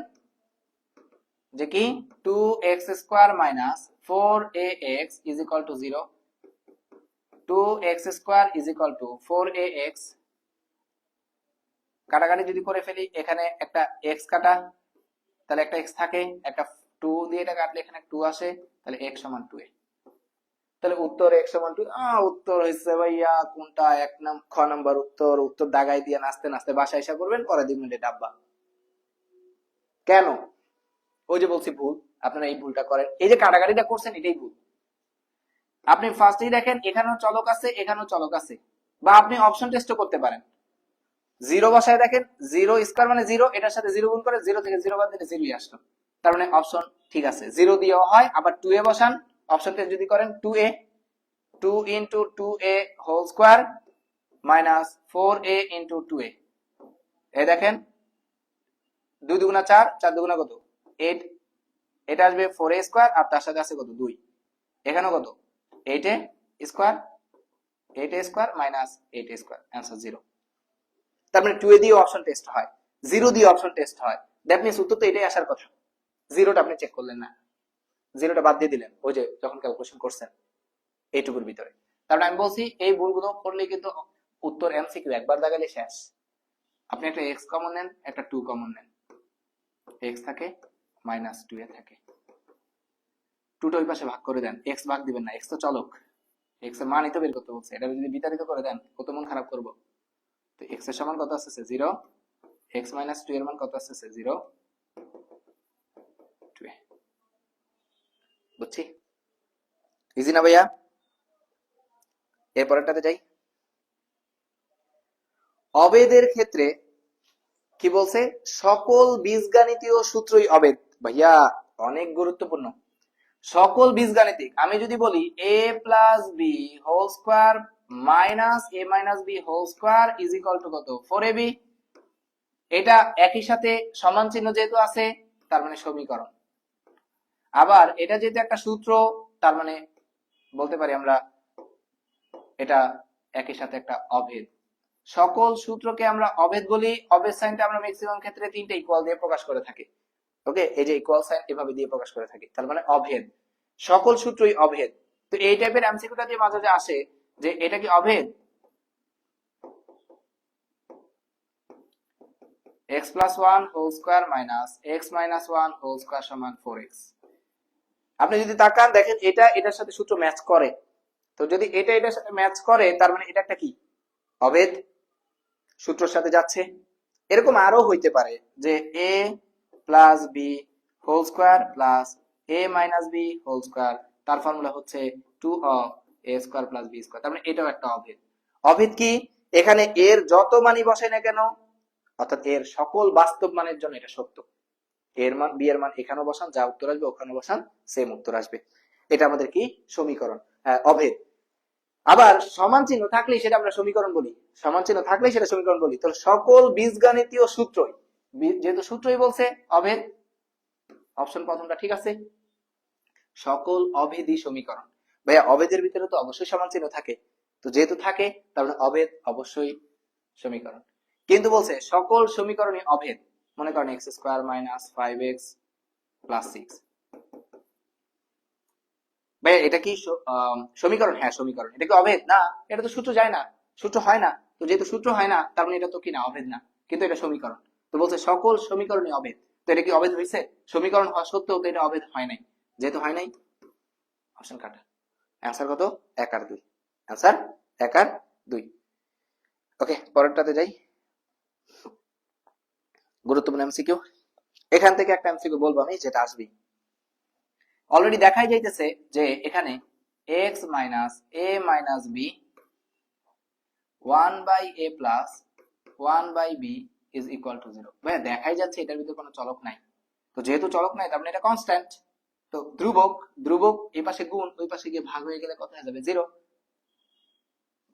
A: যে কি 2x square minus 4ax is equal to 0, 2x square is equal two 4ax, কাটাকাটি যদি করে ফেলি, এখানে একটা x কাটা, তাহলে একটা x থাকে, একটা 2 দিয়ে এটা কাটলে এখানে 2 আসে, তাহলে x সমান 2a, তাহলে উত্তর x সমান 2। উত্তর হইছে ভাইয়া কোনটা, খ নাম্বার উত্তর। উত্তর দাগাই দিয়ে নাচতে নাচতে বাসায় এসে করবেন, পরে 2 মিনিটে ডাব্বা। কেন? ওই যে বলছি ভুল, আপনারা এই ভুলটা করেন, এই যে কাটাকাটিটা করছেন এটাই ভুল। আপনি ফার্স্টেই দেখেন এখানেও চলক আছে, এখানেও চলক আছে, বা আপনি অপশন টেস্টও করতে পারেন। জিরো বসায় দেখেন, জিরো স্কোয়ার মানে জিরো, এটার সাথে জিরো গুণ করে জিরো থেকে জিরো বাদ দিলে জিরোই আসলো, তার মানে অপশন ঠিক আছে। জিরো দিয়েও হয়, আবার টু এ বসান, অপশন টেস্ট যদি করেন টু এ, টু ইন্টু টু এ হোল স্কোয়ার মাইনাস ফোর এ ইন্টু টু এ, এই দেখেন দুই দুগুণা চার, চার দুগুণা কত এইট, এটা আসবে ফোর এ স্কোয়ার আর তার সাথে আছে কত দুই, এখানে কত এইট এ স্কোয়ার, এইট এ স্কোয়ার মাইনাস এইট এ স্কোয়ার, অ্যান্সার জিরো। তার মানে টু এ দিয়ে অপশন টেস্ট হয়, জিরো দিয়ে অপশন টেস্ট হয়, দ্যাট মিনস উত্তর তো এটাই আসার কথা। জিরোটা আপনি চেক করলেন না, জিরোটা বাদ দিয়ে দিলেন ওই যে যখন ক্যালকুলেশন করছেন এইটুকুর ভিতরে। তারপরে আমি বলছি এই ভুলগুলো করলে কিন্তু উত্তর এমসিকিউ একবার দাগালে শেষ। আপনি একটা এক্স কমন নেন, একটা টু কমন নেন, এক্স থাকে মাইনাস টু এ থাকে, টুটা ওই পাশে ভাগ করে দেন, এক্স ভাগ দিবেন না, এক্স তো চলক, এক্স এর মানই তো বের করতে বলছে, এটা যদি বিতাড়িত করে দেন কত মন খারাপ করবো। তো এক্স এর সমান কত আসছে জিরো, এক্স মাইনাস টু এর মান কত আসছে জিরো, টু এ। বুঝছি, ইজি না ভাইয়া? এরপরেরটাতে যাই। অবেদের ক্ষেত্রে কি বলছে, সকল বীজগাণিতীয় সূত্রই অবেদ। ভাইয়া অনেক গুরুত্বপূর্ণ, সকল বীজগাণিতিক। আমি যদি বলি A plus B whole square minus A minus B whole square is equal to কত ফোর এ বি, এটা একই সাথে সমান চিহ্ন যেহেতু আছে তার মানে সমীকরণ। আবার এটা যেহেতু একটা সূত্র তার মানে বলতে পারি আমরা এটা একই সাথে একটা অভেদ। সকল সূত্রকে আমরা অভেদ বলি, অভেদ সাইনটা আমরা ম্যাক্সিমাম ক্ষেত্রে তিনটা ইকুয়াল দিয়ে প্রকাশ করে থাকি। ওকে, এই যে ইকুয়াল সাইন এভাবে দিয়ে প্রকাশ করে থাকি, তার মানে অভেদ, সকল সূত্রই অভেদ। তো এই টাইপের এমসিকিউটা দিয়ে মাঝে মাঝে আসে যে এটা কি অভেদ, x plus 1 whole square minus x minus 1 whole square সমান 4x। আপনি যদি তাকান দেখেন এটা এটার সাথে সূত্র ম্যাচ করে, তো যদি এটা এটার সাথে ম্যাচ করে তার মানে এটা একটা কি অভেদ, সূত্রের সাথে যাচ্ছে। এরকম আরো হইতে পারে যে a plus B whole square plus a minus B whole square, তার ফর্মুলা হচ্ছে 2 of a square plus b square, তার মানে এটাও একটা অভেদ। অভেদ কি, এখানে এর যত মানই বসাই না কেন, অর্থাৎ এর সকল বাস্তব মানের জন্য এটা সত্য, এর মান বি এর মান এখানেও বসান, যা উত্তর আসবে ওখানে বসান, সেম উত্তর আসবে। এটা আমাদের কি সমীকরণ, অভেদ। আবার সমান চিহ্ন থাকলেই সেটা আমরা সমীকরণ বলি, সমান চিহ্ন থাকলেই সেটা সমীকরণ বলি। তাহলে সকল বীজগাণিতীয় সূত্রই, যেহেতু সূত্রই বলছে অভেদ, অপশন প্রথমটা ঠিক আছে, সকল অভেদই সমীকরণ। ভাইয়া অভেদের ভিতরে তো অবশ্যই সমান চিহ্ন থাকে, তো যেহেতু থাকে তাহলে অভেদ অবশ্যই সমীকরণ। কিন্তু বলছে সকল সমীকরণই অভেদ, মনে করেন x square minus five x plus six, ভাই এটা কি সমীকরণ? হ্যাঁ সমীকরণ। এটা কি অভেদ? না, এটা তো সূত্র যায় না, সূত্র হয় না, তো যেহেতু সূত্র হয় না তার মানে এটা তো কি না অভেদ না, কিন্তু এটা সমীকরণ। তো বলছে সকল সমীকরণই অভেদ, তো এটা কি অভেদ হয়েছে? সমীকরণ হওয়া সত্ত্বেও তো এটা অভেদ হয় নাই, যেহেতু হয় নাই অপশন কাটা। অ্যান্সার কত? 1 আর 2, অ্যান্সার 1 আর 2। ওকে, পরেরটাতে যাই। গুরুত্বপূর্ণ এমসিকিউ, এখান থেকে একটা এমসিকিউ বলবো আমি যেটা আসবে। অলরেডি দেখাই যাইতেছে যে এখানে x minus a minus b 1 by a plus 1 by b is equal to 0। ভাই দেখাই যাচ্ছে এটার ভিতরে কোনো চলক নাই, তো যেহেতু চলক নাই তার মানে এটা কনস্ট্যান্ট। তো ধ্রুবক, ধ্রুবক এই পাশে গুণ, ওই পাশে গিয়ে ভাগ হয়ে গেলে কত হয়ে যাবে? 0।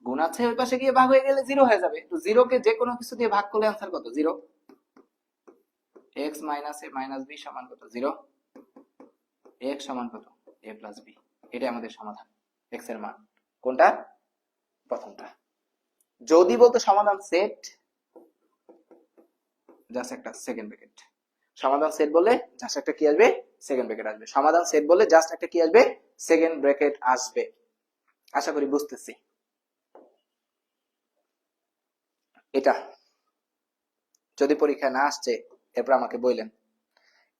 A: গুণ আছে ওই পাশে গিয়ে ভাগ হয়ে গেলে 0 হয়ে যাবে, তো 0 কে যে কোনো কিছু দিয়ে ভাগ করলে आंसर কত? 0। x minus a minus b সমান কত? 0। x সমান কত? a plus b। এটাই আমাদের সমাধান, x এর মান কোনটা? প্রথমটা। যদি বলতো সমাধান সেট, জাস্ট একটা সেকেন্ড ব্র্যাকেট, সমাধান সেট বলে জাস্ট একটা কি আসবে? সেকেন্ড ব্র্যাকেট আসবে। সমাধান সেট বলে জাস্ট একটা কি আসবে? সেকেন্ড ব্র্যাকেট আসবে। আশা করি বুঝতেছি। এটা যদি পরীক্ষা না আসছে এরপর আমাকে বললেন,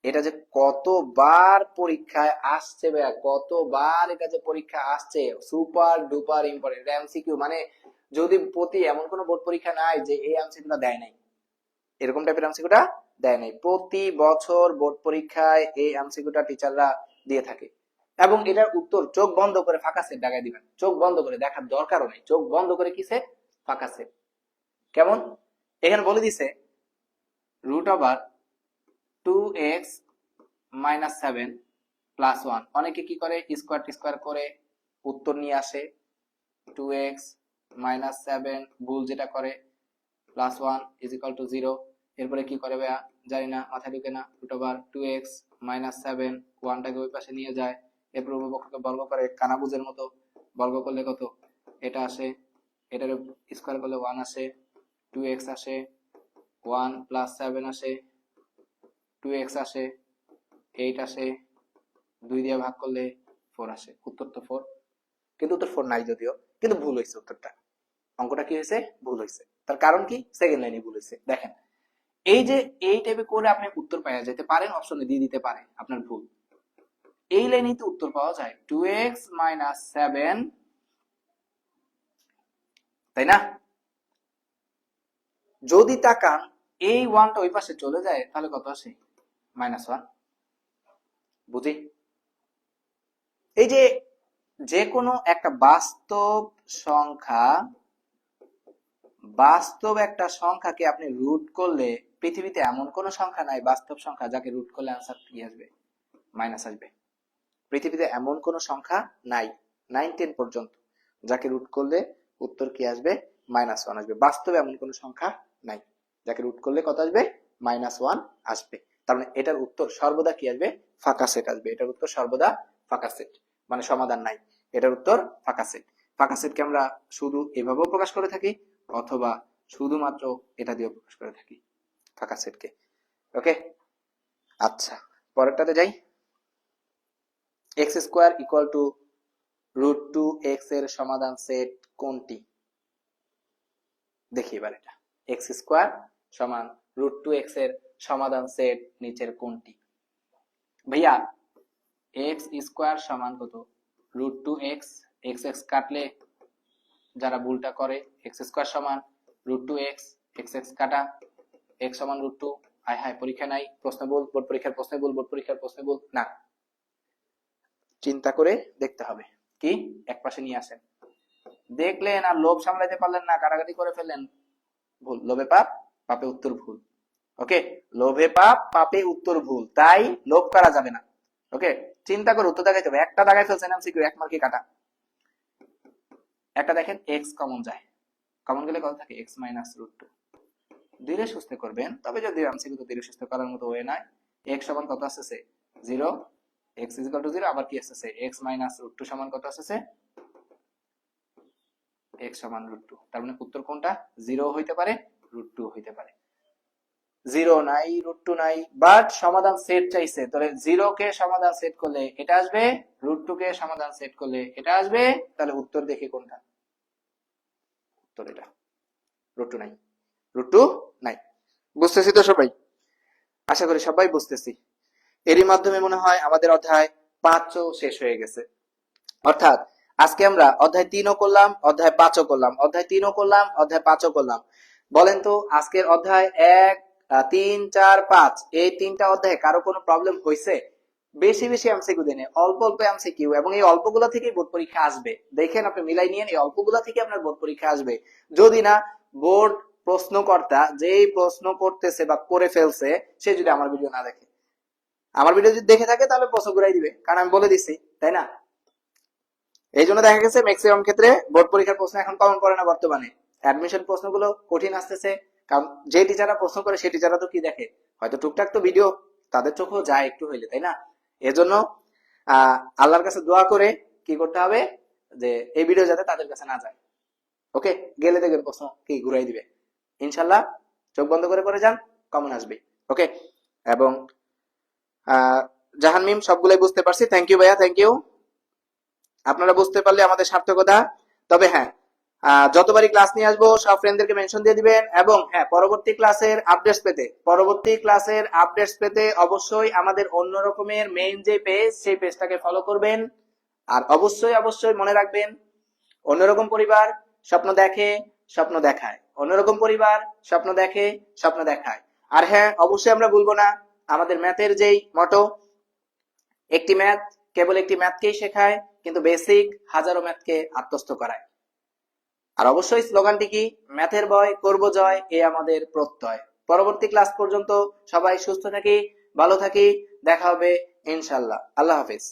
A: এটা যে কতবার পরীক্ষায় আসছে ভাইয়া, কতবার এটা যে পরীক্ষা আসছে, সুপার ডুপার ইম্পর্টেন্ট এমসিকিউ। মানে যদি প্রতি এমন কোন বোর্ড পরীক্ষা নাই যে এই এমসিকিউটা দেয় নাই, এরকম টাইপের এমসিকিউটা দেয় নাই, প্রতি বছর বোর্ড পরীক্ষায় এই এমসিকিউটা টিচাররা দিয়ে থাকে। এবং এটার উত্তর চোখ বন্ধ করে ফাঁকা সেট দাগাই দিবেন, চোখ বন্ধ করে, দেখার দরকারও নেই, চোখ বন্ধ করে কি সেট, ফাঁকা সেট। কেমন? এখানে বলে দিছে √2x-7 + 1। অনেকে কি করে, স্কোয়ার স্কোয়ার করে উত্তর নিয়ে আসে, 2x-7 ভুল যেটা করে, +1 = 0। এরপরে কি করে ভাইয়া জানি না, মাথায় ঢুকে না। √2x-7 1টাকে ওই পাশে নিয়ে যায়, এরপর উভয়পক্ষকে বর্গ করে কানাবুজের মতো, বর্গ করলে কত, এটা আসে, এটার স্কোয়ার করলে 1 আসে, 2x আসে, 1 + 7 আসে, 2x আসে, 8 আসে, 2 দিয়ে ভাগ করলে 4 আসে। উত্তর তো 4, কিন্তু উত্তর 4 নাই যদিও, কিন্তু ভুল হয়েছে উত্তরটা। অঙ্কটা কি হয়েছে? ভুল হয়েছে। তার কারণ কি? সেকেন্ড লাইনে ভুল হয়েছে। দেখেন, এই যে এই টাইপে করে আপনি উত্তর পাওয়া যেতে পারেন, অপশনে দিয়ে দিতে পারে আপনার ভুল। এই লাইনেই তো উত্তর পাওয়া যায়, 2x-7, তাই না? যদি তাকান এই 1টা ওই পাশে চলে যায় তাহলে কত আসে? -1। বুঝি? এই যে যে কোনো একটা বাস্তব একটা সংখ্যাকে আপনি রুট করলে, পৃথিবীতে এমন কোন সংখ্যা নাই বাস্তব সংখ্যা যাকে রুট করলে आंसर কি আসবে? মাইনাস আসবে। পৃথিবীতে এমন কোন সংখ্যা নাই 9 10 পর্যন্ত যাকে রুট করলে উত্তর কি আসবে? -1 আসবে। বাস্তবে এমন কোন সংখ্যা নাই যাকে রুট করলে কত আসবে? -1 আসবে। তার মানে এটার উত্তর সর্বদা কি আসবে? ফাঁকা সেট আসবে। এটার উত্তর সর্বদা ফাঁকা সেট, মানে সমাধান নাই, এটার উত্তর ফাঁকা সেট। ফাঁকা সেটকে আমরা শুধু এভাবেও প্রকাশ করে থাকি, অথবা শুধুমাত্র এটা দিয়ে প্রকাশ করে থাকি, ফাঁকা সেটকে। ওকে, আচ্ছা পরেরটাতে যাই। x² = √2x এর সমাধান সেট কোনটি? দেখি এবার এটা, x² = √2x এর সমাধান সেট নিচের কোনটি? ভাইয়া x² = কত? √2x, x কাটলে যারা ভুলটা করে, x² = √2x, x কাটা, x = √2। হায় হায়, পরীক্ষা নাই, প্রশ্ন বল, বোর্ড পরীক্ষার প্রশ্ন বল, বোর্ড পরীক্ষার প্রশ্ন বল না, চিন্তা করে দেখতে হবে। কি একপাশে নিয়ে আসেন, দেখলেন আর লোভ সামলাইতে পারলেন না, কাটাকাটি করে ফেললেন, ভুল। লোভে পাপ, পাপে উত্তর ভুল। ওকে, লোভে পাপ, পাপে উত্তর ভুল, তাই লোভ করা যাবে না। ওকে, চিন্তা করে উত্তর দেখাইতে হবে। একটা দাগাই ফেলছেন এমসিকিউ, এক মার্কে কাটা। একটা দেখেন x কমন যায়, কমন গেলে কত থাকে? x - √2। ধীরে সুস্থে করবেন, তবে যদি এমসিকিউ তো ধীরে সুস্থে করার মতো ওয়ে নাই। x সমান কত আসছে? 0, x = 0। আবার কি আসছে? x - √2 সমান কত আসছে? x = √2। তার মানে উত্তর কোনটা? 0 হইতে পারে, √2 হইতে পারে। 0 নাই, √2 নাই, বাট সমাধান সেট চাইছে, তাহলে 0 কে সমাধান সেট করলে এটা আসবে, √2 কে সমাধান সেট করলে এটা আসবে। তাহলে উত্তর দেখি কোনটা? উত্তর এটা, √2 নাই, √2 নাই। বুঝতেছি তো সবাই? আশা করি সবাই বুঝতেছি। এরই মাধ্যমে মনে হয় আমাদের অধ্যায় 5ও শেষ হয়ে গেছে। অর্থাৎ আজকে আমরা অধ্যায় 3ও করলাম, অধ্যায় 5ও করলাম, অধ্যায় 3ও করলাম, অধ্যায় 5ও করলাম। বলেন তো আজকের অধ্যায় 1 3 4 5 এই তিনটা অধ্যায়ে কারো কোনো প্রবলেম হয়েছে? বেশি বেশি এমসিকিউ দেন, অল্প অল্প এমসিকিউ, এবং এই অল্পগুলো থেকেই বোর্ড পরীক্ষা আসবে। দেখেন আপনি মিলাই নিয়েন, এই অল্পগুলো থেকে আপনার বোর্ড পরীক্ষা আসবে। যদি না বোর্ড প্রশ্নকর্তা যেই প্রশ্ন করতেছে বা করে ফেলছে সে যদি আমার ভিডিও না দেখে, আমার ভিডিও যদি দেখে থাকে তাহলে প্রশ্ন ঘুরাই দিবে, কারণ আমি বলে দিচ্ছি, তাই না? এই জন্য দেখা গেছে ম্যাক্সিমাম ক্ষেত্রে বোর্ড পরীক্ষার প্রশ্ন এখন কমন করে না বর্তমানে। অ্যাডমিশন প্রশ্নগুলো কঠিন আসতেছে, কারণ যে টিচাররা প্রশ্ন করে সেই টিচাররা তো কি দেখে, হয়তো টুকটাক তো ভিডিও তাদের চোখেও যায় একটু হইলে, তাই না? এজন্য আল্লাহর কাছে দোয়া করে কি করতে হবে, যে এই ভিডিও যাতে তাদের কাছে না যায়। ওকে, গেলে দেখবেন প্রশ্ন কি ঘুরাই দিবে ইনশাল্লাহ। চোখ বন্ধ করে পড়ে যান, কমন আসবে। ওকে, এবং জাহান মিম সবগুলাই বুঝতে পারছি, থ্যাংক ইউ ভাইয়া, থ্যাংক ইউ। আপনারা বুঝতে পারলে আমাদের সার্থকতা। তবে হ্যাঁ, যতবারই ক্লাস নিয়ে আসবো সব ফ্রেন্ডদেরকে মেনশন দিয়ে দিবেন, এবং হ্যাঁ পরবর্তী ক্লাসের আপডেটস পেতে অবশ্যই আমাদের অন্য রকমের মেইন যে পেজ, সেই পেজটাকে ফলো করবেন। আর অবশ্যই অবশ্যই মনে রাখবেন, অন্যরকম পরিবার স্বপ্ন দেখে, স্বপ্ন দেখায়। অন্যরকম পরিবার স্বপ্ন দেখে, স্বপ্ন দেখায়। আর হ্যাঁ অবশ্যই আমরা ভুলবো না আমাদের ম্যাথের যেই মটো, একটি ম্যাথ কেবল একটি ম্যাথকেই শেখায়, কিন্তু বেসিক হাজারো ম্যাথকে আত্মস্থ করায়। আর অবশ্যই স্লোগানটি কি? ম্যাথের ভয় করব জয়, এ আমাদের প্রত্যয়। পরবর্তী ক্লাস পর্যন্ত সবাই সুস্থ থাকি, ভালো থাকি, দেখা হবে ইনশাল্লাহ। আল্লাহ হাফিজ।